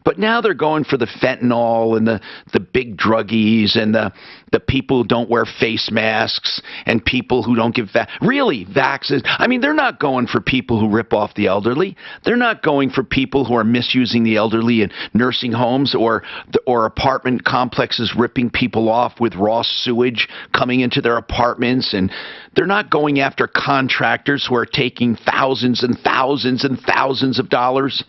But now they're going for the fentanyl and the big druggies and the people who don't wear face masks and people who don't give vaxes. I mean, they're not going for people who rip off the elderly. They're not going for people who are misusing the elderly in nursing homes or apartment complexes ripping people off with raw sewage coming into their apartments. And they're not going after contractors who are taking thousands and thousands and thousands of dollars.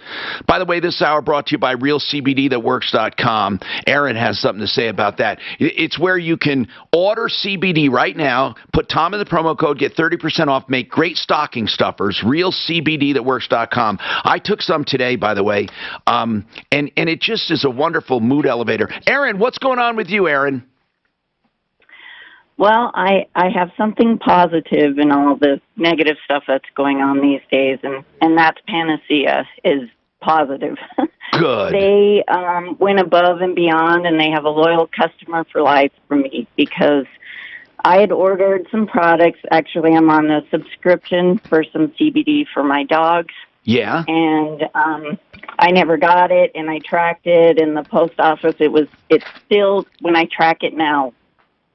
By the way, this hour brought to you by realcbdthatworks.com. Aaron has something to say about that. It's where you can order CBD right now, put Tom in the promo code, get 30% off, make great stocking stuffers, realcbdthatworks.com. I took some today, by the way, and it just is a wonderful mood elevator. Aaron, what's going on with you, Aaron? Well, I have something positive in all the negative stuff that's going on these days, and that's Panacea is positive. Good. They went above and beyond, and they have a loyal customer for life for me because I had ordered some products. Actually, I'm on a subscription for some CBD for my dogs. Yeah. And I never got it, and I tracked it in the post office. It's still, when I track it now,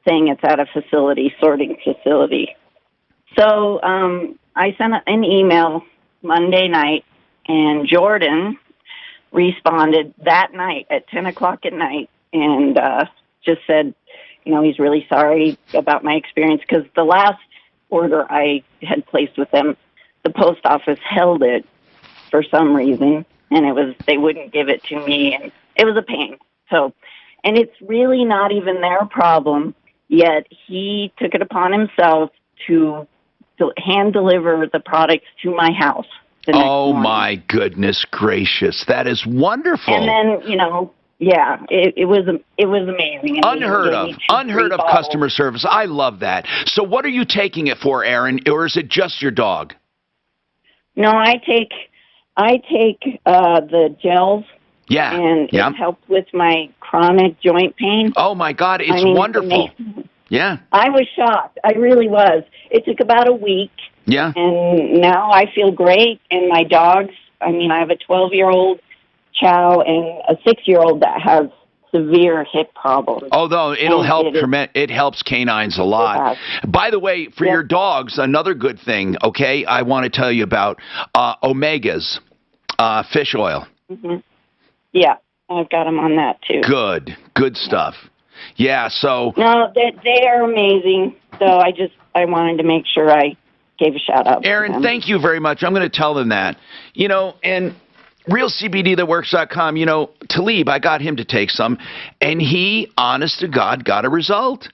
saying it's at a sorting facility. So I sent an email Monday night, and Jordan responded that night at 10 o'clock at night and just said, you know, he's really sorry about my experience because the last order I had placed with them, the post office held it for some reason, and they wouldn't give it to me, and it was a pain. So, and it's really not even their problem. Yet he took it upon himself to hand deliver the products to my house. Oh, my goodness gracious. That is wonderful. And then, you know, yeah, it was amazing. Unheard of customer service. I love that. So what are you taking it for, Aaron, or is it just your dog? No, I take the gels. Yeah. And it helped with my chronic joint pain. Oh my God, it's wonderful. Yeah. I was shocked. I really was. It took about a week. Yeah. And now I feel great. And my dogs, I have a 12-year-old Chow and a 6-year-old that has severe hip problems. Although it'll help, it helps canines a lot. By the way, for your dogs, another good thing, okay, I want to tell you about Omegas, fish oil. Mm-hmm. Yeah, I've got them on that too. Good stuff. Yeah, so... No, they are amazing. So I wanted to make sure I gave a shout out. Aaron, thank you very much. I'm going to tell them that. And realcbdthatworks.com, Talib, I got him to take some, and he, honest to God, got a result.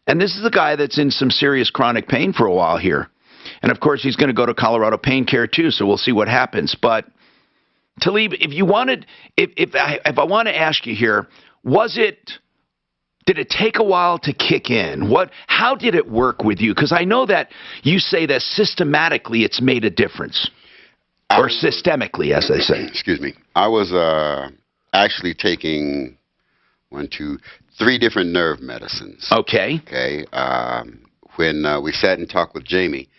And this is a guy that's in some serious chronic pain for a while here. And, of course, he's going to go to Colorado Pain Care, too, so we'll see what happens. But, Talib, if I want to ask you here, did it take a while to kick in? How did it work with you? Because I know that you say that systematically it's made a difference. Or systemically, as they say. Excuse me. I was actually taking 3 different nerve medicines. Okay. Okay. When we sat and talked with Jamie,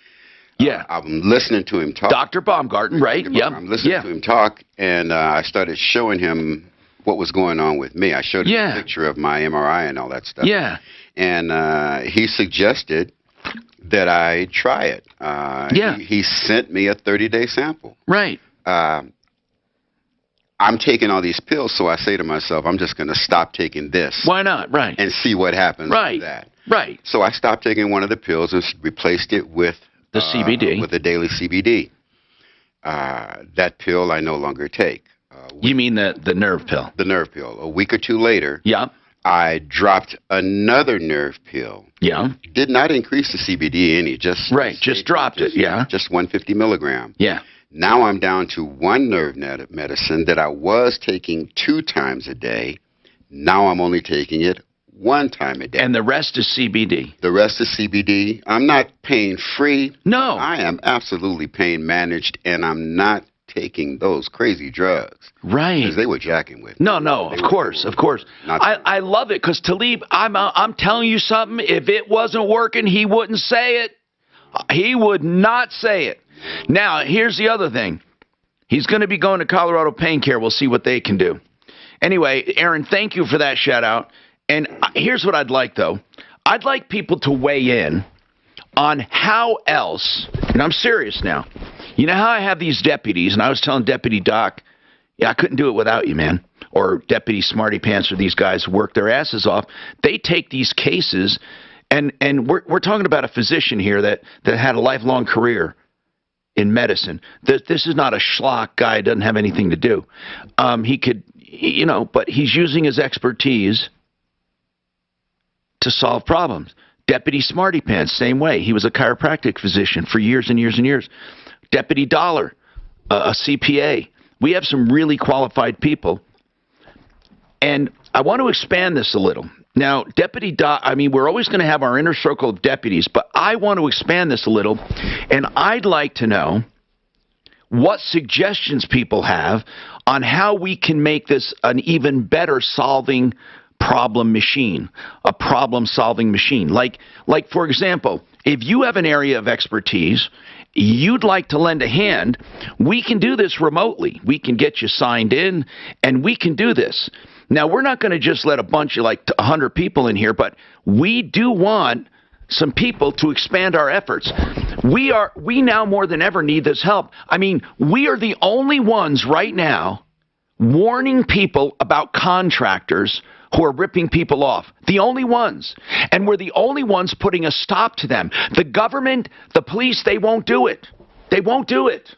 I'm listening to him talk. Dr. Baumgarten, right? Yeah. I'm listening to him talk, and I started showing him what was going on with me. I showed him a picture of my MRI and all that stuff. Yeah. And he suggested that I try it. He sent me a 30-day sample. Right. I'm taking all these pills, so I say to myself, I'm just going to stop taking this. Why not? Right. And see what happens with that. Right. So I stopped taking one of the pills and replaced it with the CBD. With the daily CBD. That pill I no longer take. You mean the nerve pill? The nerve pill. A week or 2 later, yeah, I dropped another nerve pill. Yeah. Did not increase the CBD any. Just dropped it. Yeah. Just 150 milligram. Yeah. Now I'm down to 1 nerve medicine that I was taking 2 times a day. Now I'm only taking it 1 time a day. And the rest is CBD. The rest is CBD. I'm not pain free. No. I am absolutely pain managed, and I'm not taking those crazy drugs. Right. Because they were jacking with me. No, of course. I love it because Talib, I'm telling you something. If it wasn't working, he wouldn't say it. He would not say it. Now, here's the other thing. He's going to be going to Colorado Pain Care. We'll see what they can do. Anyway, Aaron, thank you for that shout out. And here's what I'd like, though. I'd like people to weigh in on how else, and I'm serious now, you know how I have these deputies, and I was telling Deputy Doc, I couldn't do it without you, man, or Deputy Smarty Pants, or these guys who work their asses off. They take these cases, and we're talking about a physician here that had a lifelong career in medicine. This is not a schlock guy, doesn't have anything to do. He could, but he's using his expertise to solve problems. Deputy Smarty Pants, same way. He was a chiropractic physician for years and years and years. Deputy Dollar, a CPA. We have some really qualified people. And I want to expand this a little. Now, we're always going to have our inner circle of deputies, but I want to expand this a little. And I'd like to know what suggestions people have on how we can make this an even better solving problem machine, a problem-solving machine. Like, for example, if you have an area of expertise, you'd like to lend a hand, we can do this remotely. We can get you signed in, and we can do this. Now, we're not going to just let a bunch of 100 people in here, but we do want some people to expand our efforts. We now more than ever need this help. I mean, we are the only ones right now warning people about contractors who are ripping people off. The only ones. And we're the only ones putting a stop to them. The government, the police, they won't do it. They won't do it.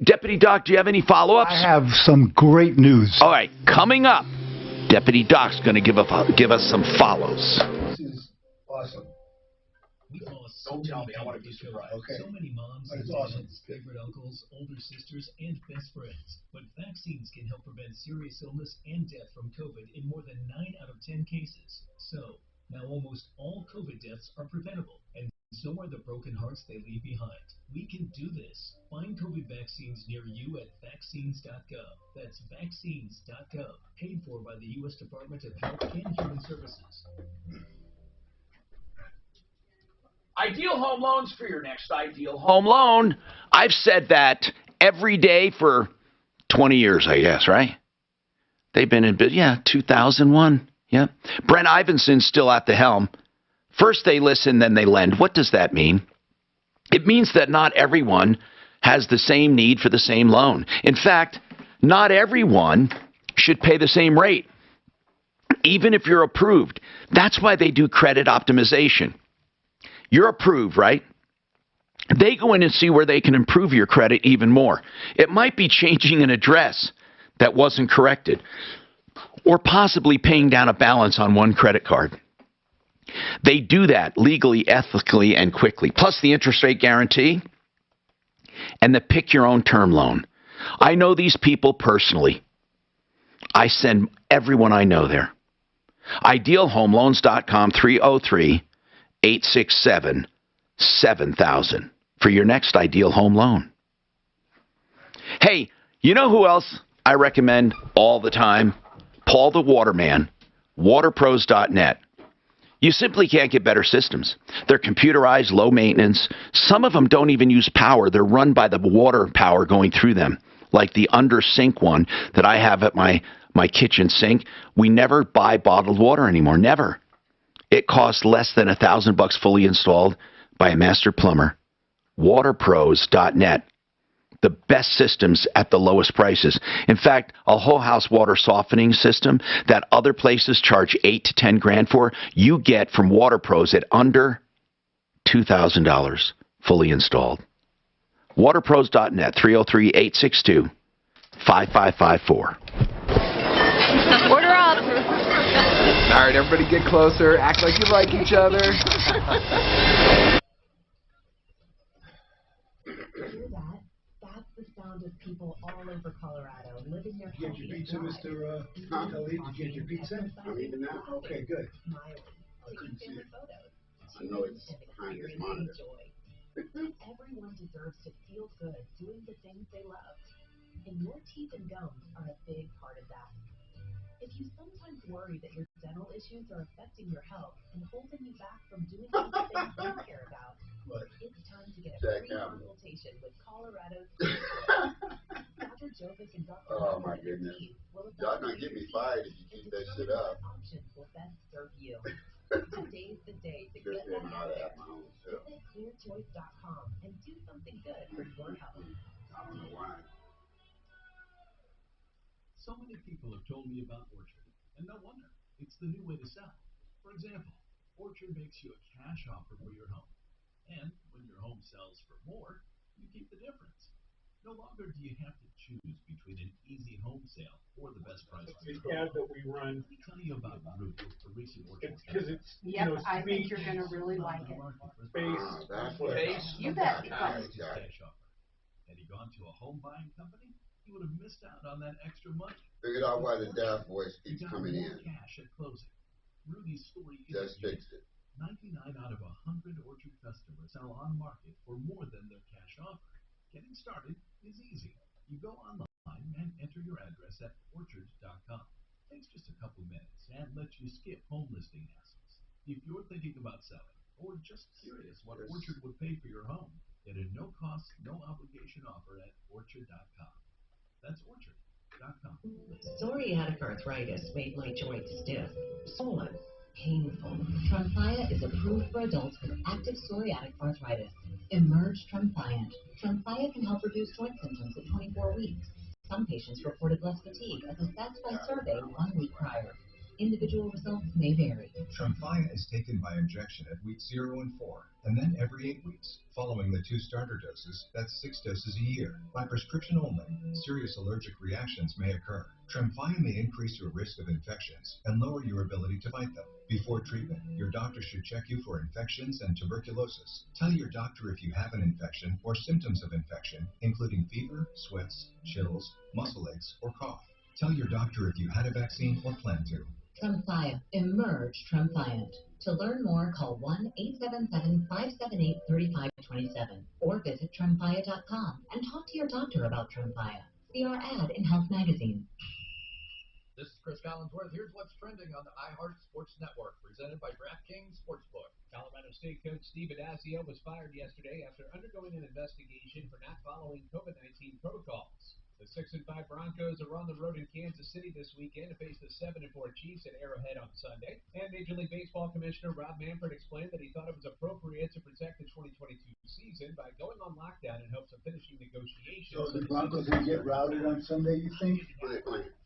Deputy Doc, do you have any follow-ups? I have some great news. All right, coming up, Deputy Doc's going to give us some follows. This is awesome. We call a Don't tell me. I want to be surprised. Okay. So many moms, That's and awesome. dads, favorite uncles, older sisters, and best friends. But vaccines can help prevent serious illness and death from COVID in more than 9 out of 10 cases. So, now almost all COVID deaths are preventable, and so are the broken hearts they leave behind. We can do this. Find COVID vaccines near you at vaccines.gov. That's vaccines.gov. Paid for by the U.S. Department of Health and Human Services. Ideal home loans for your next ideal home loan. I've said that every day for 20 years, I guess, right? They've been in, 2001. Yeah. Brent Ivenson's still at the helm. First they listen, then they lend. What does that mean? It means that not everyone has the same need for the same loan. In fact, not everyone should pay the same rate, even if you're approved. That's why they do credit optimization. You're approved, right? They go in and see where they can improve your credit even more. It might be changing an address that wasn't corrected, or possibly paying down a balance on one credit card. They do that legally, ethically, and quickly. Plus the interest rate guarantee and the pick-your-own-term loan. I know these people personally. I send everyone I know there. IdealHomeLoans.com, 303-867-7000 for your next ideal home loan. Hey, you know who else I recommend all the time? Paul the Waterman, waterpros.net. You simply can't get better systems. They're computerized, low maintenance. Some of them don't even use power. They're run by the water power going through them, like the under sink one that I have at my kitchen sink. We never buy bottled water anymore, never. It costs less than $1,000 fully installed by a master plumber. Waterpros.net. The best systems at the lowest prices. In fact, a whole house water softening system that other places charge $8 to $10 grand for, you get from WaterPros at under $2,000 fully installed. Waterpros.net, 303-862-5554. Order up. All right, everybody get closer. Act like you like each other. The sound of people all over Colorado living their Did you get your pizza, Mr. Khalid? Did you get your pizza? I'm eating now. Okay, good. I couldn't see it. I know it's behind this monitor. Everyone deserves to feel good doing the things they love. And your teeth and gums are a big part of that. If you sometimes worry that your dental issues are affecting your health and holding you back from doing things you care about, it's time to get a free consultation with Colorado's Dr. Jovis and Dr. Oh my goodness. Y'all gonna get me fired if you keep that shit up. Options will best serve you. Today's the day to get that out there. Visit clearchoice.com and do something good for your health. I don't know why. So many people have told me about Orchard, and no wonder. It's the new way to sell. For example, Orchard makes you a cash offer for your home. And when your home sells for more, you keep the difference. No longer do you have to choose between an easy home sale or the best price. The ad that we run. Let me tell you about Ruth, the recent Orchard. Because it's, Yep, I think you're going to really like it. Space. You bet. Cash offer. Had he gone to a home buying company, he would have missed out on that extra money. Figured out why the deaf voice keeps coming in. Cash at closing. Rudy's story is just fixed it. 99 out of 100 Orchard customers sell on market for more than their cash offer. Getting started is easy. You go online and enter your address at orchard.com. Takes just a couple minutes and lets you skip home listing hassles. If you're thinking about selling or just curious what Orchard would pay for your home, get a no-cost, no-obligation offer at orchard.com. That's orchard.com. Psoriatic arthritis made my joints stiff, swollen, painful. Tremfya is approved for adults with active psoriatic arthritis. Emerge Tremfya. Tremfya can help reduce joint symptoms at 24 weeks. Some patients reported less fatigue as assessed by survey 1 week prior. individual results may vary. Tremfya is taken by injection at weeks 0 and 4, and then every 8 weeks. Following the 2 starter doses, that's 6 doses a year. By prescription only, serious allergic reactions may occur. Tremfya may increase your risk of infections and lower your ability to fight them. Before treatment, your doctor should check you for infections and tuberculosis. Tell your doctor if you have an infection or symptoms of infection, including fever, sweats, chills, muscle aches, or cough. Tell your doctor if you had a vaccine or plan to. Tremfya. Emerge Tremfyant. To learn more, call 1-877-578-3527 or visit Tremfya.com and talk to your doctor about Tremfya. See our ad in Health Magazine. This is Chris Collinsworth. Here's what's trending on the iHeart Sports Network, presented by DraftKings Sportsbook. Colorado State coach Steve Adazio was fired yesterday after undergoing an investigation for not following COVID-19 protocols. The 6-5 Broncos are on the road in Kansas City this weekend to face the 7-4 Chiefs at Arrowhead on Sunday. And Major League Baseball Commissioner Rob Manfred explained that he thought it was appropriate to protect the 2022 season by going on lockdown in hopes of finishing negotiations. So the Broncos will get routed on Sunday, you think?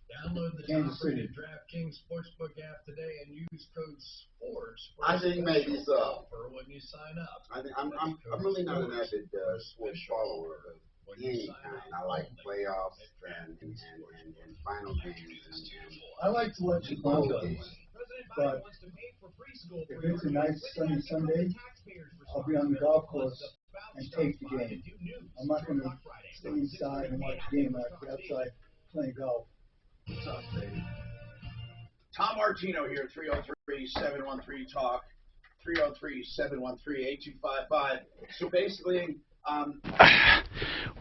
Download the Kansas City DraftKings Sportsbook app today and use code SPORTS. I think maybe so. When you sign up. I'm really not an avid sports follower of any kind. I like playoffs and final games. I like to watch the ball games, but if it's a nice sunny Sunday, I'll be on the golf course and take the game. I'm not going to stay inside and watch the game. I'll be outside playing golf. What's up, baby? Tom Martino here, 303-713-TALK, 303-713-8255. So basically,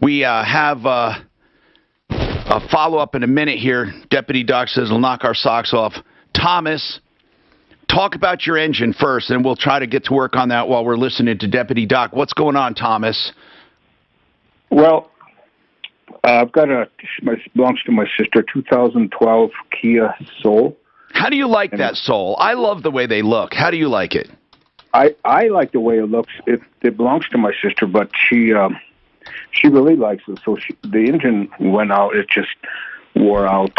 we have a follow-up in a minute here. Deputy Doc says we'll knock our socks off. Thomas, talk about your engine first, and we'll try to get to work on that while we're listening to Deputy Doc. What's going on, Thomas? Well, I've got belongs to my sister, 2012 Kia Soul. How do you like that Soul? I love the way they look. How do you like it? I like the way it looks. It belongs to my sister, but she really likes it. So the engine went out. It just wore out.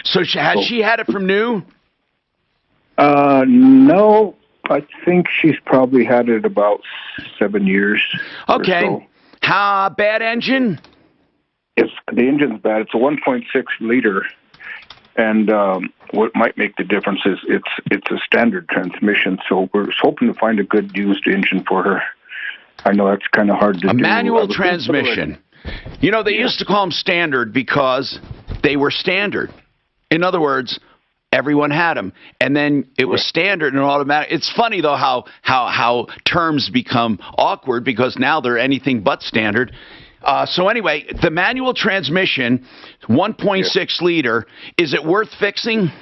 So she had it from new? No. I think she's probably had it about 7 years. Okay. Or so. How bad engine? The engine's bad. It's a 1.6 liter, and what might make the difference is it's a standard transmission. So we're hoping to find a good used engine for her. I know that's kind of hard to do. A manual transmission. You know, they used to call them standard because they were standard. In other words, everyone had them, and then it was standard and automatic. It's funny though how terms become awkward because now they're anything but standard. So anyway, the manual transmission, 1.6 liter, is it worth fixing?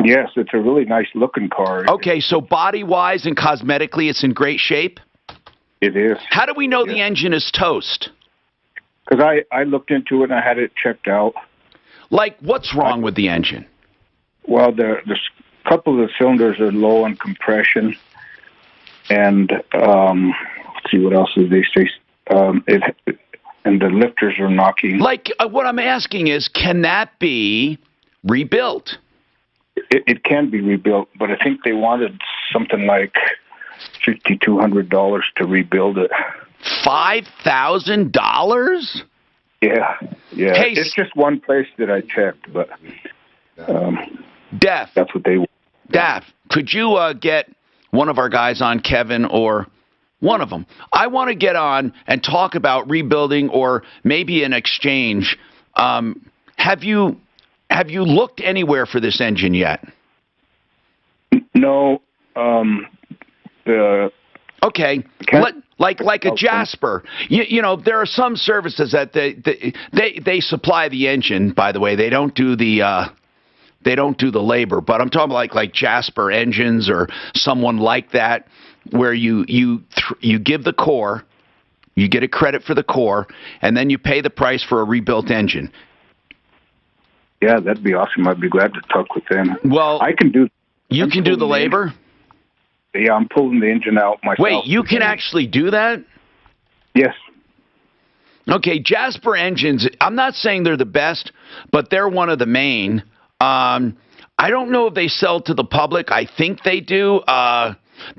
Yes, it's a really nice looking car. Okay, so body-wise and cosmetically, it's in great shape? It is. How do we know the engine is toast? Because I looked into it and I had it checked out. Like, what's wrong with the engine? Well, there's a couple of the cylinders are low on compression, and let's see what else did they say. And the lifters are knocking. Like, what I'm asking is, can that be rebuilt? It can be rebuilt, but I think they wanted something like $5,200 to rebuild it. $5,000? Yeah. Hey, it's just one place that I checked, but Def, that's what they want. Def, could you get one of our guys on, Kevin, or one of them? I want to get on and talk about rebuilding or maybe an exchange. Have you looked anywhere for this engine yet? No. Okay. Like a Jasper. You know, there are some services that they supply the engine. By the way, they don't do the labor. But I'm talking like Jasper Engines or someone like that, where you give the core, you get a credit for the core, and then you pay the price for a rebuilt engine. Yeah, that'd be awesome. I'd be glad to talk with them. Well, I can do. You can do the labor? Yeah, I'm pulling the engine out myself. Wait, you can actually do that? Yes. Okay, Jasper Engines, I'm not saying they're the best, but they're one of the main. I don't know if they sell to the public. I think they do.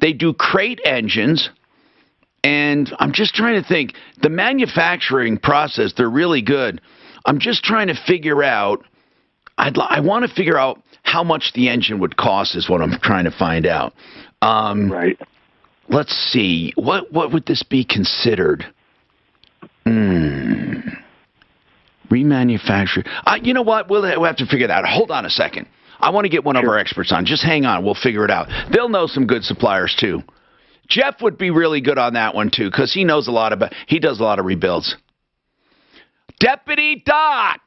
They do crate engines. And I'm just trying to think. The manufacturing process, they're really good. I'm just trying to figure out. I want to figure out how much the engine would cost is what I'm trying to find out. Right. Let's see. What would this be considered? Remanufactured. You know what? We'll have to figure that out. Hold on a second. I want to get one of our experts on. Just hang on. We'll figure it out. They'll know some good suppliers, too. Jeff would be really good on that one, too, because he knows he does a lot of rebuilds. Deputy Doc,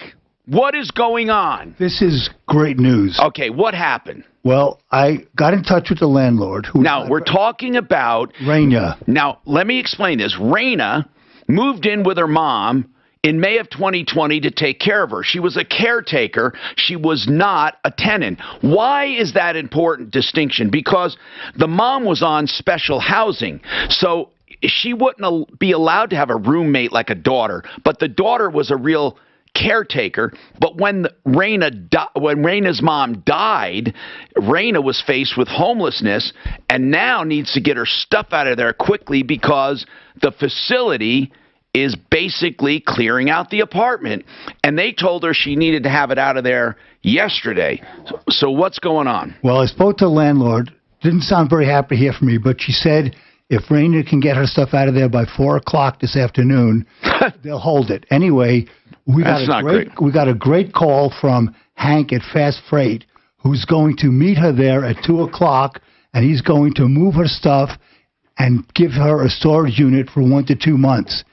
what is going on? This is great news. Okay, what happened? Well, I got in touch with the landlord. Now, we're talking about... Raina. Now, let me explain this. Raina moved in with her mom in May of 2020 to take care of her. She was a caretaker. She was not a tenant. Why is that important distinction? Because the mom was on special housing. So she wouldn't be allowed to have a roommate like a daughter. But the daughter was a real caretaker. But when Raina's mom died, Raina was faced with homelessness and now needs to get her stuff out of there quickly because the facility is basically clearing out the apartment. And they told her she needed to have it out of there yesterday. So what's going on? Well, I spoke to the landlord. Didn't sound very happy here for me, but she said if Raina can get her stuff out of there by 4 o'clock this afternoon, they'll hold it. Anyway, we got a great call from Hank at Fast Freight, who's going to meet her there at 2 o'clock, and he's going to move her stuff and give her a storage unit for 1 to 2 months.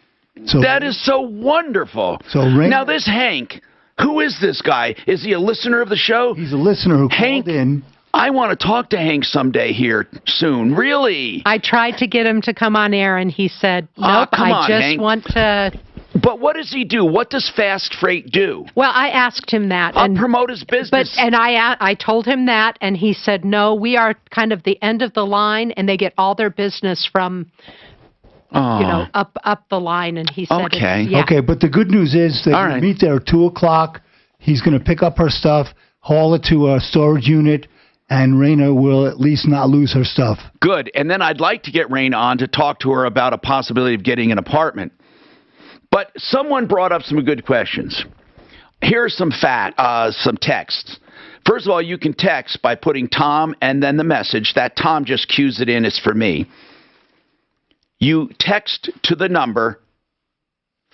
So that is so wonderful. So now this Hank, who is this guy? Is he a listener of the show? He's a listener who called in. I want to talk to Hank someday here soon. Really? I tried to get him to come on air, and he said, nope, I just want to... But what does he do? What does Fast Freight do? Well, I asked him that. I'll promote his business. And I told him that, and he said, no, we are kind of the end of the line, and they get all their business from... up the line, and he said, Okay, but the good news is that we meet there at 2 o'clock. He's going to pick up her stuff, haul it to a storage unit, and Raina will at least not lose her stuff. Good, and then I'd like to get Raina on to talk to her about a possibility of getting an apartment. But someone brought up some good questions. Here's some texts. First of all, you can text by putting Tom and then the message. That Tom just cues it in. It's for me. You text to the number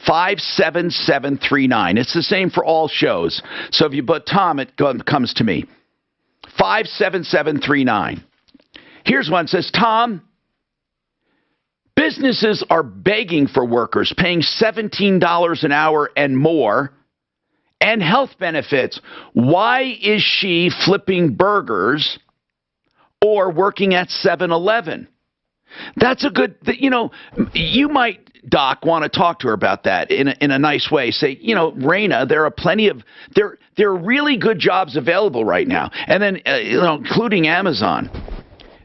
57739. It's the same for all shows. So if you put Tom, it comes to me. 57739. Here's one. It says, Tom, businesses are begging for workers, paying $17 an hour and more, and health benefits. Why is she flipping burgers or working at 7-Eleven? That's a good, you might, Doc, want to talk to her about that in a nice way. Say, Raina, there are plenty of, there are really good jobs available right now. And then, including Amazon.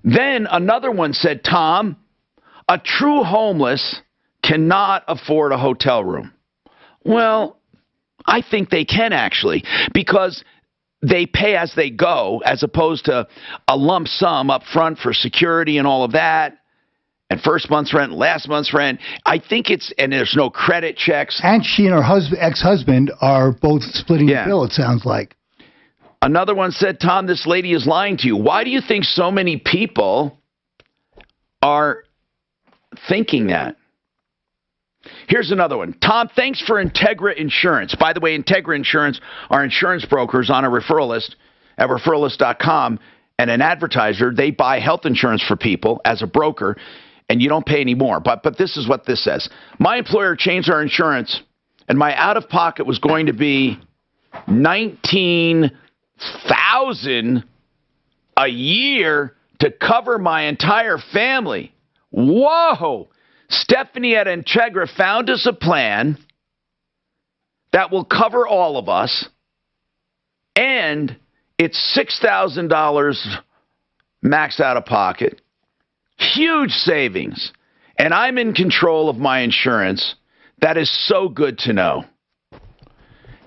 Then another one said, Tom, a true homeless cannot afford a hotel room. Well, I think they can actually, because they pay as they go, as opposed to a lump sum up front for security and all of that. And first month's rent, last month's rent. I think and there's no credit checks. And she and her ex-husband are both splitting the bill, it sounds like. Another one said, Tom, this lady is lying to you. Why do you think so many people are thinking that? Here's another one. Tom, thanks for Integra Insurance. By the way, Integra Insurance are insurance brokers on a referral list at referrallist.com, and an advertiser. They buy health insurance for people as a broker, and you don't pay any more. But this is what this says. My employer changed our insurance, and my out-of-pocket was going to be $19,000 a year to cover my entire family. Whoa! Stephanie at Integra found us a plan that will cover all of us, and it's $6,000 max out of pocket. Huge savings. And I'm in control of my insurance. That is so good to know.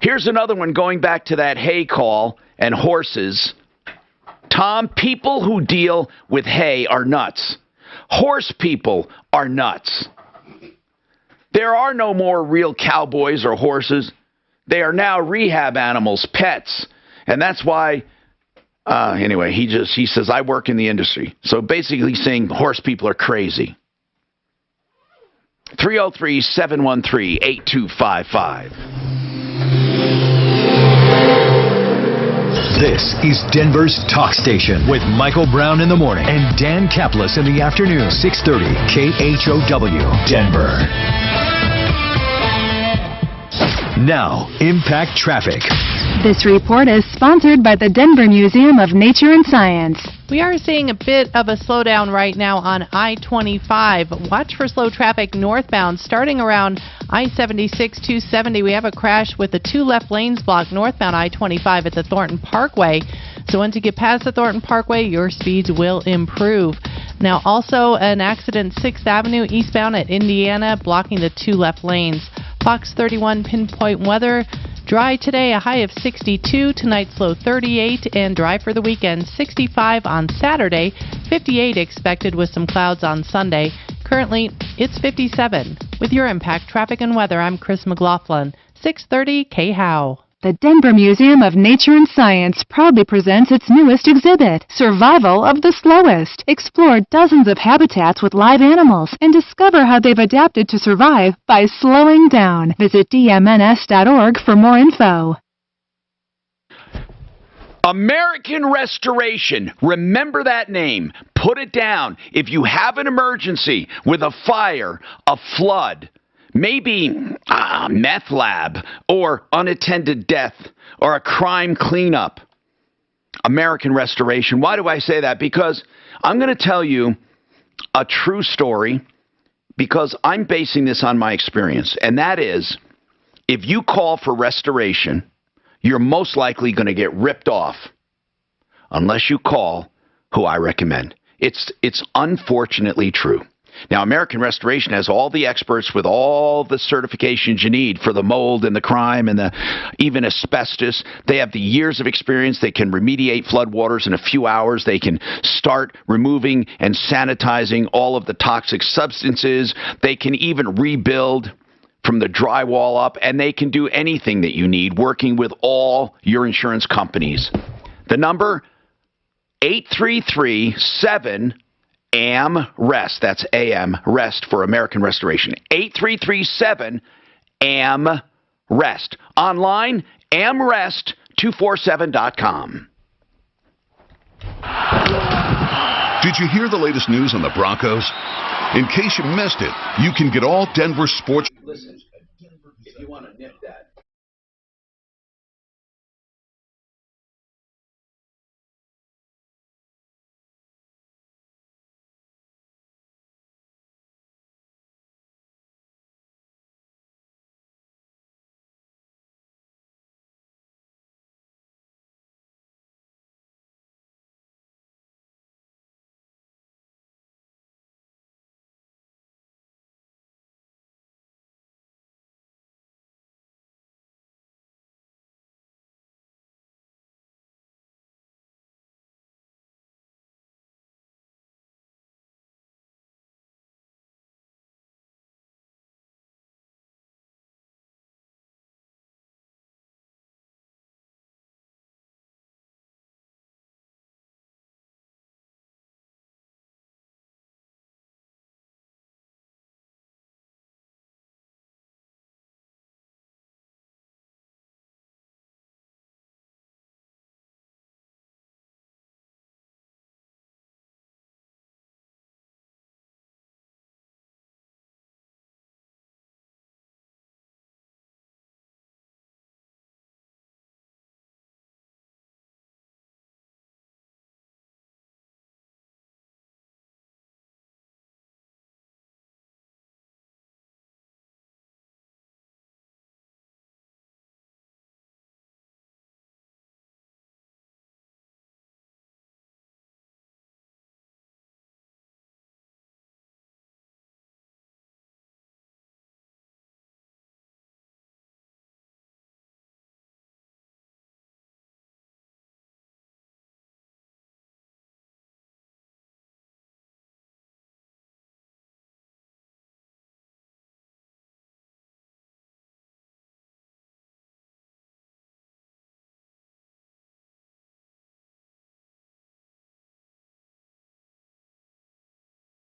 Here's another one going back to that hay call and horses. Tom, people who deal with hay are nuts. Horse people are nuts. There are no more real cowboys or horses. They are now rehab animals, pets. And that's why, anyway, he says, I work in the industry. So basically saying horse people are crazy. 303-713-8255. This is Denver's Talk Station with Michael Brown in the morning and Dan Kaplis in the afternoon. 630 KHOW, Denver. Now, Impact Traffic. This report is sponsored by the Denver Museum of Nature and Science. We are seeing a bit of a slowdown right now on I-25. Watch for slow traffic northbound starting around I-76-270. We have a crash with the 2 left lanes blocked northbound I-25 at the Thornton Parkway. So once you get past the Thornton Parkway, your speeds will improve. Now also an accident 6th Avenue eastbound at Indiana blocking the 2 left lanes. Fox 31 pinpoint weather. Dry today, a high of 62. Tonight's low 38. And dry for the weekend, 65 on Saturday. 58 expected with some clouds on Sunday. Currently, it's 57. With your Impact Traffic and Weather, I'm Chris McLaughlin. 630 KHOW. The Denver Museum of Nature and Science proudly presents its newest exhibit, Survival of the Slowest. Explore dozens of habitats with live animals and discover how they've adapted to survive by slowing down. Visit dmns.org for more info. American Restoration. Remember that name. Put it down. If you have an emergency with a fire, a flood, maybe a meth lab or unattended death or a crime cleanup. American Restoration. Why do I say that? Because I'm going to tell you a true story because I'm basing this on my experience. And that is, if you call for restoration, you're most likely going to get ripped off unless you call who I recommend. It's unfortunately true. Now, American Restoration has all the experts with all the certifications you need for the mold and the crime and even asbestos. They have the years of experience. They can remediate floodwaters in a few hours. They can start removing and sanitizing all of the toxic substances. They can even rebuild from the drywall up, and they can do anything that you need working with all your insurance companies. The number, 833-7-AM-REST. That's AM, REST for American Restoration. 833-7-AM-REST. Online, amrest247.com. Did you hear the latest news on the Broncos? In case you missed it, you can get all Denver sports. Listen, if you want to nip that,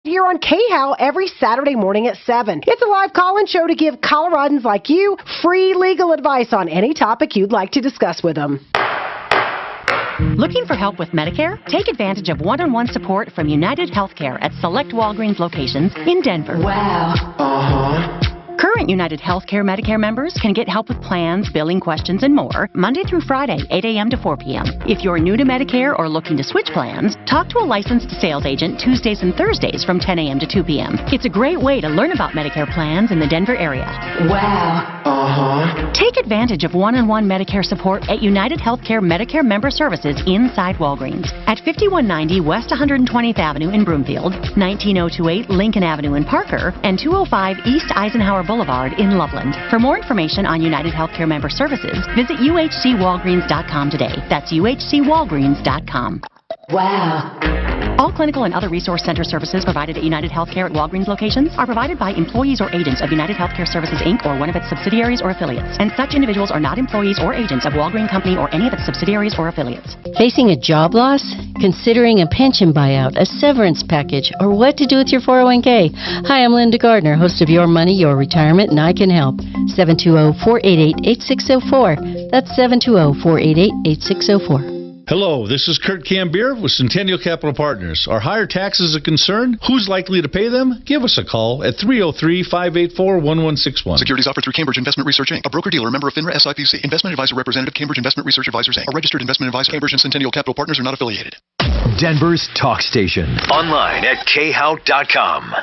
here on KHOW every Saturday morning at 7. It's a live call-in show to give Coloradans like you free legal advice on any topic you'd like to discuss with them. Looking for help with Medicare? Take advantage of one-on-one support from United Healthcare at select Walgreens locations in Denver. Wow. Current United Healthcare Medicare members can get help with plans, billing questions, and more Monday through Friday, 8 a.m. to 4 p.m. If you're new to Medicare or looking to switch plans, talk to a licensed sales agent Tuesdays and Thursdays from 10 a.m. to 2 p.m. It's a great way to learn about Medicare plans in the Denver area. Wow. Take advantage of one-on-one Medicare support at United Healthcare Medicare Member Services inside Walgreens at 5190 West 120th Avenue in Broomfield, 19028 Lincoln Avenue in Parker, and 205 East Eisenhower Boulevard in Loveland. For more information on United Healthcare Member Services, visit uhcwalgreens.com today. That's uhcwalgreens.com. Wow. All clinical and other resource center services provided at United Healthcare at Walgreens locations are provided by employees or agents of United Healthcare Services, Inc. or one of its subsidiaries or affiliates. And such individuals are not employees or agents of Walgreens Company or any of its subsidiaries or affiliates. Facing a job loss? Considering a pension buyout, a severance package, or what to do with your 401k? Hi, I'm Linda Gardner, host of Your Money, Your Retirement, and I can help. 720-488-8604. That's 720-488-8604. Hello, this is Kurt Cambier with Centennial Capital Partners. Are higher taxes a concern? Who's likely to pay them? Give us a call at 303-584-1161. Securities offered through Cambridge Investment Research, Inc., a broker-dealer, member of FINRA SIPC. Investment advisor representative, Cambridge Investment Research Advisors, Inc., a registered investment advisor. Cambridge and Centennial Capital Partners are not affiliated. Denver's talk station. Online at khow.com.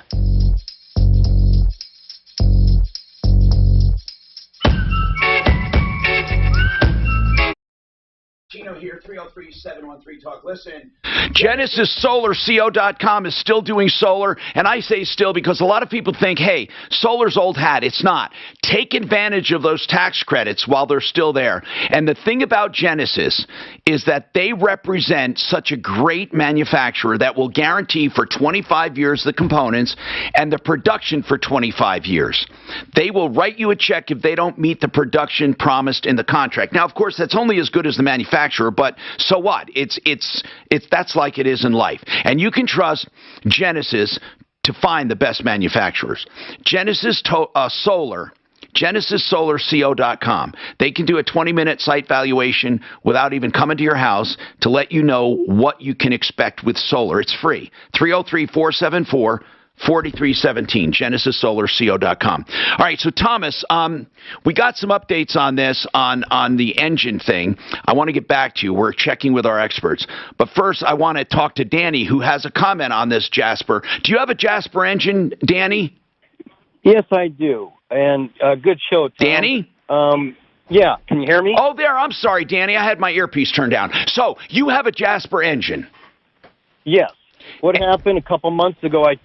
Chino here, 303-713-TALK. Listen. GenesisSolarCO.com is still doing solar, and I say still because a lot of people think, hey, solar's old hat. It's not. Take advantage of those tax credits while they're still there. And the thing about Genesis is that they represent such a great manufacturer that will guarantee for 25 years the components and the production for 25 years. They will write you a check if they don't meet the production promised in the contract. Now, of course, that's only as good as the manufacturer, but so what? That's like it is in life. And you can trust Genesis to find the best manufacturers. GenesisSolarCO.com. They can do a 20-minute site valuation without even coming to your house to let you know what you can expect with solar. It's free. 303-474-4317, GenesisSolarCO.com. All right, so Thomas, we got some updates on this, on the engine thing. I want to get back to you. We're checking with our experts. But first, I want to talk to Danny, who has a comment on this Jasper. Do you have a Jasper engine, Danny? Yes, I do. And good show, Tom. Danny? Yeah, can you hear me? Oh, there. I'm sorry, Danny. I had my earpiece turned down. So, you have a Jasper engine? Yes. What happened a couple months ago, I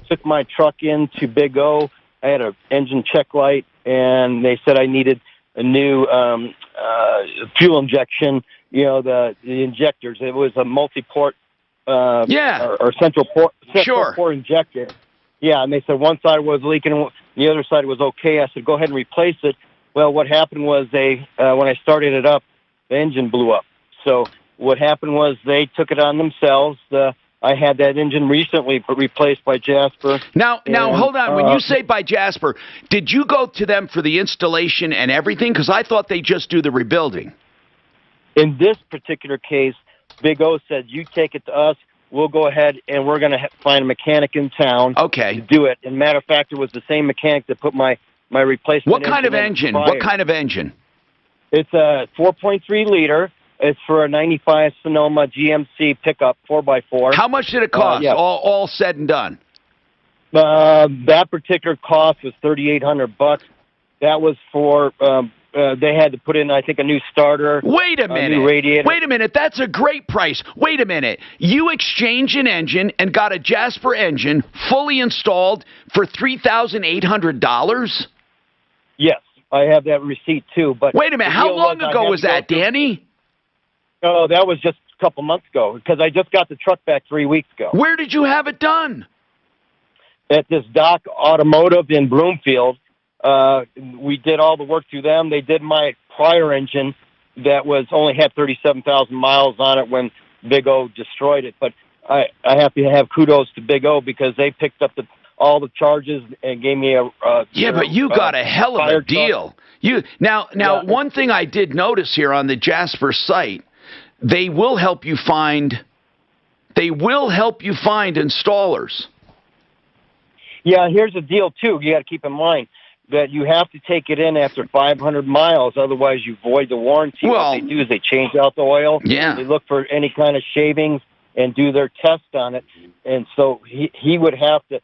took my truck into Big O. I had an engine check light, and they said I needed a new fuel injection, the injectors. It was a multi-port or central port injector. Yeah, and they said one side was leaking and the other side was okay. I said, go ahead and replace it. Well, what happened was when I started it up, the engine blew up. So what happened was they took it on themselves. I had that engine recently replaced by Jasper. Now, hold on. When you say by Jasper, did you go to them for the installation and everything? Because I thought they just do the rebuilding. In this particular case, Big O said, you take it to us. We'll go ahead and we're going to find a mechanic in town to do it. And matter of fact, it was the same mechanic that put my replacement. What kind of engine? What kind of engine? It's a 4.3 liter. It's for a 95 Sonoma GMC pickup 4x4. How much did it cost? All said and done. That particular cost was $3,800. That was for they had to put in, I think, a new starter. Wait a minute. New radiator. Wait a minute. That's a great price. Wait a minute. You exchanged an engine and got a Jasper engine fully installed for $3,800? Yes, I have that receipt too. But wait a minute. How long ago was that, Danny? Oh, that was just a couple months ago because I just got the truck back 3 weeks ago. Where did you have it done? At this Doc Automotive in Broomfield. We did all the work through them. They did my prior engine that only had 37,000 miles on it when Big O destroyed it. But I have to have kudos to Big O because they picked up all the charges and gave me a yeah, but you got a hell of a deal. Now, one thing I did notice here on the Jasper site, they will help you find installers. Yeah, here's the deal too. You got to keep in mind that you have to take it in after 500 miles, otherwise you void the warranty. Well, what they do is they change out the oil. Yeah. They look for any kind of shavings and do their test on it. And so he would have to,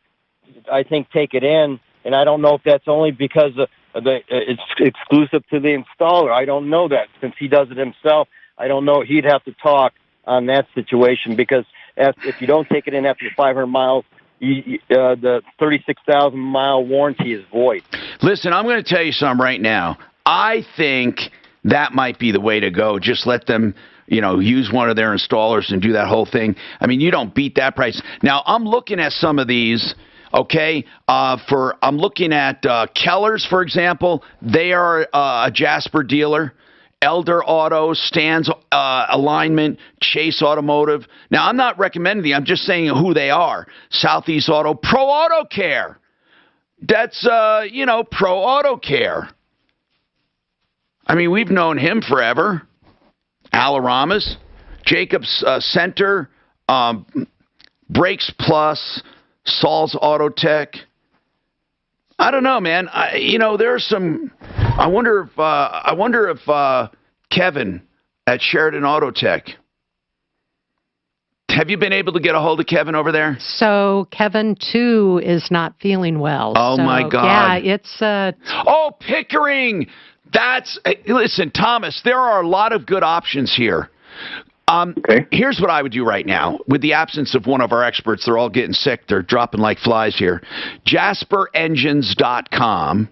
I think, take it in. And I don't know if that's only because it's exclusive to the installer. I don't know that since he does it himself. I don't know. He'd have to talk on that situation because if you don't take it in after 500 miles, the 36,000-mile warranty is void. Listen, I'm going to tell you something right now. I think that might be the way to go. Just let them, use one of their installers and do that whole thing. I mean, you don't beat that price. Now, I'm looking at some of these, okay? I'm looking at Keller's, for example. They are a Jasper dealer. Elder Auto, Stan's Alignment, Chase Automotive. Now, I'm not recommending them. I'm just saying who they are. Southeast Auto, Pro Auto Care. That's, Pro Auto Care. I mean, we've known him forever. Alaramas, Jacobs Center, Brakes Plus, Saul's Auto Tech. I don't know, man. There's some. I wonder if Kevin at Sheridan Auto Tech. Have you been able to get a hold of Kevin over there? So Kevin too is not feeling well. Oh my God! Yeah, it's. Oh, Pickering. Listen, Thomas. There are a lot of good options here. Okay. Here's what I would do right now. With the absence of one of our experts, they're all getting sick. They're dropping like flies here. JasperEngines.com.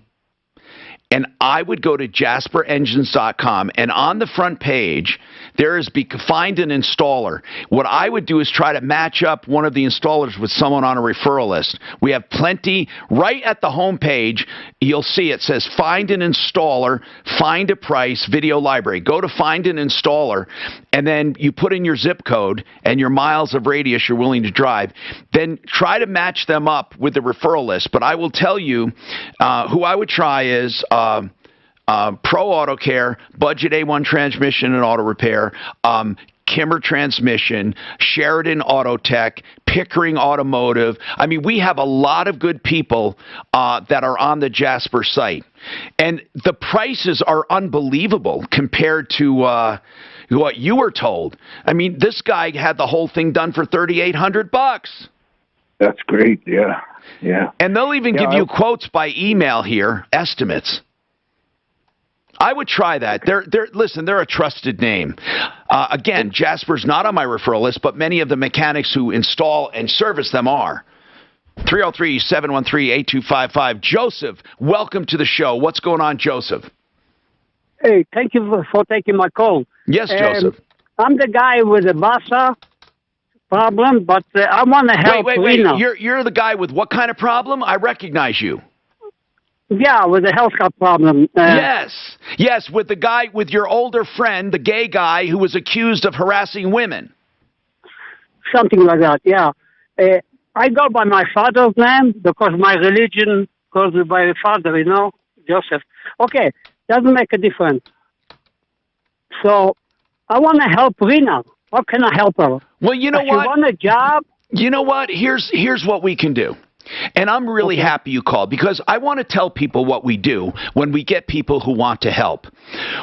And I would go to JasperEngines.com, and on the front page, there is find an installer. What I would do is try to match up one of the installers with someone on a referral list. We have plenty. Right at the home page, you'll see it says find an installer, find a price, video library. Go to find an installer, and then you put in your zip code and your miles of radius you're willing to drive. Then try to match them up with the referral list. But I will tell you who I would try is Pro Auto Care, Budget A1 Transmission and Auto Repair, Kimmer Transmission, Sheridan Auto Tech, Pickering Automotive. I mean, we have a lot of good people that are on the Jasper site. And the prices are unbelievable compared to what you were told. I mean, this guy had the whole thing done for $3,800. That's great, yeah. Yeah. And they'll even give you quotes by email here, estimates. I would try that. Listen, they're a trusted name. Again, Jasper's not on my referral list, but many of the mechanics who install and service them are. 303-713-8255. Joseph, welcome to the show. What's going on, Joseph? Hey, thank you for taking my call. Yes, Joseph. I'm the guy with the Vasa problem, but I want to help. Wait. You're the guy with what kind of problem? I recognize you. Yeah, with a health problem. Yes, with the guy, with your older friend, the gay guy who was accused of harassing women. Something like that, yeah. I go by my father's name because my religion calls me by my father, Joseph. Okay, doesn't make a difference. So I want to help Rina. How can I help her? Well, you know what? She want a job. You know what? Here's what we can do. And I'm really happy you called because I want to tell people what we do when we get people who want to help.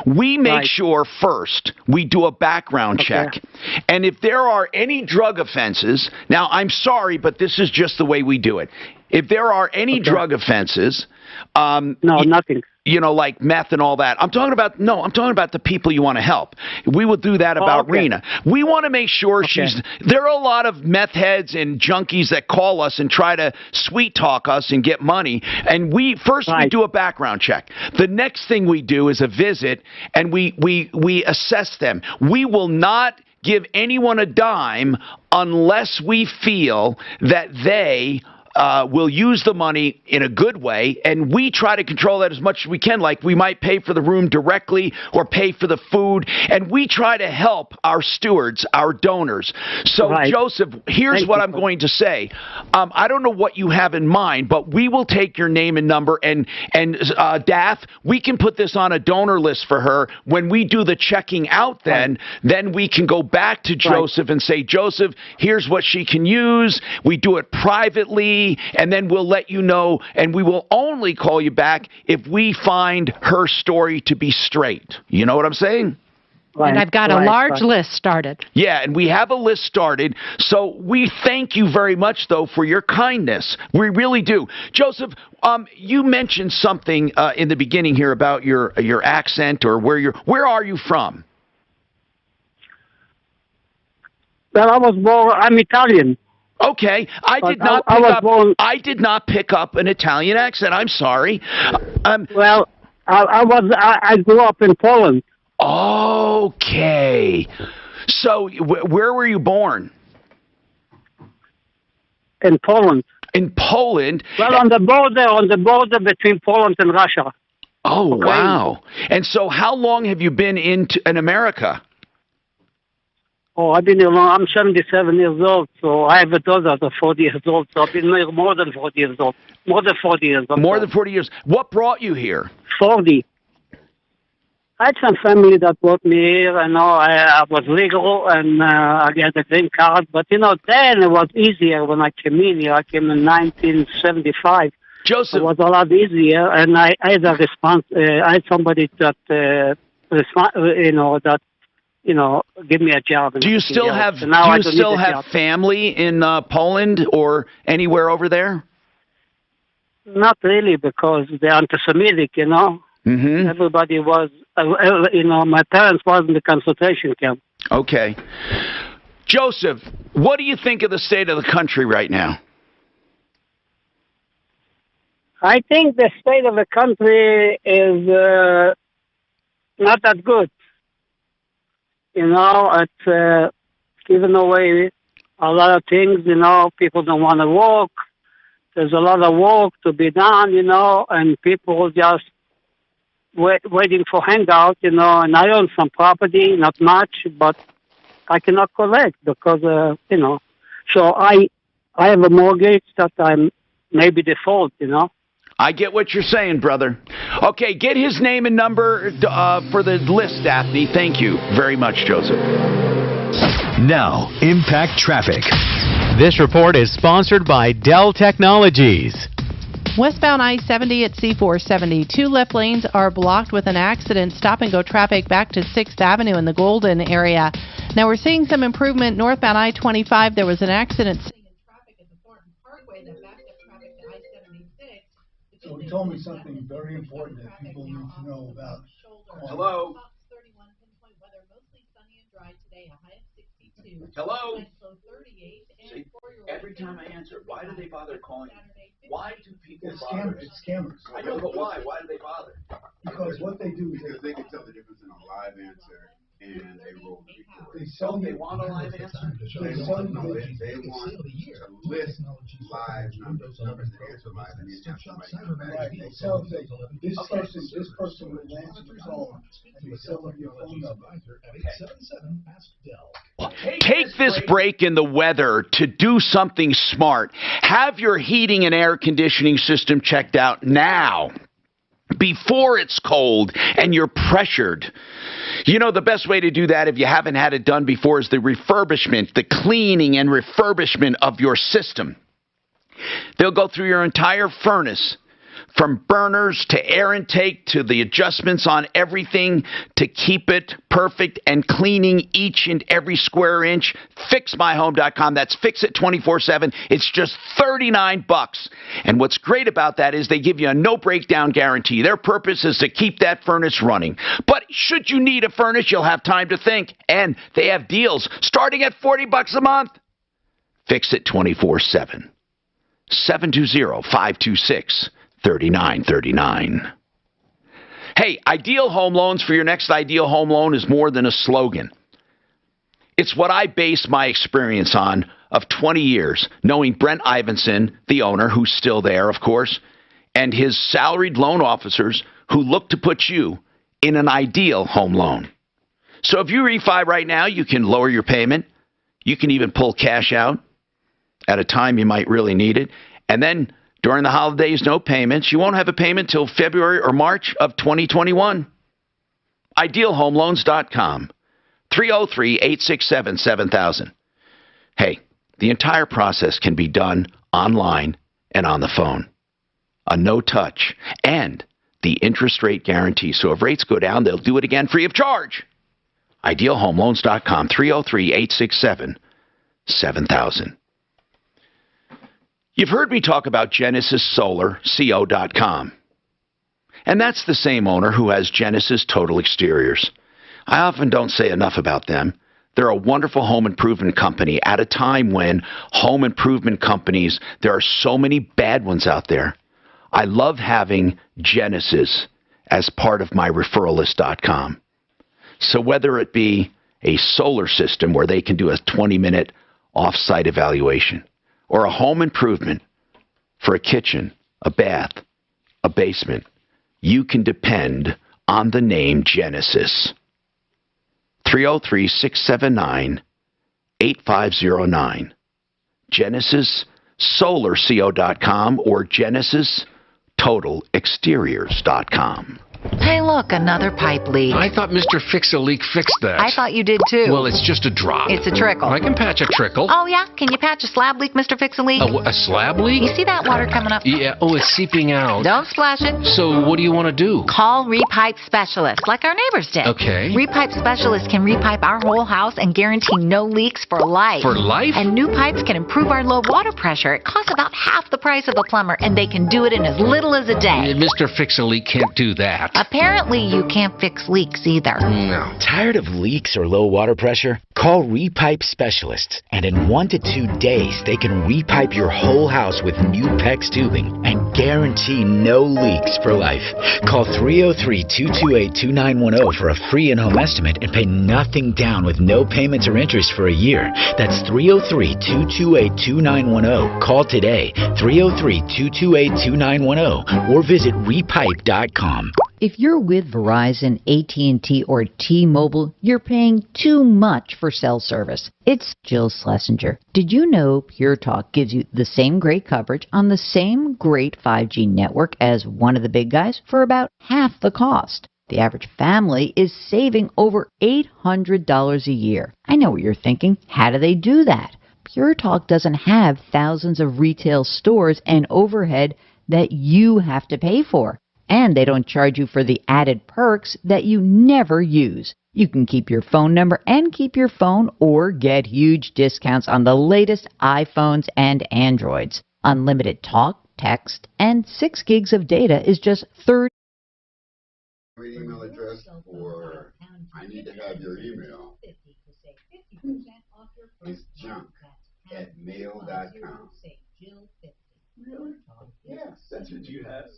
We make sure first we do a background check. And if there are any drug offenses, now I'm sorry, but this is just the way we do it. If there are any drug offenses, no, nothing. Like meth and all that. I'm talking about the people you want to help. We will do that about Rena. We want to make sure there are a lot of meth heads and junkies that call us and try to sweet talk us and get money. And we do a background check. The next thing we do is a visit and we assess them. We will not give anyone a dime unless we feel that they will use the money in a good way, and we try to control that as much as we can. Like we might pay for the room directly or pay for the food, and we try to help our stewards, our donors. So, Right. Joseph, here's what I'm going to say. I don't know what you have in mind, but we will take your name and number, and Daff, we can put this on a donor list for her. When we do the checking out, then we can go back to Joseph and say, Joseph, here's what she can use. We do it privately, and then we'll let you know, and we will only call you back if we find her story to be straight. You know what I'm saying? And I've got a large list started. Yeah, and we have a list started. So we thank you very much, though, for your kindness. We really do. Joseph, you mentioned something in the beginning here about your accent or where are you from? Well, I'm Italian. Okay, I did not pick up an Italian accent. I'm sorry. I grew up in Poland. Okay. So where were you born? In Poland. In Poland? Well, on the border between Poland and Russia. Oh, okay. Wow. And so how long have you been in America? Oh, I've been here long. I'm 77 years old, so I have a daughter that's 40 years old, so I've been here more than 40 years old. More than 40 years. More than 40 years. What brought you here? 40. I had some family that brought me here. I was legal, and I got a green card. But, then it was easier when I came in here. I came in 1975. Joseph. It was a lot easier, and I had a response. I had somebody that, give me a job. Do you still have family in Poland or anywhere over there? Not really, because they're anti-Semitic, Mm-hmm. Everybody was, my parents was in the concentration camp. Okay. Joseph, what do you think of the state of the country right now? I think the state of the country is not that good. It's giving away a lot of things, people don't want to work. There's a lot of work to be done, and people just waiting for handout, and I own some property, not much, but I cannot collect because, so I have a mortgage that I'm maybe default, I get what you're saying, brother. Okay, get his name and number for the list, Daphne. Thank you very much, Joseph. Now, Impact Traffic. This report is sponsored by Dell Technologies. Westbound I-70 at C-470. 2 left lanes are blocked with an accident. Stop-and-go traffic back to 6th Avenue in the Golden area. Now we're seeing some improvement northbound I-25. There was an accident. So he told me something very important that people need to know about. Hello? Hello? See, every time I answer, why do they bother calling me? Why do people bother? It's scammers. I know, but why? Why do they bother? Because what they do is they can tell the difference in a live answer and a roll report. They want a live answer? They want to list live numbers that answer live and the answer right. They tell this person will answer the phone and they sell them your phone number. Take this break in the weather to do something smart. Have your heating and air conditioning system checked out now, before it's cold and you're pressured. The best way to do that, if you haven't had it done before, is the refurbishment, the cleaning and refurbishment of your system. They'll go through your entire furnace, from burners to air intake to the adjustments on everything to keep it perfect and cleaning each and every square inch. FixMyHome.com. That's Fix It 24/7. It's just $39. And what's great about that is they give you a no breakdown guarantee. Their purpose is to keep that furnace running. But should you need a furnace, you'll have time to think. And they have deals starting at $40 a month. Fix It 24/7. 720-526-3939. Hey, Ideal Home Loans for your next ideal home loan is more than a slogan. It's what I base my experience on of 20 years, knowing Brent Ivinson, the owner, who's still there, of course, and his salaried loan officers who look to put you in an ideal home loan. So if you refi right now, you can lower your payment. You can even pull cash out at a time you might really need it. And then during the holidays, no payments. You won't have a payment till February or March of 2021. IdealHomeLoans.com. 303-867-7000. Hey, the entire process can be done online and on the phone. A no-touch and the interest rate guarantee. So if rates go down, they'll do it again free of charge. IdealHomeLoans.com. 303-867-7000. You've heard me talk about GenesisSolarCO.com. And that's the same owner who has Genesis Total Exteriors. I often don't say enough about them. They're a wonderful home improvement company at a time when home improvement companies, there are so many bad ones out there. I love having Genesis as part of my referralist.com. So whether it be a solar system where they can do a 20-minute off-site evaluation, or a home improvement for a kitchen, a bath, a basement, you can depend on the name Genesis. 303-679-8509. GenesisSolarCO.com or GenesisTotalExteriors.com. Hey, look, another pipe leak. I thought Mr. Fix-A-Leak fixed that. I thought you did too. Well, it's just a drop. It's a trickle. I can patch a trickle. Oh, yeah? Can you patch a slab leak, Mr. Fix-A-Leak? A slab leak? You see that water coming up? Yeah. Oh, it's seeping out. Don't splash it. So what do you want to do? Call Repipe Specialist, like our neighbors did. Okay. Repipe Specialist can repipe our whole house and guarantee no leaks for life. For life? And new pipes can improve our low water pressure. It costs about half the price of a plumber, and they can do it in as little as a day. Mr. Fix-A-Leak can't do that. Apparently, you can't fix leaks either. No. Tired of leaks or low water pressure? Call Repipe Specialists, and in 1 to 2 days, they can repipe your whole house with new PEX tubing and guarantee no leaks for life. Call 303-228-2910 for a free in-home estimate and pay nothing down with no payments or interest for a year. That's 303-228-2910. Call today, 303-228-2910, or visit repipe.com. If you're with Verizon, AT&T, or T-Mobile, you're paying too much for cell service. It's Jill Schlesinger. Did you know Pure Talk gives you the same great coverage on the same great 5G network as one of the big guys for about half the cost? The average family is saving over $800 a year. I know what you're thinking. How do they do that? Pure Talk doesn't have thousands of retail stores and overhead that you have to pay for. And they don't charge you for the added perks that you never use. You can keep your phone number and keep your phone or get huge discounts on the latest iPhones and Androids. Unlimited talk, text, and 6 gigs of data is just $30. Email address, or I need to have your email. It's junk@mail.com. Really? Yes, that's what you have.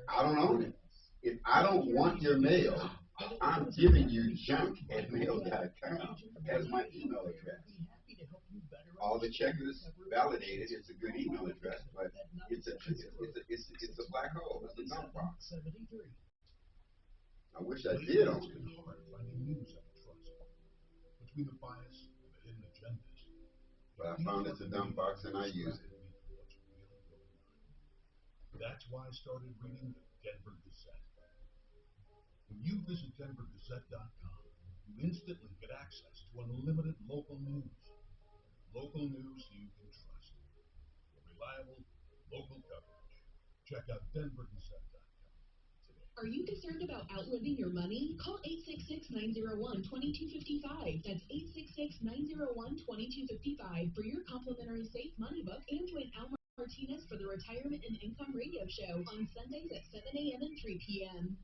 I don't own it. If I don't want your mail, I'm giving you junk@mail.com as my email address. All the checkers validated. It's a good email address, but it's a black hole. It's a dump box. I wish I did own it. But I found it's a dump box and I use it. That's why I started reading the Denver Gazette. When you visit DenverGazette.com, you instantly get access to unlimited local news. Local news you can trust. For reliable, local coverage. Check out DenverGazette.com today. Are you concerned about outliving your money? Call 866-901-2255. That's 866-901-2255 for your complimentary Safe Money Book, and join Al Martinez for the Retirement and Income Radio Show on Sundays at 7 a.m. and 3 p.m.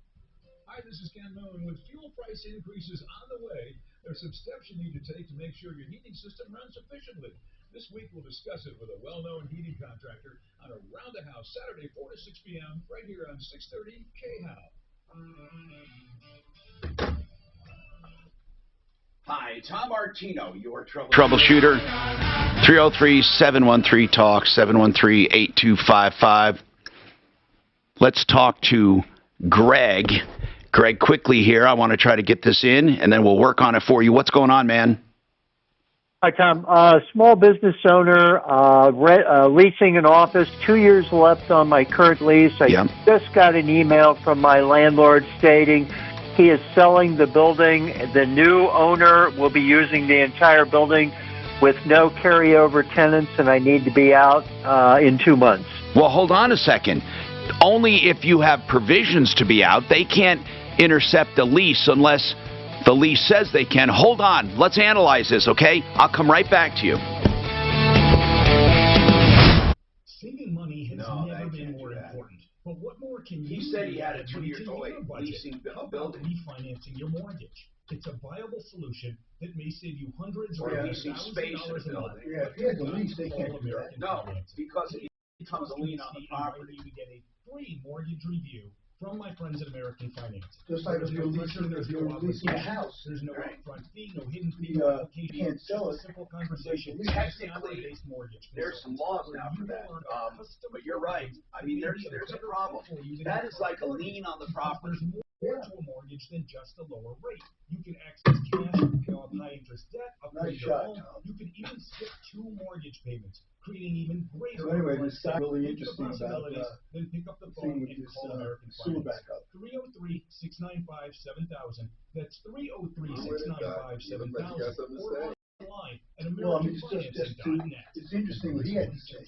Hi, this is Ken Moon. With fuel price increases on the way, there's some steps you need to take to make sure your heating system runs efficiently. This week, we'll discuss it with a well-known heating contractor on Around the House, Saturday, 4 to 6 p.m., right here on 630 KHOW. Hi, Tom Martino, your troubleshooter. 303-713-TALK, 713-8255. Let's talk to Greg. Greg, quickly here. I want to try to get this in, and then we'll work on it for you. What's going on, man? Hi, Tom. Small business owner, leasing an office, 2 years left on my current lease. I just got an email from my landlord stating he is selling the building. The new owner will be using the entire building with no carryover tenants, and I need to be out in 2 months. Well, hold on a second. Only if you have provisions to be out. They can't intercept the lease unless the lease says they can. Hold on. Let's analyze this, okay? I'll come right back to you. Saving money has never been more important. But what more can you said he had a do 2-year to your budget? leasing How about building. refinancing your mortgage? It's a viable solution that may save you hundreds Or or leasing thousands space of dollars in a the month. building. Yeah, if you had the lease, they can't do that. No, because it becomes a lien on the property. You get a free mortgage review from my friends at American Finance. Just like There's if no you're pressure, there's no leasing a obligation, house. there's no Right. upfront fee, no hidden fee, You no application. can't sell Just it. a simple conversation. Technically, Salary-based mortgage there's some laws now for that. But you're right. I mean, there's a problem. That is like a lien on the property. More to a mortgage than just a lower rate. You can access cash, pay off high-interest debt, upgrade your home. You can even skip 2 mortgage payments, creating even greater. So anyway, this upfront got really savings. interesting about Possibilities. Then pick up the phone with and this call American sewer Finance. backup. 303-695-7000. That's 303-695-7000. Like you got something to Or say? online at Well, I mean, it's interesting what he had to say.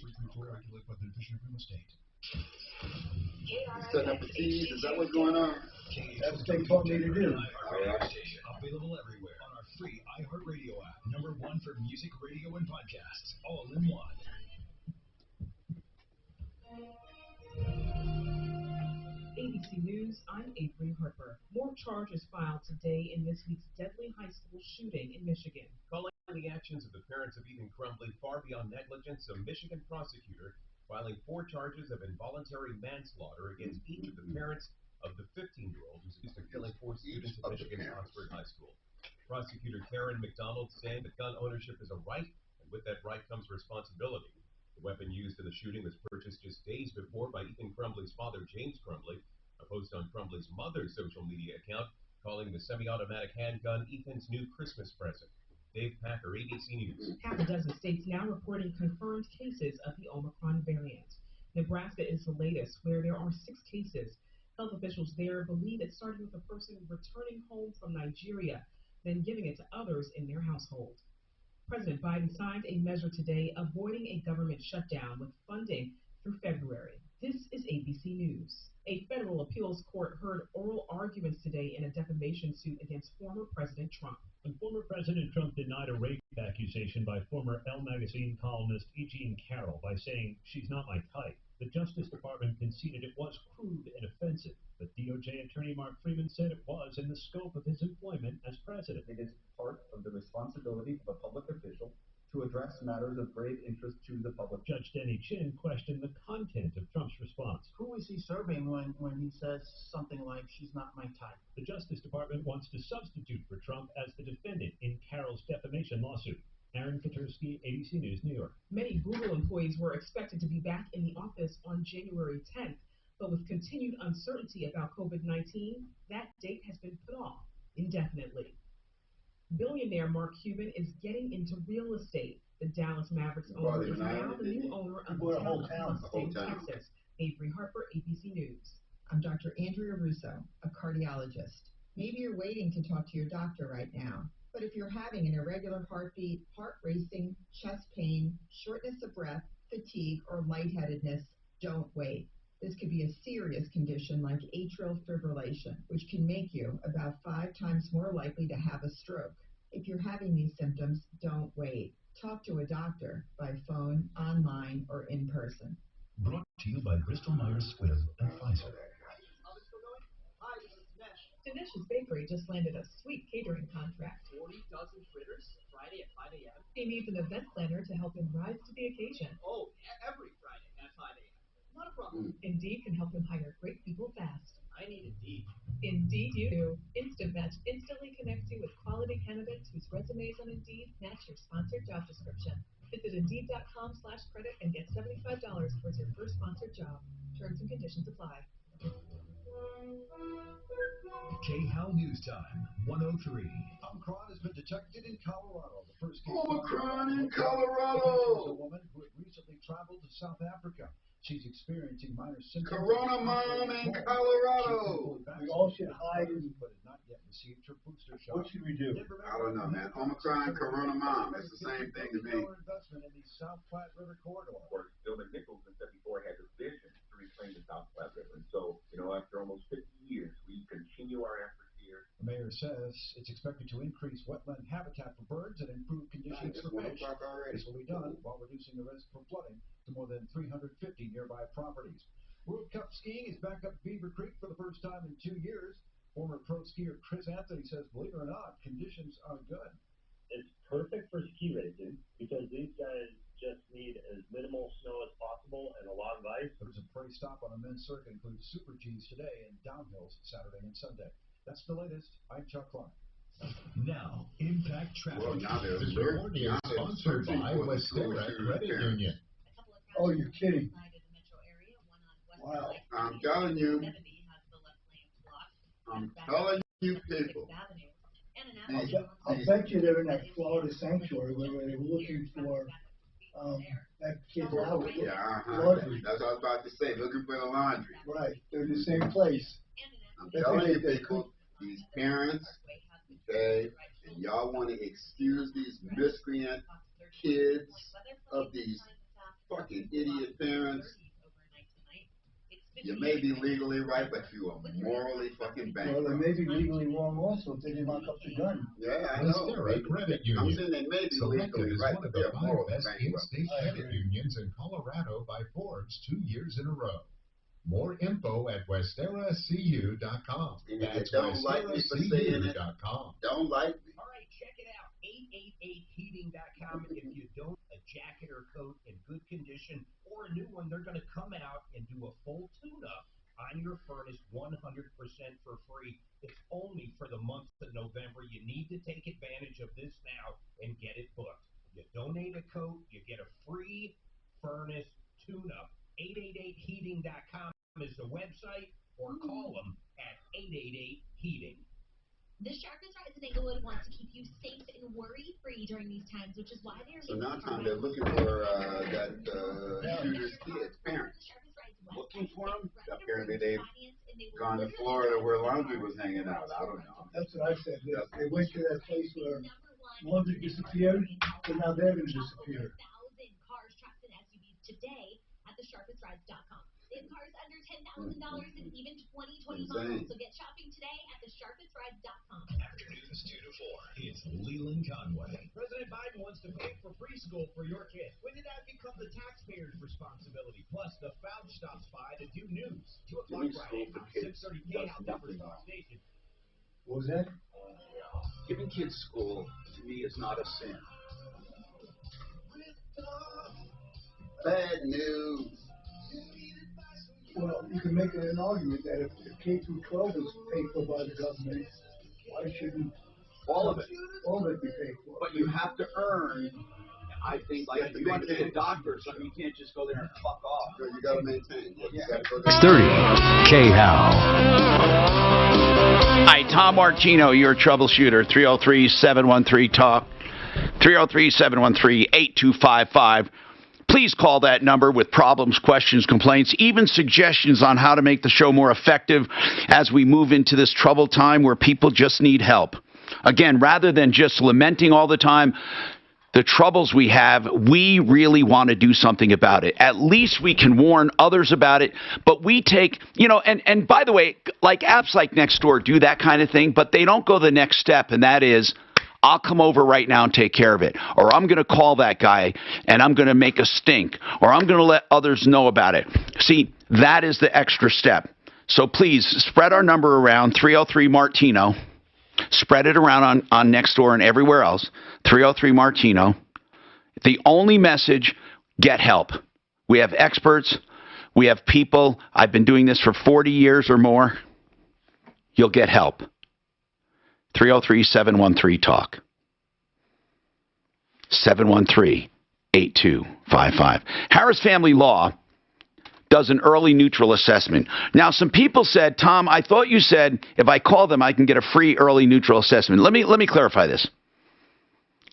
Setting up the fees, is that what's going on? That's what they taught me to do. Available everywhere on our free iHeartRadio app. #1 for music, radio, and podcasts, all in one. ABC News, I'm Avery Harper. More charges filed today in this week's deadly high school shooting in Michigan. Calling the actions of the parents of Ethan Crumbley far beyond negligence, a Michigan prosecutor filing 4 charges of involuntary manslaughter against each of the parents of the 15-year-old who's accused of killing 4 students at Michigan's Oxford High School. Prosecutor Karen McDonald saying that gun ownership is a right, and with that right comes responsibility. The weapon used in the shooting was purchased just days before by Ethan Crumbley's father, James Crumbley. A post on Crumbley's mother's social media account calling the semi-automatic handgun Ethan's new Christmas present. Dave Packer, ABC News. Half a dozen states now reporting confirmed cases of the Omicron variant. Nebraska is the latest, where there are 6 cases. Health officials there believe it started with a person returning home from Nigeria, then giving it to others in their household. President Biden signed a measure today avoiding a government shutdown with funding through February. This is ABC News. A federal appeals court heard oral arguments today in a defamation suit against former President Trump. And former President Trump denied a rape accusation by former Elle magazine columnist E. Jean Carroll by saying, "She's not my type." The Justice Department conceded it was crude and offensive, but DOJ Attorney Mark Freeman said it was in the scope of his employment as president. It is part of the responsibility of a public official to address matters of grave interest to the public. Judge Denny Chin questioned the content of Trump's response. Who is he serving when he says something like, "She's not my type"? The Justice Department wants to substitute for Trump as the defendant in Carroll's defamation lawsuit. Aaron Katursky, ABC News, New York. Many Google employees were expected to be back in the office on January 10th, but with continued uncertainty about COVID-19, that date has been put off indefinitely. Billionaire Mark Cuban is getting into real estate. The Dallas Mavericks owner is now the new owner of the town of Austin, Texas. Avery Harper, ABC News. I'm Dr. Andrea Russo, a cardiologist. Maybe you're waiting to talk to your doctor right now, but if you're having an irregular heartbeat, heart racing, chest pain, shortness of breath, fatigue, or lightheadedness, don't wait. This could be a serious condition like atrial fibrillation, which can make you about 5 times more likely to have a stroke. If you're having these symptoms, don't wait. Talk to a doctor by phone, online, or in person. Brought to you by Bristol-Myers Squibb and Pfizer. Dinesh's Bakery just landed a sweet catering contract. 40 dozen fritters, Friday at 5 a.m. He needs an event planner to help him rise to the occasion. Oh, every Friday at 5 a.m. Not a problem. Indeed can help him hire great people fast. I need Indeed. Indeed you do. Instant Match instantly connects you with quality candidates whose resumes on Indeed match your sponsored job description. Visit Indeed.com/credit and get $75 towards your first sponsored job. Terms and conditions apply. K-How News Time, 103. Omicron has been detected in Colorado. The first case Omicron in Colorado. A woman who had recently traveled to South Africa. She's experiencing minor symptoms. Corona mom in Colorado. We all should hide, but has not yet received her booster shot. What should we do? I don't know, man. Omicron, Corona mom. That's the same thing to me. Investment in the South Platte River corridor. Of course, Building Nicholson said before had the vision to reclaim the South Platte River. And so, after almost 50 years, we continue our efforts here. The mayor says it's expected to increase wetland habitat for birds and improve conditions for fish. This will be done while reducing the risk for flooding to more than 350 nearby properties. World Cup skiing is back up Beaver Creek for the first time in 2 years. Former pro skier Chris Anthony says, believe it or not, conditions are good. It's perfect for ski racing because these guys just need as minimal snow as possible and a lot of ice. There's a parade stop on the men's circuit includes Super G's today and downhills Saturday and Sunday. That's the latest. I'm Chuck Clark. Now, Impact Traffic. Well, now This report is sponsored by Westera Credit Union. Oh, you're kidding. Wow. I'm telling you. I'm telling you, people. I'll bet you they're in that Florida sanctuary where they were looking for that kid out. Yeah, laundry. That's what I was about to say. Looking for the laundry. Right. They're in the same place. I'm telling you, people, these parents, okay, and y'all want to excuse these miscreant kids of these fucking idiot parents. You may be legally right, but you are morally fucking bankrupt. Well, they may be legally wrong also if they didn't lock up the gun. Yeah, I know. Credit I'm Union. saying they may be Selected legally as right, one but of the they're 5 morally best bankrupt. in-state credit unions in Colorado by Forbes 2 years in a row. More info at westeracu.com. That's don't like me for saying it. westeracu.com. Don't like me. All right, check it out. 888heating.com. If you don't, a jacket or coat in good condition or a new one, they're going to come out and do a full tune-up on your furnace 100% for free. It's only for the month of November. You need to take advantage of this now and get it booked. You donate a coat, you get a free furnace tune-up. 888heating.com is the website, or call them at 888-HEATING. The Sharpest Rise in Inglewood wants to keep you safe and worry-free during these times, which is why they're So now they're looking for that shooter's kids, parents. Looking for them? Apparently they've gone to Florida where laundry was hanging out. I don't know. That's what I said. They went to that place where laundry disappeared, and now they're going to disappear. Cars, trucks, and SUVs today at thesharpestrise.com. They have cars under $10,000 and even 2020 models. So get shopping today at thesharpestrise.com. Afternoons 2 to 4. It's Leland Conway. President Biden wants to pay for preschool for your kid. When did that become the taxpayer's responsibility? Plus, the Fouch stops by to do news. 2 o'clock Friday on 6:30 K-How Superstar Station. What was that? Giving kids school, to me, is not a sin. Bad news. Well, you can make an argument that if K through 12 is paid for by the government, why shouldn't all of it be paid for? But you have to earn. I think, like, if you want to be a doctor or something, you can't just go there and fuck off. No, you got to maintain. Yeah. 6:30 K-How. Hi, Tom Martino, your troubleshooter. 303-713-TALK. 303-713-8255. Please call that number with problems, questions, complaints, even suggestions on how to make the show more effective as we move into this troubled time where people just need help. Again, rather than just lamenting all the time the troubles we have, we really want to do something about it. At least we can warn others about it, but we take, and by the way, like apps like Nextdoor do that kind of thing, but they don't go the next step, and that is, I'll come over right now and take care of it. Or I'm going to call that guy and I'm going to make a stink. Or I'm going to let others know about it. See, that is the extra step. So please spread our number around, 303-MARTINO. Spread it around on Nextdoor and everywhere else, 303-MARTINO. The only message, get help. We have experts. We have people. I've been doing this for 40 years or more. You'll get help. 303-713-TALK. 713-8255. Harris Family Law does an early neutral assessment. Now, some people said, Tom, I thought you said if I call them, I can get a free early neutral assessment. Let me clarify this.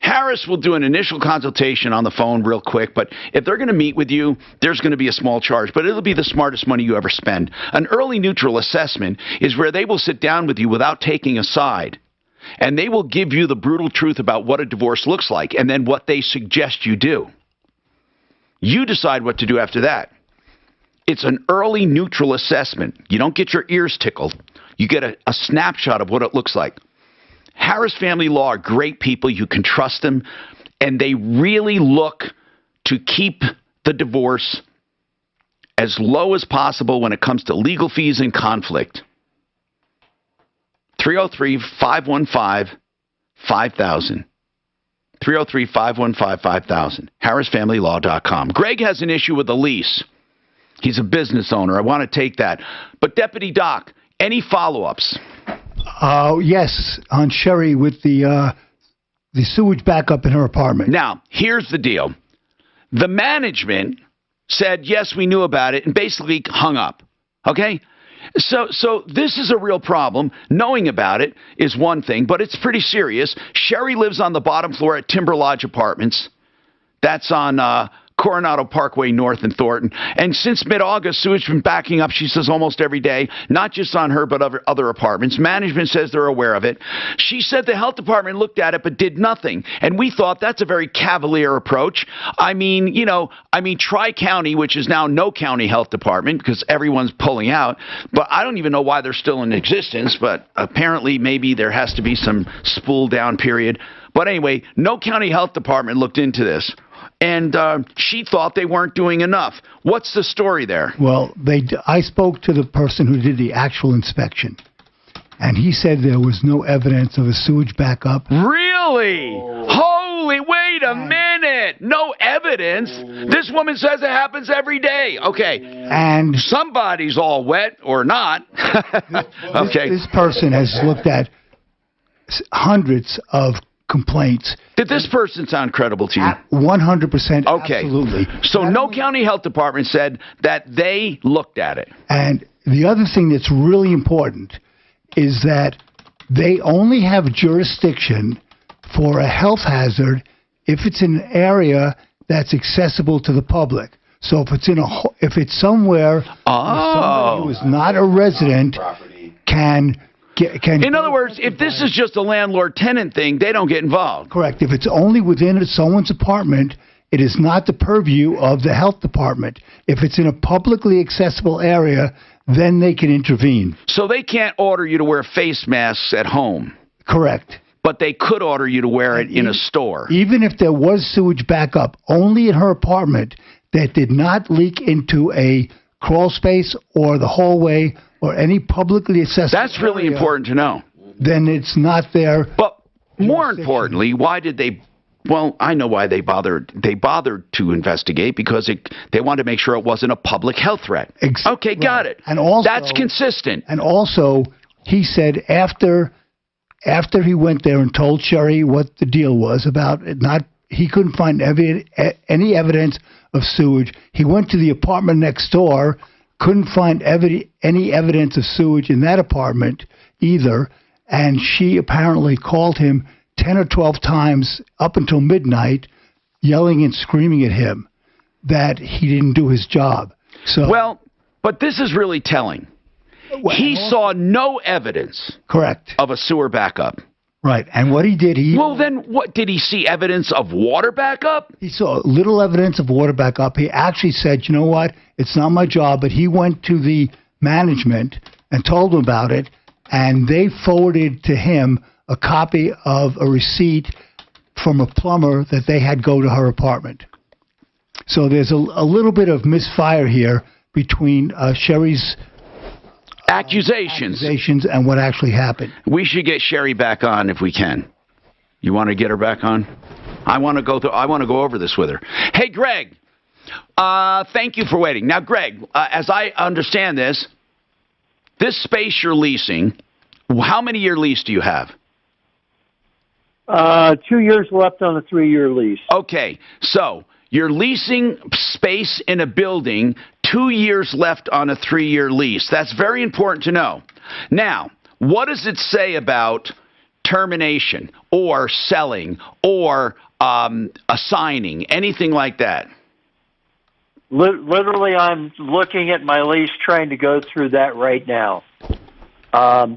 Harris will do an initial consultation on the phone real quick, but if they're going to meet with you, there's going to be a small charge, but it'll be the smartest money you ever spend. An early neutral assessment is where they will sit down with you without taking a side, and they will give you the brutal truth about what a divorce looks like and then what they suggest you do. You decide what to do after that. It's an early neutral assessment. You don't get your ears tickled. You get a snapshot of what it looks like. Harris Family Law are great people. You can trust them. And they really look to keep the divorce as low as possible when it comes to legal fees and conflict. 303-515-5000. 303-515-5000. HarrisFamilyLaw.com. Greg has an issue with a lease. He's a business owner. I want to take that. But Deputy Doc, any follow-ups? Yes, on Sherry with the sewage backup in her apartment. Now, here's the deal. The management said, yes, we knew about it, and basically hung up. Okay? So this is a real problem. Knowing about it is one thing, but it's pretty serious. Sherry lives on the bottom floor at Timber Lodge Apartments. That's on Coronado Parkway North in Thornton. And since mid-August, sewage has been backing up, she says, almost every day, not just on her, but other apartments. Management says they're aware of it. She said the health department looked at it but did nothing. And we thought that's a very cavalier approach. I mean, Tri-County, which is now no county health department because everyone's pulling out. But I don't even know why they're still in existence. But apparently maybe there has to be some spool down period. But anyway, no county health department looked into this. And she thought they weren't doing enough. What's the story there? Well, I spoke to the person who did the actual inspection, and he said there was no evidence of a sewage backup. Really? Holy, wait a minute. No evidence? This woman says it happens every day. Okay. And somebody's all wet or not. Okay. This person has looked at hundreds of complaints. Did this person sound credible to you? 100%. Okay. Absolutely. So no county health department said that they looked at it. And the other thing that's really important is that they only have jurisdiction for a health hazard if it's in an area that's accessible to the public. So if it's somewhere where somebody who is not a resident can. In other words, if this is just a landlord-tenant thing, they don't get involved. Correct. If it's only within someone's apartment, it is not the purview of the health department. If it's in a publicly accessible area, then they can intervene. So they can't order you to wear face masks at home. Correct. But they could order you to wear it in a store. Even if there was sewage backup only in her apartment that did not leak into a crawl space or the hallway or any publicly accessible That's really important to know. Then it's not there. But more importantly, why did they... Well, I know why they bothered. They bothered to investigate because they wanted to make sure it wasn't a public health threat. Okay, got it. And also, that's consistent. And also, he said after he went there and told Sherry what the deal was about it, he couldn't find any evidence of sewage. He went to the apartment next door, couldn't find any evidence of sewage in that apartment either, and she apparently called him 10 or 12 times up until midnight, yelling and screaming at him that he didn't do his job. So, well, but this is really telling. He saw no evidence of a sewer backup. Right, and what he did, Well, then, what did he see evidence of water backup? He saw little evidence of water backup. He actually said, you know what, it's not my job, but he went to the management and told them about it, and they forwarded to him a copy of a receipt from a plumber that they had go to her apartment. So there's a little bit of misfire here between Sherry's accusations and what actually happened. We should get Sherry back on if we can. You want to get her back on? I want to go over this with her. Hey, Greg. Thank you for waiting. Now, Greg, as I understand this space you're leasing, how many year lease do you have? 2 years left on a 3-year lease. Okay, so you're leasing space in a building, 2 years left on a 3-year lease. That's very important to know. Now, what does it say about termination or selling or assigning, anything like that? Literally, I'm looking at my lease, trying to go through that right now.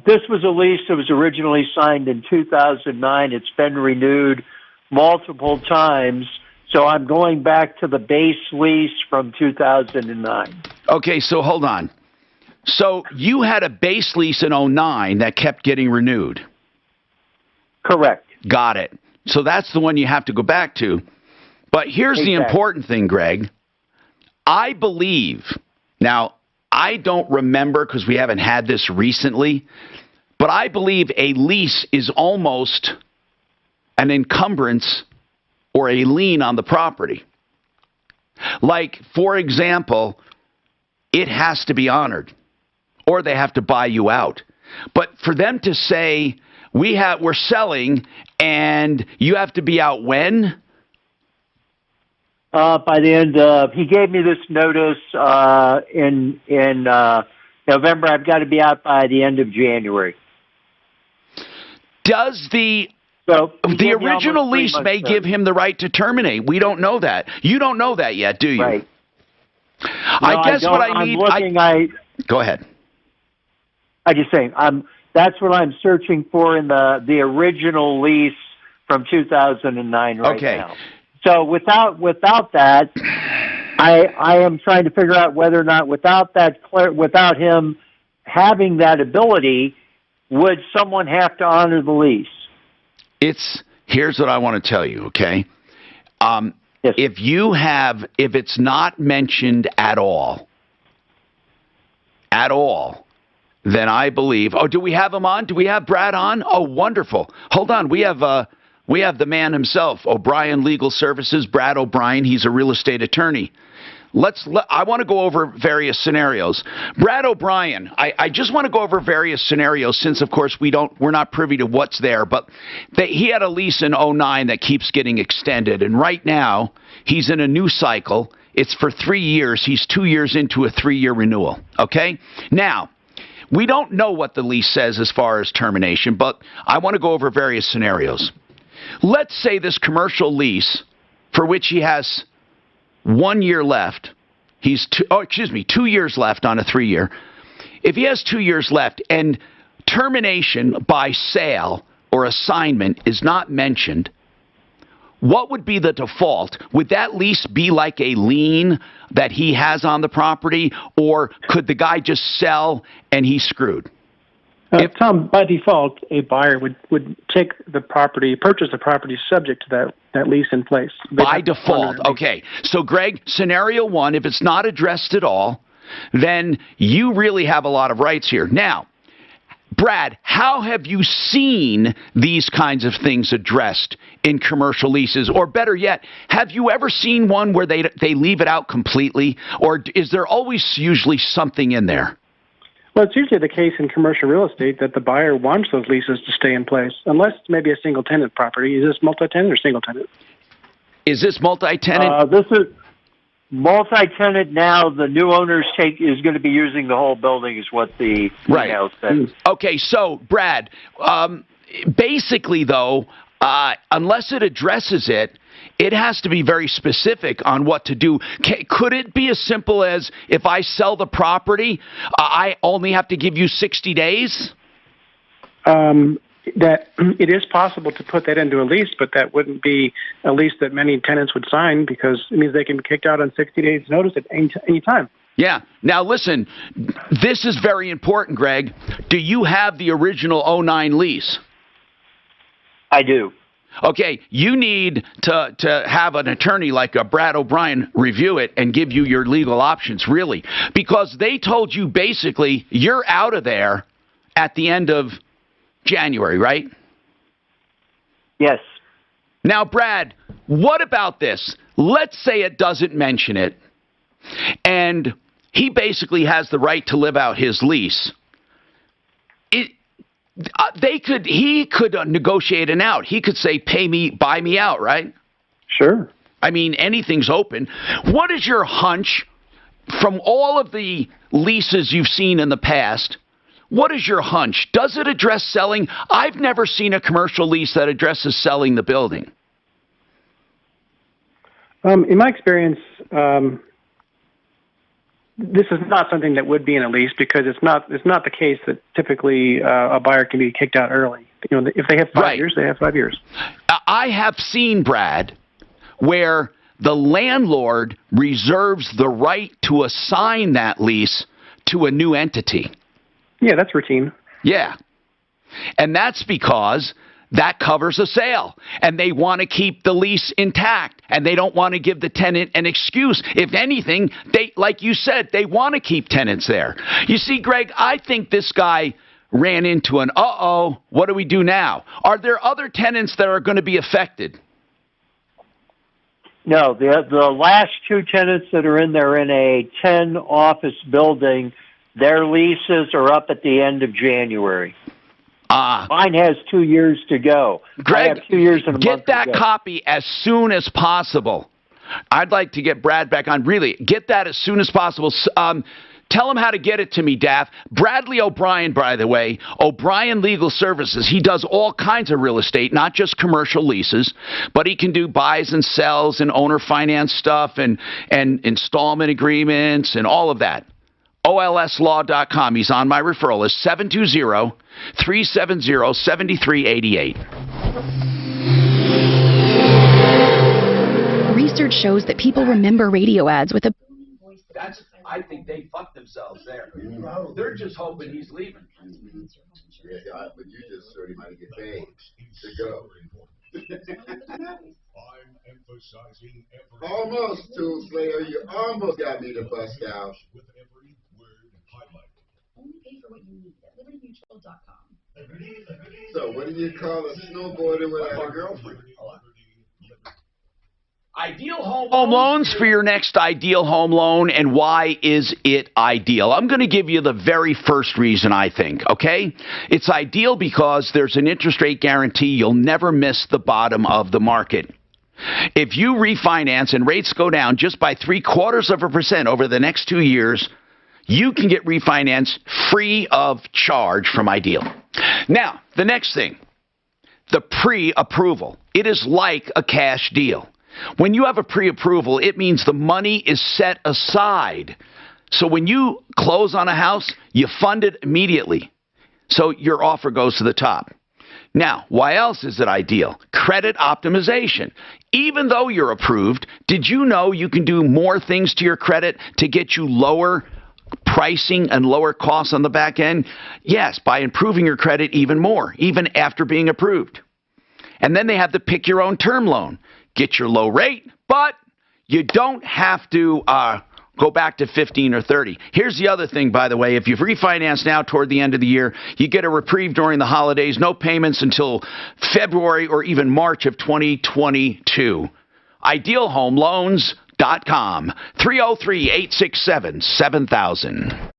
This was a lease that was originally signed in 2009. It's been renewed multiple times, so I'm going back to the base lease from 2009. Okay, so hold on. So you had a base lease in 2009 that kept getting renewed. Correct. Got it. So that's the one you have to go back to. But here's the important thing, Greg. I believe, now, I don't remember because we haven't had this recently, but I believe a lease is almost an encumbrance or a lien on the property. Like, for example, it has to be honored or they have to buy you out. But for them to say, we're selling and you have to be out when? By the end of, he gave me this notice in November. I've got to be out by the end of January. Does the original lease may give him the right to terminate? We don't know that. You don't know that yet, do you? Right. I guess what I need. Go ahead. I'm just saying. That's what I'm searching for in the original lease from 2009 right now. So without that, I am trying to figure out whether or not without him having that ability, would someone have to honor the lease? Here's what I want to tell you, okay? If it's not mentioned at all, then I believe. Oh, do we have him on? Do we have Brad on? Oh, wonderful. Hold on, we have the man himself, O'Brien Legal Services, Brad O'Brien. He's a real estate attorney. I want to go over various scenarios. Brad O'Brien, I just want to go over various scenarios since, of course, we're not privy to what's there. But he had a lease in 2009 that keeps getting extended, and right now he's in a new cycle. It's for 3 years. He's 2 years into a 3-year renewal. Okay, now. We don't know what the lease says as far as termination, but I want to go over various scenarios. Let's say this commercial lease, for which he has 1 year left, 2 years left on a 3-year. If he has 2 years left and termination by sale or assignment is not mentioned, what would be the default? Would that lease be like a lien that he has on the property, or could the guy just sell and he's screwed? Tom, by default, a buyer would take the property, purchase the property subject to that lease in place. By default, okay. So, Greg, scenario one, if it's not addressed at all, then you really have a lot of rights here. Now, Brad, how have you seen these kinds of things addressed in commercial leases? Or better yet, have you ever seen one where they leave it out completely? Or is there always usually something in there? Well, it's usually the case in commercial real estate that the buyer wants those leases to stay in place, unless it's maybe a single-tenant property. Is this multi-tenant or single-tenant? Is this multi-tenant? This is multi-tenant now. The new owners is going to be using the whole building is what the email says. Okay, so, Brad, basically, though, unless it addresses it, it has to be very specific on what to do. Could it be as simple as if I sell the property, I only have to give you 60 days? That it is possible to put that into a lease, but that wouldn't be a lease that many tenants would sign because it means they can be kicked out on 60 days notice at any time. Yeah. Now, listen, this is very important, Greg. Do you have the original 2009 lease? I do. Okay, you need to have an attorney like a Brad O'Brien review it and give you your legal options, really, because they told you basically you're out of there at the end of January, right? Yes. Now, Brad, what about this? Let's say it doesn't mention it, and he basically has the right to live out his lease. He could negotiate an out. He could say, buy me out, right? Sure. I mean, anything's open. What is your hunch from all of the leases you've seen in the past? What is your hunch? Does it address selling? I've never seen a commercial lease that addresses selling the building. In my experience, this is not something that would be in a lease because it's not the case that typically a buyer can be kicked out early. You know, if they have 5 years, they have 5 years. I have seen, Brad, where the landlord reserves the right to assign that lease to a new entity. Yeah, that's routine. Yeah. And that's because that covers a sale, and they want to keep the lease intact, and they don't want to give the tenant an excuse. If anything, they, like you said, they want to keep tenants there. You see, Greg, I think this guy ran into an what do we do now? Are there other tenants that are going to be affected? No, the last two tenants that are in there in a 10-office building, their leases are up at the end of January. Mine has 2 years to go. Greg, I have 2 years and a month get that to go. copy as soon as possible. I'd like to get Brad back on. Really, get that as soon as possible. Tell him how to get it to me, Daff. Bradley O'Brien, by the way, O'Brien Legal Services. He does all kinds of real estate, not just commercial leases, but he can do buys and sells and owner finance stuff and installment agreements and all of that. OLSlaw.com. He's on my referral list, 720-370-7388. Research shows that people remember radio ads with a... I think they fucked themselves there. They're just hoping he's leaving. Yeah, but you just heard him how to get paid to go. Almost, Tool Slayer. You almost got me to bust out. Only pay for what you need at libertymutual.com. So, what do you call a snowboarder without a girlfriend? Ideal home loans for your next ideal home loan, and why is it ideal? I'm going to give you the very first reason I think, okay? It's ideal because there's an interest rate guarantee. You'll never miss the bottom of the market. If you refinance and rates go down just by 0.75% over the next 2 years, you can get refinanced free of charge from Ideal. Now, the next thing, the pre-approval. It is like a cash deal. When you have a pre-approval, it means the money is set aside. So when you close on a house, you fund it immediately. So your offer goes to the top. Now, why else is it ideal? Credit optimization. Even though you're approved, did you know you can do more things to your credit to get you lower pricing and lower costs on the back end? Yes, by improving your credit even more, even after being approved. And then they have the pick your own term loan. Get your low rate, but you don't have to go back to 15 or 30. Here's the other thing, by the way. If you've refinanced now toward the end of the year, you get a reprieve during the holidays, no payments until February or even March of 2022. IdealHomeLoans.com, 303-867-7000.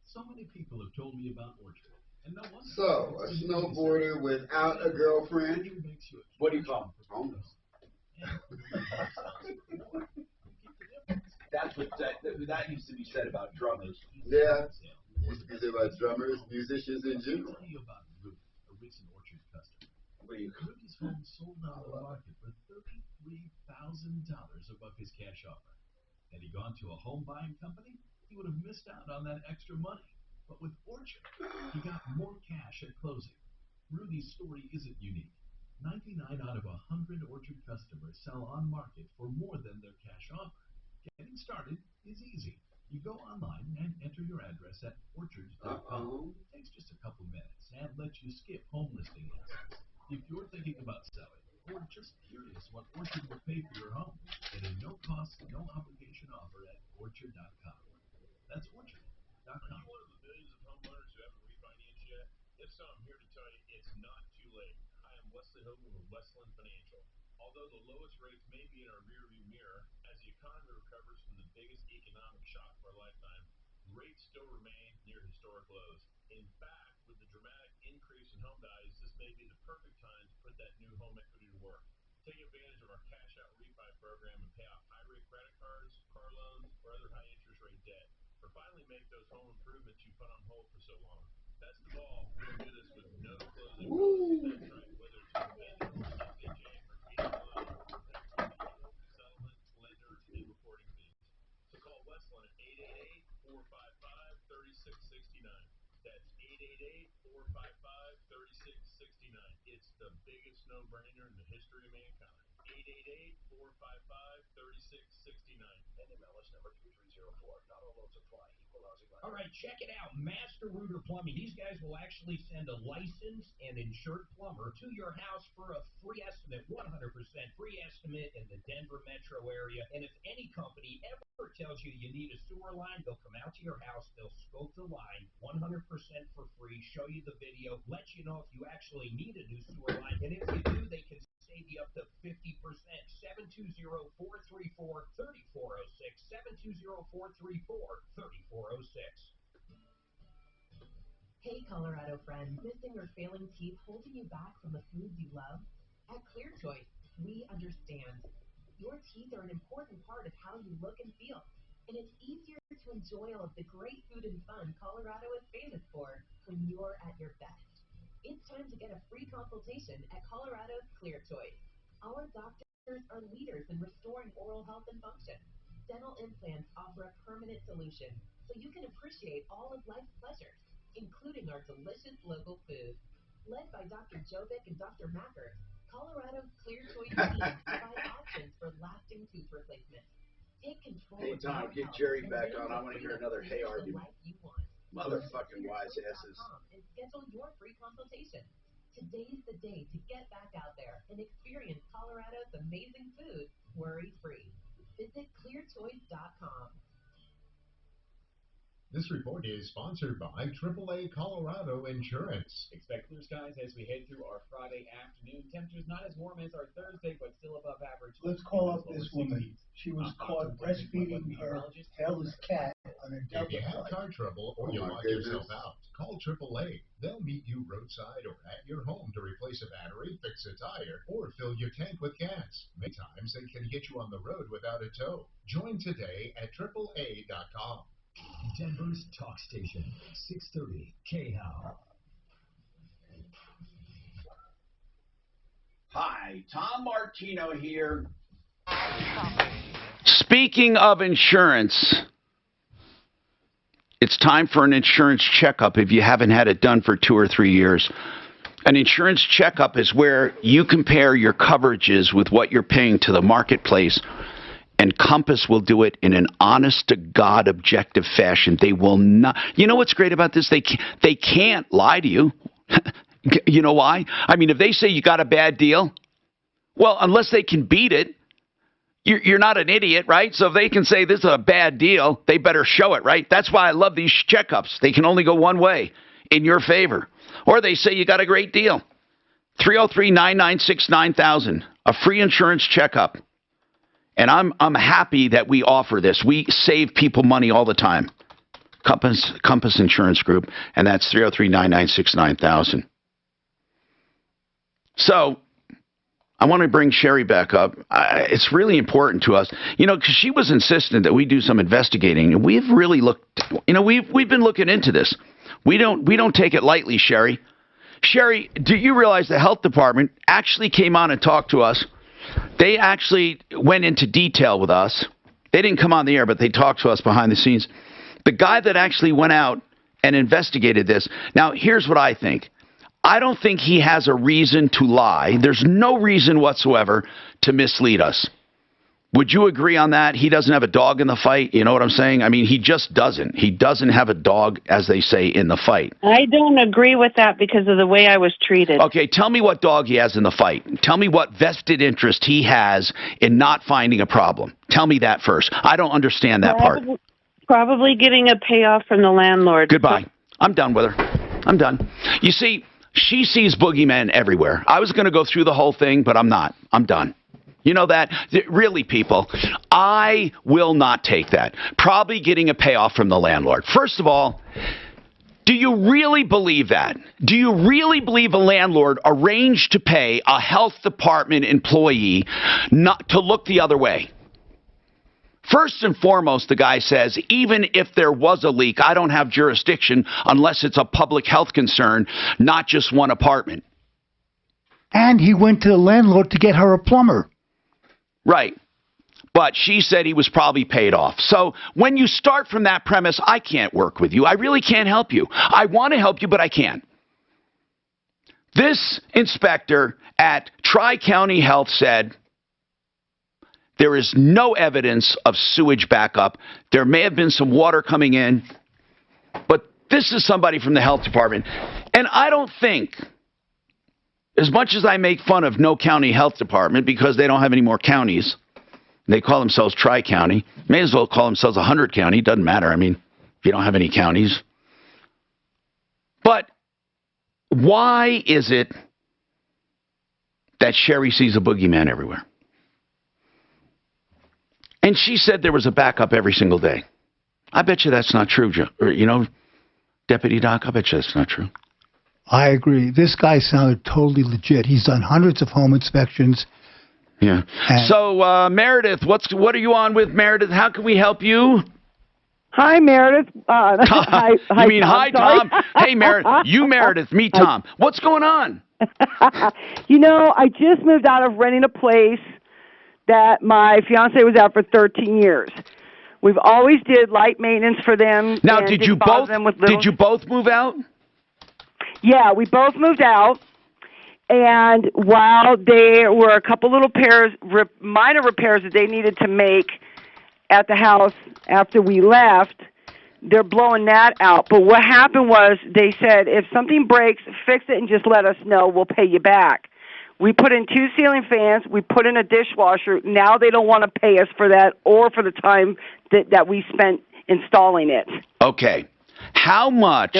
So many people have told me about Orchard, and no wonder. So, a snowboarder without a girlfriend? What do you call him? Homeless. That's what that used to be said about drummers. Yeah, used to be said about drummers, musicians in general. Tell you about Ruth, a recent Orchard customer. Ruth's home sold out of the market for $33,000 above his cash offer. Had he gone to a home buying company, he would have missed out on that extra money. But with Orchard, he got more cash at closing. Rudy's story isn't unique. 99 out of 100 Orchard customers sell on market for more than their cash offer. Getting started is easy. You go online and enter your address at orchard.com. It takes just a couple minutes and lets you skip home listing ads. If you're thinking about selling or just curious what Orchard will pay for your home, get a no-cost, no-obligation offer at orchard.com. That's orchard.com. Are you one of the millions of homeowners who haven't refinanced yet? If so, I'm here to tell you it's not too late. Hi, I'm Wesley Hogan with Westland Financial. Although the lowest rates may be in our rearview mirror, as the economy recovers from the biggest economic shock of our lifetime, rates still remain near historic lows. In fact, with the dramatic increase in home values, this may be the perfect time to put that new home equity to work. Take advantage of our cash out refi program and pay off high rate credit cards, car loans, or other high interest rate debt. Or finally make those home improvements you put on hold for so long. Best of all, we'll do this with no closing costs. That's right, whether it's a vendor or CCJ for meeting loan, settlement, lender, and reporting fees. So call Westland at 888-455-3669. That's 888-455-3669. It's the biggest no-brainer in the history of mankind. 888-455-3669. NMLS number 3304. Not all loans apply. Equal housing lender. All right, check it out. Master Rooter Plumbing. These guys will actually send a licensed and insured plumber to your house for a free estimate, 100% free estimate in the Denver metro area. And if any company ever tells you you need a sewer line, they'll come out to your house, they'll scope the line 100% for free, show you the video, let you know if you actually need a new sewer line. And if you do, they can save you up to 50%. 720-434-3406. 720-434-3406. Hey, Colorado friend, missing or failing teeth holding you back from the foods you love? At Clear Choice, we understand. Your teeth are an important part of how you look and feel, and it's easier to enjoy all of the great food and fun Colorado is famous for when you're at your best. It's time to get a free consultation at Colorado's Clear Choice. Our doctors are leaders in restoring oral health and function. Dental implants offer a permanent solution, so you can appreciate all of life's pleasures, including our delicious local food. Led by Dr. Jovic and Dr. Macker, Colorado's Clear Choice team provide options for lasting tooth replacement. Take control Hey, of Tom, your get health Jerry and back live on. I the want to hear freedom another to hey live the argument. life you want. Motherfucking wise asses. And schedule your free consultation. Today's the day to get back out there and experience Colorado's amazing food worry-free. Visit clearchoice.com. This report is sponsored by AAA Colorado Insurance. Expect clear skies as we head through our Friday afternoon. Temperatures not as warm as our Thursday, but still above average. Let's call up this woman. She was caught breastfeeding her tailless cat on a Dell. If you have car trouble or you lock yourself out, call AAA. They'll meet you roadside or at your home to replace a battery, fix a tire, or fill your tank with gas. Many times they can get you on the road without a tow. Join today at AAA.com. Denver's talk station, 630 KHOW. Hi, Tom Martino here. Speaking of insurance, it's time for an insurance checkup if you haven't had it done for 2 or 3 years. An insurance checkup is where you compare your coverages with what you're paying to the marketplace, and Compass will do it in an honest-to-God objective fashion. They will not. You know what's great about this? They can't lie to you. You know why? I mean, if they say you got a bad deal, well, unless they can beat it, you're not an idiot, right? So if they can say this is a bad deal, they better show it, right? That's why I love these checkups. They can only go one way, in your favor. Or they say you got a great deal. 303-996-9000, a free insurance checkup. And I'm happy that we offer this. We save people money all the time. Compass Insurance Group, and that's 303-996-9000. So I want to bring Sherry back up. It's really important to us, because she was insistent that we do some investigating. And we've really looked, we've been looking into this. We don't take it lightly, Sherry. Sherry, do you realize the health department actually came on and talked to us? They actually went into detail with us. They didn't come on the air, but they talked to us behind the scenes. The guy that actually went out and investigated this. Now, here's what I think. I don't think he has a reason to lie. There's no reason whatsoever to mislead us. Would you agree on that? He doesn't have a dog in the fight. You know what I'm saying? I mean, he just doesn't. He doesn't have a dog, as they say, in the fight. I don't agree with that because of the way I was treated. Okay, tell me what dog he has in the fight. Tell me what vested interest he has in not finding a problem. Tell me that first. I don't understand that part. Probably getting a payoff from the landlord. Goodbye. I'm done with her. I'm done. You see, she sees boogeymen everywhere. I was going to go through the whole thing, but I'm not. I'm done. You know that? Really, people, I will not take that. Probably getting a payoff from the landlord. First of all, Do you really believe that? Do you really believe a landlord arranged to pay a health department employee not to look the other way? First and foremost, the guy says, even if there was a leak, I don't have jurisdiction unless it's a public health concern, not just one apartment. And he went to the landlord to get her a plumber. Right. But she said he was probably paid off. So when you start from that premise, I can't work with you. I really can't help you. I want to help you, but I can't. This inspector at Tri-County Health said there is no evidence of sewage backup. There may have been some water coming in, but this is somebody from the health department. And I don't think, as much as I make fun of no county health department because they don't have any more counties, they call themselves Tri-County, may as well call themselves 100 County, doesn't matter. I mean, if you don't have any counties. But why is it that Sherry sees a boogeyman everywhere? And she said there was a backup every single day. I bet you that's not true, Deputy Doc. I bet you that's not true. I agree. This guy sounded totally legit. He's done hundreds of home inspections. Yeah. So, Meredith, what are you on with, Meredith? How can we help you? Hi, Meredith. Hi, you mean hi, Tom? Hey, Meredith. You, Meredith. Me, Tom. What's going on? I just moved out of renting a place that my fiance was out for 13 years. We've always did light maintenance for them. Now, did you both move out? Yeah, we both moved out. And while there were a couple little minor repairs that they needed to make at the house after we left, they're blowing that out. But what happened was they said, if something breaks, fix it and just let us know. We'll pay you back. We put in 2 ceiling fans. We put in a dishwasher. Now they don't want to pay us for that or for the time that we spent installing it. Okay. How much,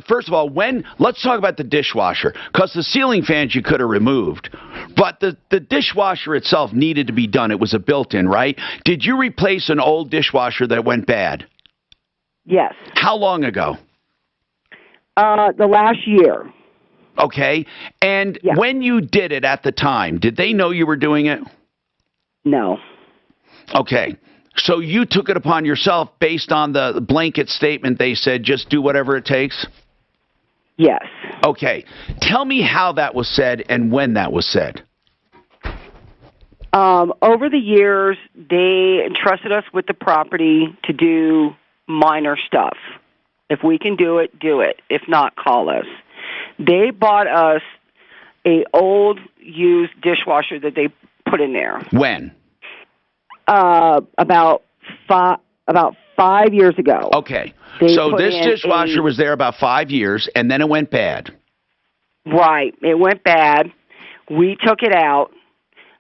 first of all, let's talk about the dishwasher, because the ceiling fans you could have removed, but the dishwasher itself needed to be done. It was a built-in, right? Did you replace an old dishwasher that went bad? Yes. How long ago? The last year. Okay. And when you did it at the time, did they know you were doing it? No. Okay. So you took it upon yourself based on the blanket statement they said, just do whatever it takes? Yes. Okay. Tell me how that was said and when that was said. Over the years, they entrusted us with the property to do minor stuff. If we can do it, do it. If not, call us. They bought us a old used dishwasher that they put in there. When? About 5 years ago. Okay. So this dishwasher was there about 5 years, and then it went bad. Right. It went bad. We took it out.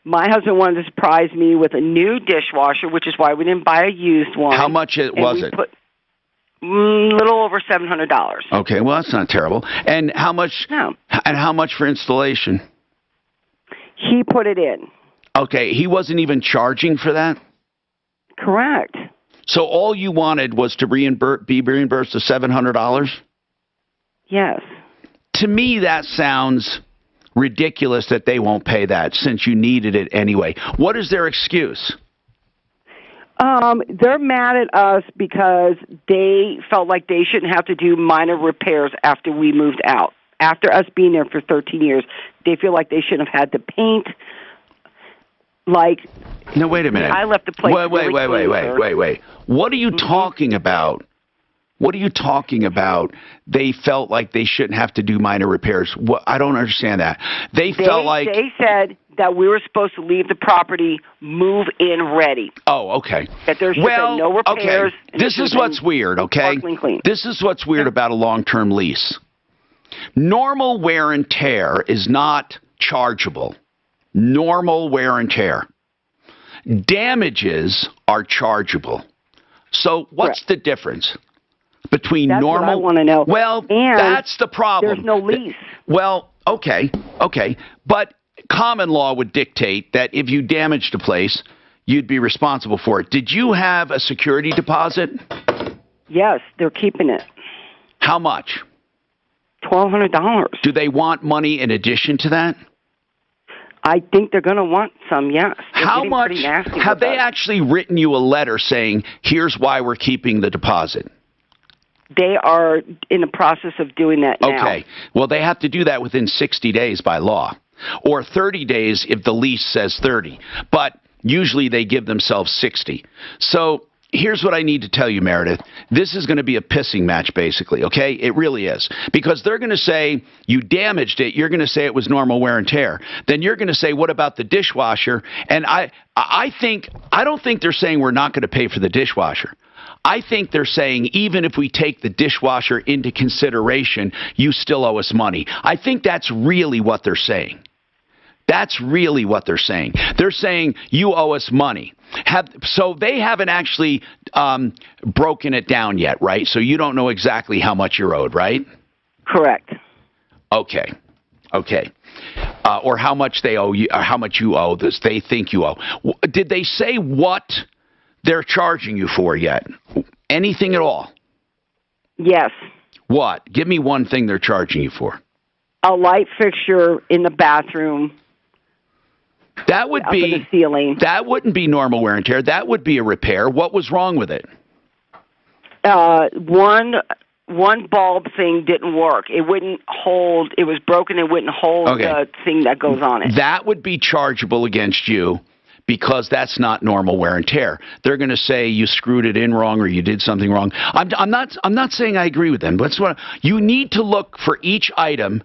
My husband wanted to surprise me with a new dishwasher, which is why we didn't buy a used one. How much was it? A little over $700. Okay. Well, that's not terrible. And how much? No. And how much for installation? He put it in. Okay, he wasn't even charging for that? Correct. So all you wanted was to be reimbursed the $700? Yes. To me, that sounds ridiculous that they won't pay that since you needed it anyway. What is their excuse? They're mad at us because they felt like they shouldn't have to do minor repairs after we moved out. After us being there for 13 years, they feel like they shouldn't have had to paint. No, wait a minute. I left the place. Wait. What are you talking about? What are you talking about? They felt like they shouldn't have to do minor repairs. I don't understand that. They said that we were supposed to leave the property move-in ready. Oh, okay. That there should be no repairs. Okay. This is what's weird, okay? This is what's weird about a long-term lease. Normal wear and tear is not chargeable. Normal wear and tear. Damages are chargeable. So what's the difference between normal? That's what I want to know. Well, that's the problem. There's no lease. Well, okay. But common law would dictate that if you damaged a place, you'd be responsible for it. Did you have a security deposit? Yes, they're keeping it. How much? $1,200. Do they want money in addition to that? I think they're going to want some, yes. How much have they actually written you a letter saying, here's why we're keeping the deposit? They are in the process of doing that now. Okay. Well, they have to do that within 60 days by law, or 30 days if the lease says 30. But usually they give themselves 60. So here's what I need to tell you, Meredith. This is going to be a pissing match, basically, okay? It really is. Because they're going to say you damaged it. You're going to say it was normal wear and tear. Then you're going to say, what about the dishwasher? And I don't think they're saying we're not going to pay for the dishwasher. I think they're saying even if we take the dishwasher into consideration, you still owe us money. I think that's really what they're saying. That's really what they're saying. They're saying you owe us money. So they haven't actually broken it down yet, right? So you don't know exactly how much you're owed, right? Correct. Okay. Or how much they owe you, or how much you owe. This they think you owe. Did they say what they're charging you for yet? Anything at all? Yes. What? Give me one thing they're charging you for. A light fixture in the bathroom. That would be in the ceiling. That wouldn't be normal wear and tear. That would be a repair. What was wrong with it? One bulb thing didn't work. It wouldn't hold. It was broken. It wouldn't hold the thing that goes on it. That would be chargeable against you because that's not normal wear and tear. They're going to say you screwed it in wrong or you did something wrong. I'm not saying I agree with them, but you need to look for each item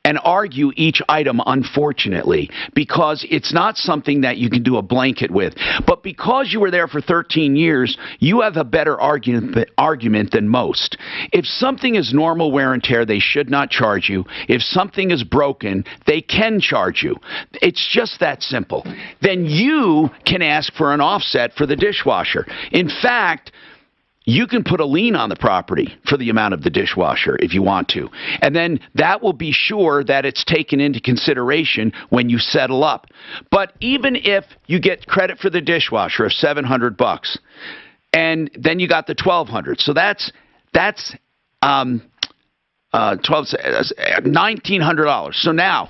and argue each item, unfortunately, because it's not something that you can do a blanket with. But because you were there for 13 years, you have a better argument than most. If something is normal wear and tear, they should not charge you. If something is broken, they can charge you. It's just that simple. Then you can ask for an offset for the dishwasher. In fact, you can put a lien on the property for the amount of the dishwasher if you want to. And then that will be sure that it's taken into consideration when you settle up. But even if you get credit for the dishwasher of $700 and then you got the $1,200. So that's $1,900. So now,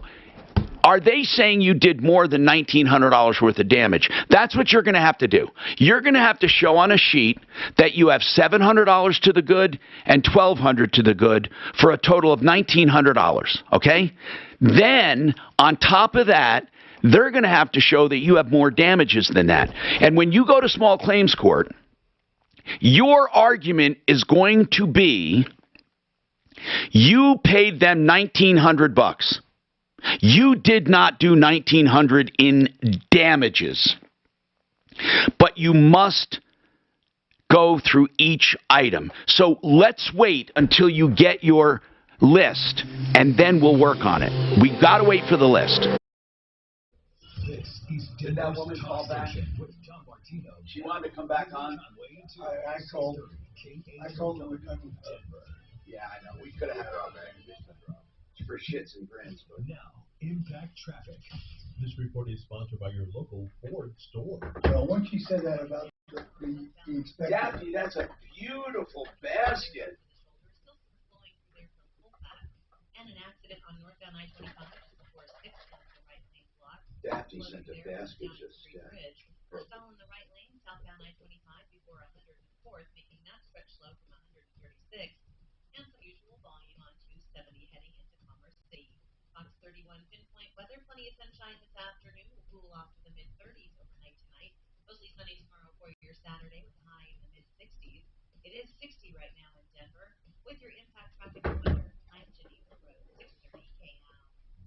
are they saying you did more than $1,900 worth of damage? That's what you're going to have to do. You're going to have to show on a sheet that you have $700 to the good and $1,200 to the good for a total of $1,900, okay? Then, on top of that, they're going to have to show that you have more damages than that. And when you go to small claims court, your argument is going to be you paid them $1,900. You did not do $1,900 in damages, but you must go through each item. So let's wait until you get your list, and then we'll work on it. We've got to wait for the list. Did that woman call back? She wanted to come back on? I called her to come. Yeah, I know. We could have had her on there. For shits and grins. But now, impact traffic. This report is sponsored by your local Ford store. Well, once she said that about the inspector. Daphne, that's a beautiful basket. And an accident on northbound I-25 before 6 on the right lane block. Daphne sent a basket just We're still in the right lane, southbound I-25 before 104th, making that stretch slow from 136. And some usual volume on 270 heading into Commerce City. Fox 31 pinpoint weather, plenty of sunshine this afternoon. Will cool off to the mid-30s overnight tonight. Mostly sunny tomorrow for your Saturday with a high in the mid-60s. It is 60 right now in Denver. With your impact traffic and weather, I'm Geneva Road, 630 KL.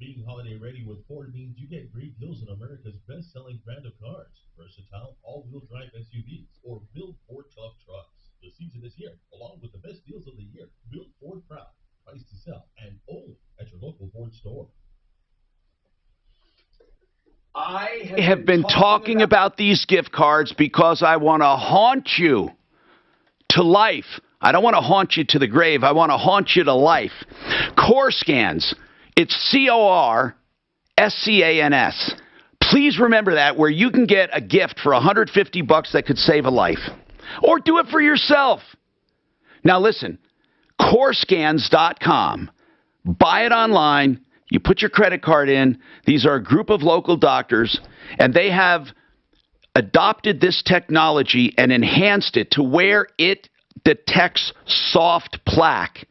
Being holiday ready with Ford means you get great deals on America's best-selling brand of cars. Versatile all-wheel drive SUVs or build Ford tough trucks. The season is here, along with the best deals of the year. Build Ford proud, price to sell, and only at your local Ford store. I have been talking about these gift cards because I want to haunt you to life. I don't want to haunt you to the grave. I want to haunt you to life. Core Scans. It's CORSCANS. Please remember that, where you can get a gift for $150 that could save a life. Or do it for yourself. Now listen, Corescans.com. Buy it online. You put your credit card in. These are a group of local doctors, and they have adopted this technology and enhanced it to where it detects soft plaque.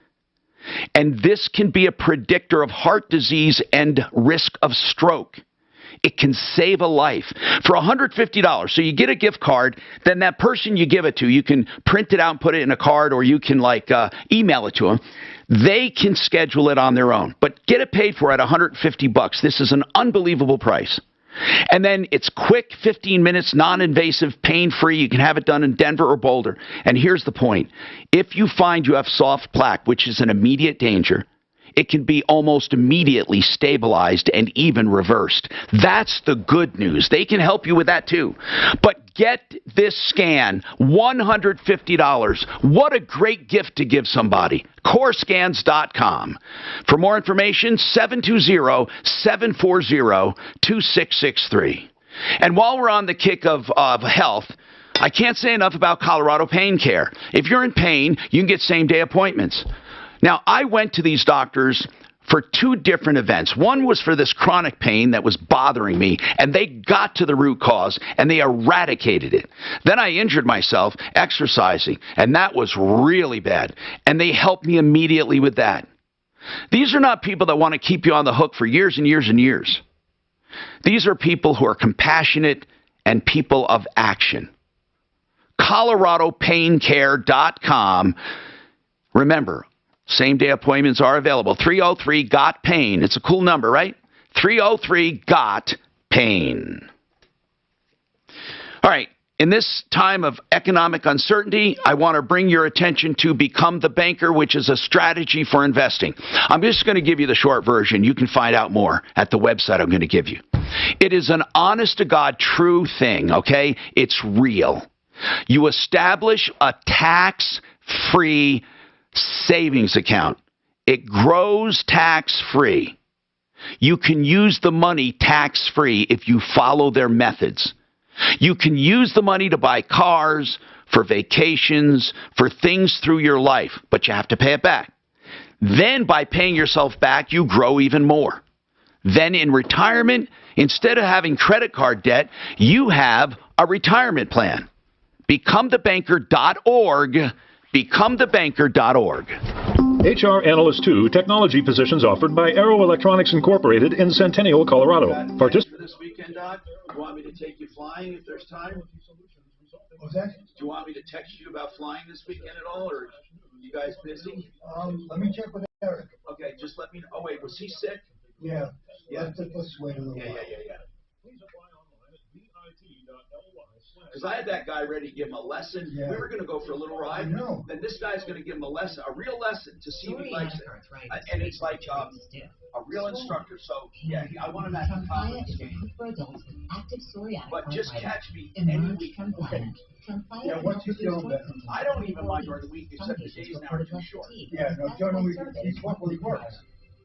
And this can be a predictor of heart disease and risk of stroke. It can save a life for $150. So you get a gift card, then that person you give it to, you can print it out and put it in a card, or you can email it to them. They can schedule it on their own, but get it paid for at $150. This is an unbelievable price. And then it's quick, 15 minutes, non-invasive, pain-free. You can have it done in Denver or Boulder. And here's the point. If you find you have soft plaque, which is an immediate danger, it can be almost immediately stabilized and even reversed. That's the good news. They can help you with that too. But get this scan, $150. What a great gift to give somebody. Corescans.com. For more information, 720-740-2663. And while we're on the kick of health, I can't say enough about Colorado Pain Care. If you're in pain, you can get same-day appointments. Now, I went to these doctors for 2 different events. One was for this chronic pain that was bothering me, and they got to the root cause, and they eradicated it. Then I injured myself exercising, and that was really bad, and they helped me immediately with that. These are not people that want to keep you on the hook for years and years and years. These are people who are compassionate and people of action. ColoradoPainCare.com. Remember, same-day appointments are available. 303-GOT-PAIN. It's a cool number, right? 303-GOT-PAIN. All right. In this time of economic uncertainty, I want to bring your attention to Become the Banker, which is a strategy for investing. I'm just going to give you the short version. You can find out more at the website I'm going to give you. It is an honest-to-God true thing, okay? It's real. You establish a tax-free savings account. It grows tax-free. You can use the money tax-free if you follow their methods. You can use the money to buy cars, for vacations, for things through your life, but you have to pay it back. Then by paying yourself back, you grow even more. Then in retirement, instead of having credit card debt, you have a retirement plan. BecomeTheBanker.org. BecomeTheBanker.org. HR Analyst 2 technology positions offered by Aero Electronics Incorporated in Centennial, Colorado. For this weekend, Doc, you want me to take you flying if there's time? What's that? Do you want me to text you about flying this weekend at all, or are you guys busy? Let me check with Eric. Okay, just let me know. Oh, wait, was he sick? Yeah. Yeah. Let's wait a little while. Yeah. Because I had that guy ready to give him a lesson. Yeah. We were going to go for a little ride. Then this guy's going to give him a lesson, a real lesson, to see if he likes it. And it's like a real instructor. So, yeah, I want him at the top of his game. But just catch me any week. Okay. Yeah, what's your deal then? I don't even mind during the week, except the days now are too short. Yeah, no, during the week, he's what he works.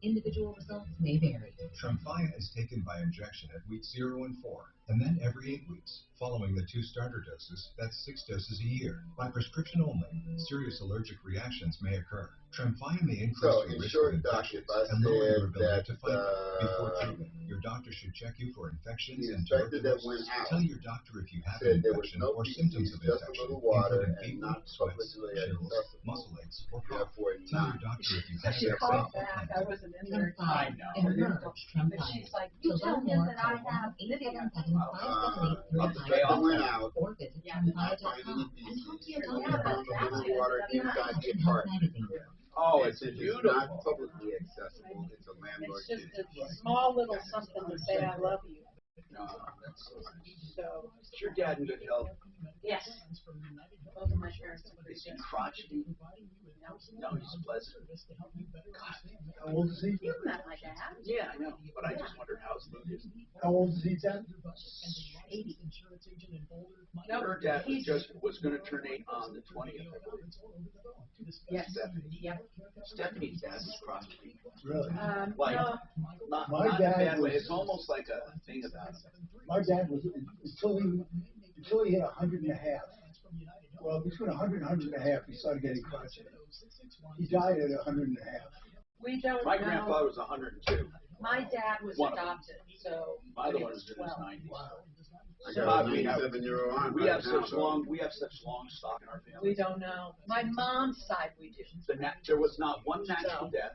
Individual results may vary. Tremfya is taken by injection at weeks 0 and 4, and then every 8 weeks. Following the 2 starter doses, that's 6 doses a year. By prescription only, serious allergic reactions may occur. Tremfya may increase your risk of infections and lower your ability to fight them. Before treatment, your doctor should check you for infections and tuberculosis. Tell your doctor if you have an infection or symptoms of infection, including fever, sweats, chills, muscle aches, or cough. Tell your doctor if you have an infection. I know. She's like, you tell him that I have or visit Tremfya.com and talk to your doctor. Oh, it's beautiful. It's not publicly accessible. It's a landlord. It's just a small little something to say I love you. No, that's so. Is your dad in good health? Yes. Both of my parents are Is he crotchety? No, he's pleasant. How old is he? You met my dad. Yeah, I know. But I just wondered how his mood is. How old is he, Dad? 80. No, her dad was going to turn 8 on the 20th. Yes. Stephanie. Yep. Stephanie's dad was crotchety. Really? Like, no. not My in a dad bad way. was- It's almost like a thing about him. My dad was, until he hit 100 and a half, Well, between 100 and 100.5, he started getting crotchety. He died at 100.5. We don't My know. grandfather was 102. My dad was One of them. adopted, so. My other one is in his 90s. I got a 97-year-old aunt We right have now, such so- long stock in our family. We don't know. My mom's side we do. There was not one natural death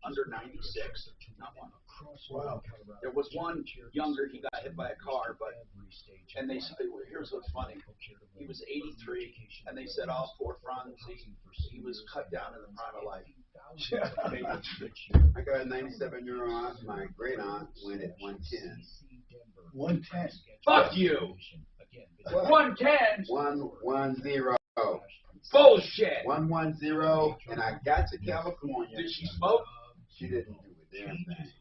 under 96. Not one. Wow. There was one younger. He got hit by a car, and they said, here's what's funny. He was 83, and they said, oh, poor Franz, he was cut down in the prime of life. I got a 97-year-old aunt. My great aunt went at 110. 110. Fuck you. 110. 110. Bullshit. 110, and I got to California. Did she smoke? She didn't do a damn thing.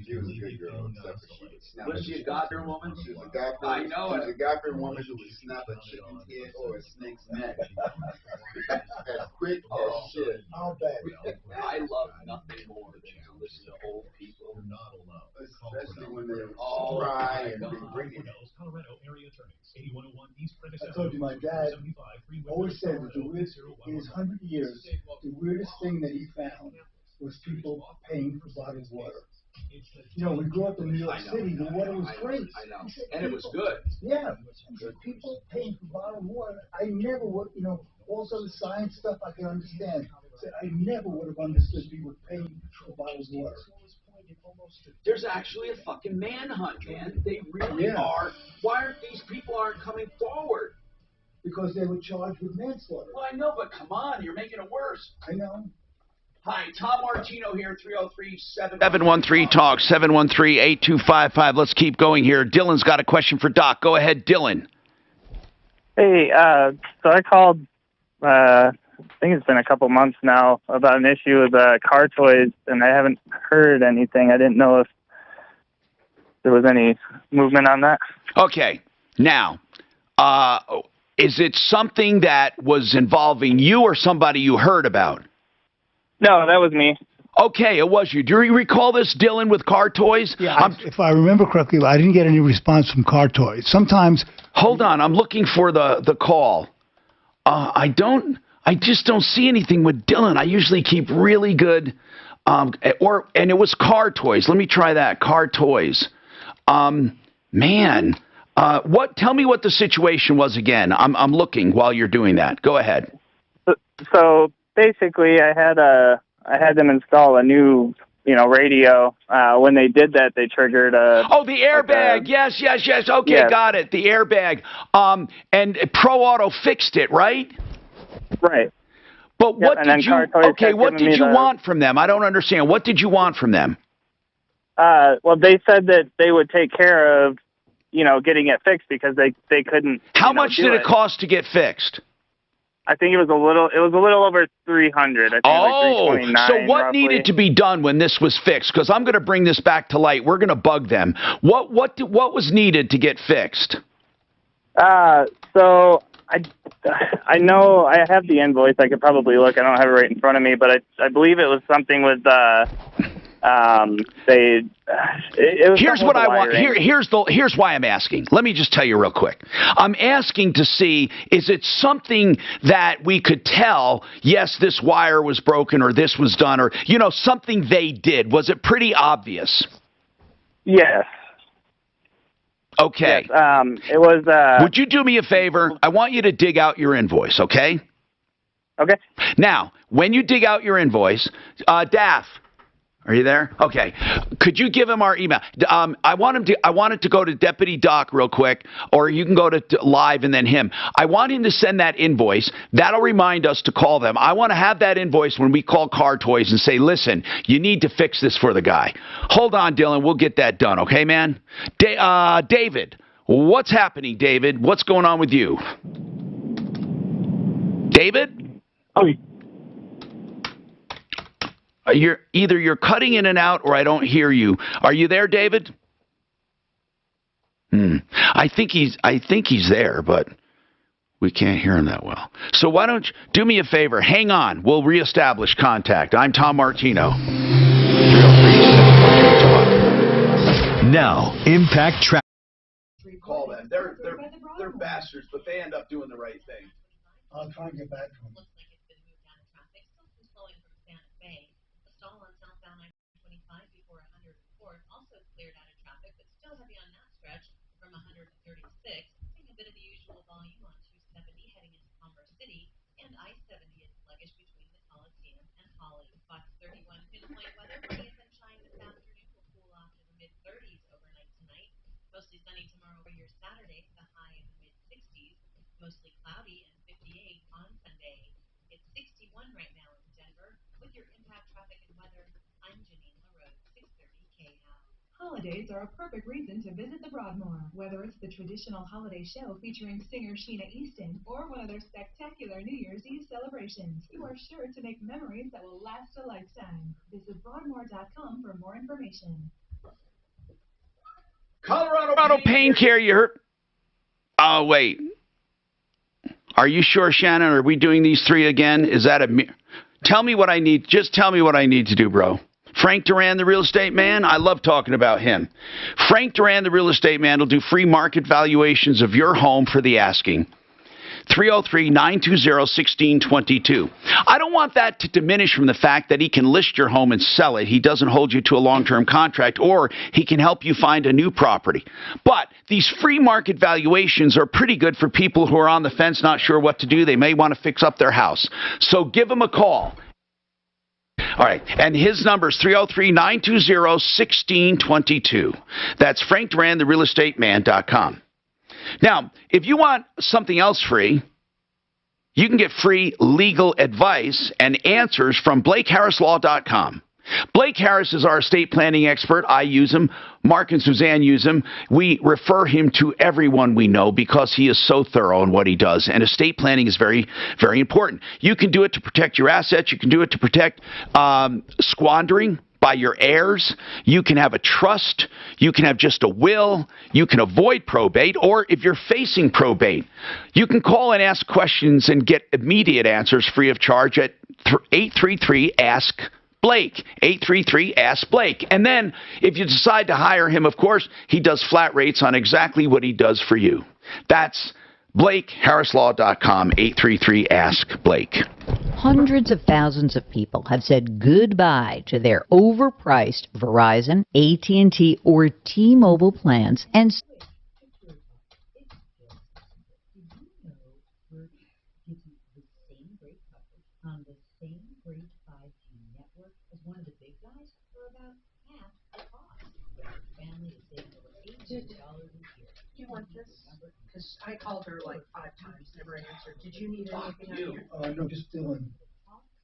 She was a good girl, except for she would snap. Was she a God-fearing woman? She was a God-fearing. I know She was it. a God-fearing woman who would snap a chicken's head or a snake's neck as quick as shit. I'll bet. I love nothing more than to listen to old people. Especially when they Oh, cry and my they God. bring it. I told you my dad always said that the weirdest, in his 100 years, the weirdest thing that he found was people paying for bottled water. You know, we grew up in New York City, the water was great. I know. He said And it was people- good. Yeah. He said people paying for bottled water. I never would, you know, also the science stuff I can understand. He said I never would have understood people paying for bottled water. There's actually a fucking manhunt, man. They really are. Why aren't these people coming forward? Because they were charged with manslaughter. Well, I know, but come on, you're making it worse. I know. Hi, Tom Martino here, 303-713. 713-TALK, 713-8255. Let's keep going here. Dylan's got a question for Doc. Go ahead, Dylan. Hey, so I called, I think it's been a couple months now, about an issue with car toys, and I haven't heard anything. I didn't know if there was any movement on that. Okay. Now, is it something that was involving you or somebody you heard about? No, that was me. Okay, it was you. Do you recall this, Dylan, with car toys? Yeah, if I remember correctly, I didn't get any response from car toys. Sometimes. Hold on, I'm looking for the call. I just don't see anything with Dylan. I usually keep really good, and it was car toys. Let me try that, car toys. Man, tell me what the situation was again. I'm looking while you're doing that. Go ahead. So basically, I had them install a new, radio. When they did that, they triggered a. Oh, the airbag. Yes. Okay, yes. Got it. The airbag. And Pro Auto fixed it, right? Right. But what did you? Okay, what did you want from them? I don't understand. What did you want from them? Well, they said that they would take care of, getting it fixed because they couldn't. How much did it cost to get fixed? I think it was a little over 300. I think like 329. So what roughly. needed to be done when this was fixed? Because I'm going to bring this back to light. We're going to bug them. What was needed to get fixed? So I know I have the invoice. I could probably look. I don't have it right in front of me, but I believe it was something with Here's what I want. Here's why I'm asking. Let me just tell you real quick. I'm asking to see, is it something that we could tell, yes, this wire was broken or this was done, or something they did? Was it pretty obvious? Yes. Okay. Yes, it was. Would you do me a favor? I want you to dig out your invoice, okay? Okay. Now, when you dig out your invoice, Daff, are you there? Okay. Could you give him our email? I want it to go to Deputy Doc real quick, or you can go to live and then him. I want him to send that invoice. That'll remind us to call them. I want to have that invoice when we call Car Toys and say, listen, you need to fix this for the guy. Hold on, Dylan. We'll get that done. Okay, man? David, what's happening, David? What's going on with you? David? Oh, You're cutting in and out, or I don't hear you. Are you there, David? I think he's there, but we can't hear him that well. So why don't you do me a favor? Hang on. We'll reestablish contact. I'm Tom Martino. Now, Impact Track. Call them. They're bastards, but they end up doing the right thing. I'll try and get back to him. Looks like it's been moved out of traffic. Still some slowing from Santa Fe. A stall on southbound I-25 before 104th also cleared out of traffic, but still heavy on that stretch from 136. Seeing a bit of the usual volume on 270 heading into Commerce City, and I-70 is sluggish between the Coliseum and Holly. Fox 31 pinpoint weather for rain and sunshine this afternoon will cool off to the mid-30s overnight tonight. Mostly sunny tomorrow for your Saturday, the high in the mid-60s. Mostly cloudy and 58 on Sunday. It's 61 right now in Denver. With your impact traffic and weather, I'm Janine LaRose, 630 KL. Holidays are a perfect reason to visit the Broadmoor. Whether it's the traditional holiday show featuring singer Sheena Easton or one of their spectacular New Year's Eve celebrations, you are sure to make memories that will last a lifetime. Visit Broadmoor.com for more information. Colorado Pain Care, you heard? Oh, wait. Are you sure, Shannon? Are we doing these three again? Is that tell me what I need. Just tell me what I need to do, bro. Frank Duran, the real estate man. I love talking about him. Frank Duran, the real estate man, will do free market valuations of your home for the asking. 303-920-1622. I don't want that to diminish from the fact that he can list your home and sell it. He doesn't hold you to a long-term contract, or he can help you find a new property. But these free market valuations are pretty good for people who are on the fence, not sure what to do. They may want to fix up their house. So give him a call. All right, and his number is 303-920-1622. That's Frank Duran, the realestateman.com. Now, if you want something else free, you can get free legal advice and answers from BlakeHarrisLaw.com. Blake Harris is our estate planning expert. I use him. Mark and Suzanne use him. We refer him to everyone we know because he is so thorough in what he does. And estate planning is very, very important. You can do it to protect your assets. You can do it to protect squandering by your heirs. You can have a trust. You can have just a will. You can avoid probate. Or if you're facing probate, you can call and ask questions and get immediate answers free of charge at 833-ASK-BLAKE. 833-ASK-BLAKE. And then if you decide to hire him, of course, he does flat rates on exactly what he does for you. That's BlakeHarrisLaw.com, 833-ASK-BLAKE. Hundreds of thousands of people have said goodbye to their overpriced Verizon, AT&T, or T-Mobile plans and on the same great 5G network as one of the big guys for about half the cost. Your family is saving over $800 a year. Do you want this? Because I called her like 5 times, never answered. Did you need anything on here? No, just Dylan.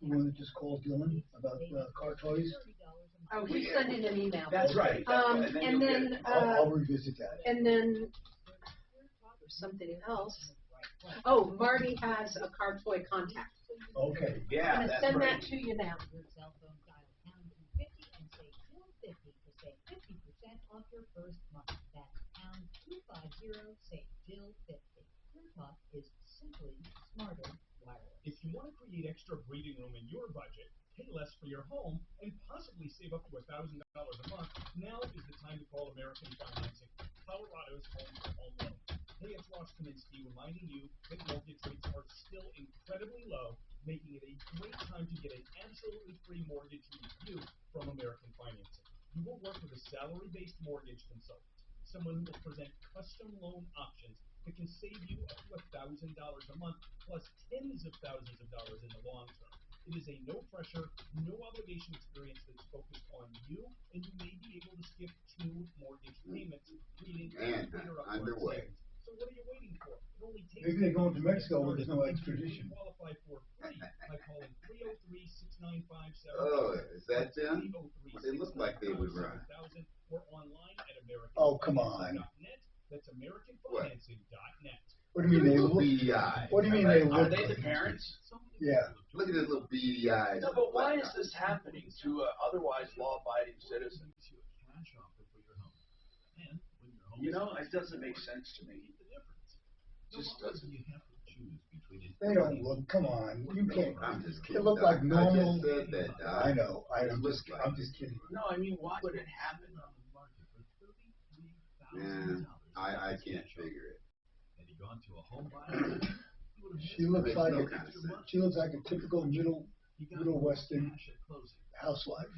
The one that just called Dylan about car toys. Oh, he's sending an email. That's right. And then I'll revisit that. And then something else. Oh, Marty has a car toy contact. Okay. Yeah, I'm gonna send that to you now. Your cell phone dial pound 250 and say Jill 50 to save 50% off your first month. That's pound 250, say Jill 50. Your talk is simply smarter wireless. If you want to create extra breathing room in your budget, pay less for your home, and possibly save up to $1,000 a month, now is the time to call American Financing, Colorado's home loan. Hey, it's Ross Kaminsky reminding you that mortgage rates are still incredibly low, making it a great time to get an absolutely free mortgage review from American Financing. You will work with a salary-based mortgage consultant, someone who will present custom loan options that can save you up to $1,000 a month, plus tens of thousands of dollars in the long term. It is a no-pressure, no-obligation experience that's focused on you, and you may be able to skip 2 mortgage payments, leading to greater upfront savings. So what are you waiting for? It only takes Maybe they're going to Mexico where there's no extradition. Qualify for free by calling 303-695-7000. Oh, is that them? They look like they would run. Or online at Oh, come on. That's AmericanFinancing.net. What do you mean they look? Beady eyes. What do you mean they look? Are they the parents? Yeah. Look at his little beady eyes. No, but why is this happening to an otherwise law-abiding citizen? You know, it doesn't make sense to me. Just doesn't. They don't look. Come on, you can't. I'm just kidding. They look like normal. I just said that. I know. I'm just kidding. No, I mean, why would it happen? Man, I can't figure it. Have you gone to a home buyer? She looks like a typical middle Western housewife.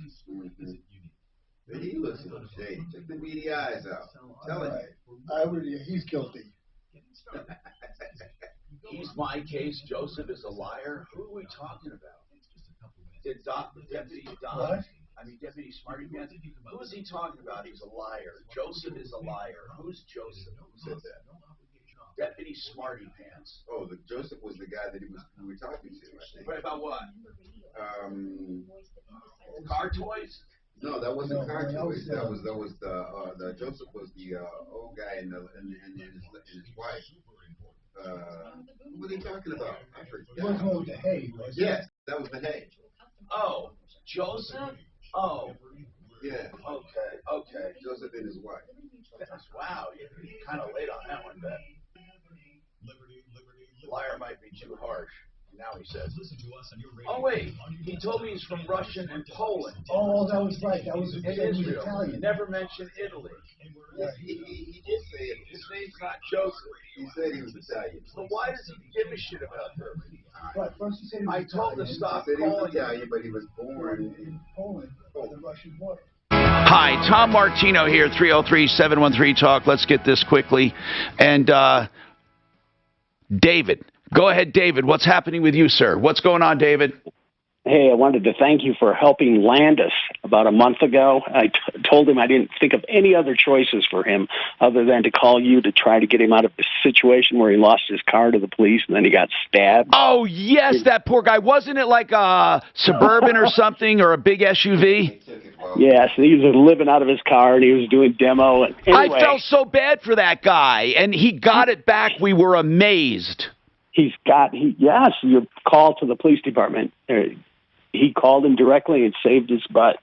But he looks a little shady. Take the beady eyes out. Tell him. He's guilty. He's my case. Joseph is a liar. Who are we talking about? Deputy Smarty Pants. Who is he talking about? He's a liar. Joseph is a liar. Who's Joseph? Who said that? Deputy Smarty Pants. Oh, Joseph was the guy that we were talking to, I think. Right, about what? Car toys? No, that wasn't car toys. That was the Joseph was the old guy and his wife. What were they talking about? I forget. It wasn't the hay, was it? Yes, that was the hay. Oh, Joseph? Oh. Yeah. Okay. Joseph and his wife. Wow, you're kind of late on that one, Ben. Liar might be too harsh. Now he says. Oh, wait. He told me he's from Russia and Poland. Oh, that was right. That was Israel. Italian. Never mentioned Italy. He did say it. His name's not Joseph. He said he was Italian. So why does he give a shit about her? Right. First he said he was I told him to stop He said he was calling Italian, but he was born in Poland, by the Russian border. Hi, Tom Martino here, 303-713-TALK. Let's get this quickly. And David. Go ahead, David. What's happening with you, sir? What's going on, David? Hey, I wanted to thank you for helping Landis about a month ago. I told him I didn't think of any other choices for him other than to call you to try to get him out of the situation where he lost his car to the police and then he got stabbed. Oh, yes, that poor guy. Wasn't it like a Suburban or something or a big SUV? Yes, he was living out of his car and he was doing demo. And anyway, I felt so bad for that guy, and he got it back. We were amazed. Yes, your call to the police department. He called him directly and saved his butt.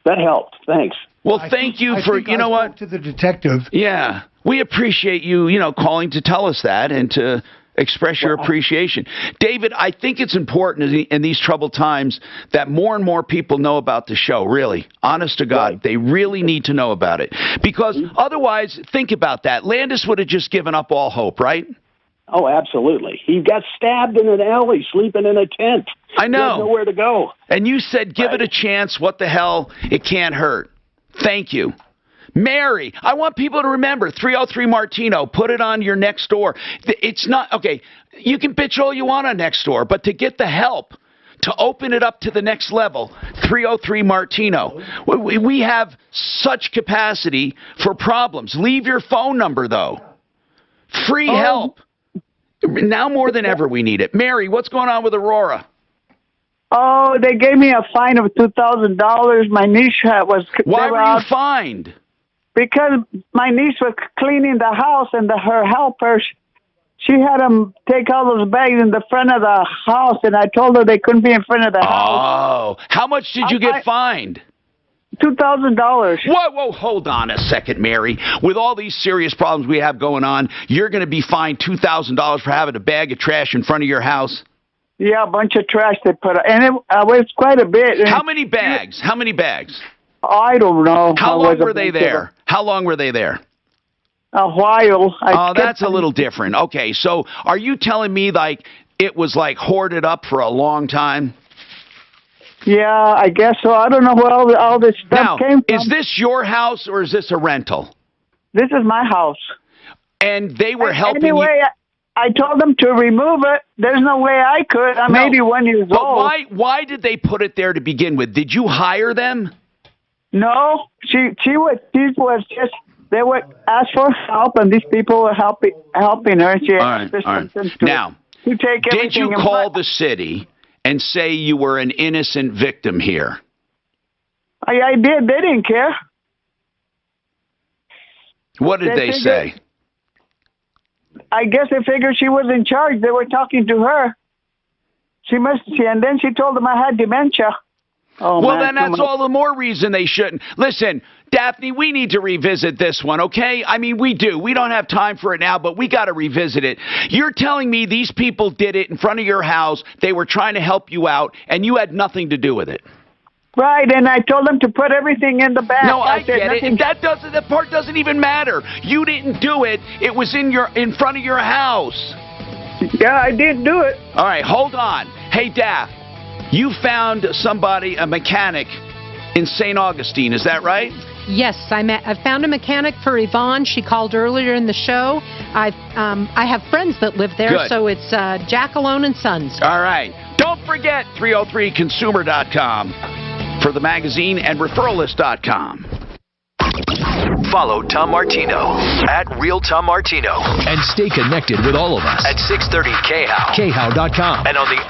That helped. Thanks. Well, thank you for, you know what? To the detective. Yeah. We appreciate you, calling to tell us that and to express your appreciation. David, I think it's important in these troubled times that more and more people know about the show, really. Honest to God, right. They really need to know about it. Because otherwise, think about that. Landis would have just given up all hope, right? Oh, absolutely. He got stabbed in an alley, sleeping in a tent. I know. He had nowhere to go. And you said, give it a chance. What the hell? It can't hurt. Thank you. Mary, I want people to remember, 303 Martino, put it on your next door. It's not, okay, you can bitch all you want on next door, but to get the help, to open it up to the next level, 303 Martino. We have such capacity for problems. Leave your phone number, though. Free help. Now more than ever we need it. Mary, what's going on with Aurora? Oh, they gave me a fine of $2,000. My niece was... Why were you fined? Because my niece was cleaning the house and her helper, she had them take all those bags in the front of the house, and I told her they couldn't be in front of the house. Oh, how much did you get fined? $2,000. Whoa, hold on a second, Mary. With all these serious problems we have going on, you're going to be fined $2,000 for having a bag of trash in front of your house? Yeah, a bunch of trash they put, and it was quite a bit. How many bags? How many bags? I don't know. How long were they there? How long were they there? A while. That's a little different. Okay, so are you telling me like it was like hoarded up for a long time? Yeah, I guess so. I don't know where all this stuff came from. Is this your house or is this a rental? This is my house. And they were helping you? Anyway, I told them to remove it. There's no way I could. I'm 81 years old. Why did they put it there to begin with? Did you hire them? No, she was just, they would ask for help, and these people were helping her. She all right. Now, did you call the city and say you were an innocent victim here? I did. They didn't care. What did they say? I guess they figured she was in charge. They were talking to her. And then she told them I had dementia. Oh, well, man, then that's all the more reason they shouldn't. Listen, Daphne, we need to revisit this one, okay? I mean, we do. We don't have time for it now, but we got to revisit it. You're telling me these people did it in front of your house, they were trying to help you out, and you had nothing to do with it. Right, and I told them to put everything in the bag. No, I get it. That part doesn't even matter. You didn't do it. It was in front of your house. Yeah, I did do it. All right, hold on. Hey, Daff, you found somebody, a mechanic, in St. Augustine. Is that right? Yes, I found a mechanic for Yvonne. She called earlier in the show. I have friends that live there, Good. so it's Jack Alone and Sons. All right. Don't forget 303consumer.com for the magazine and referralist.com. Follow Tom Martino at Real Tom Martino. And stay connected with all of us at 630 KHOW. KHOW.com. And on the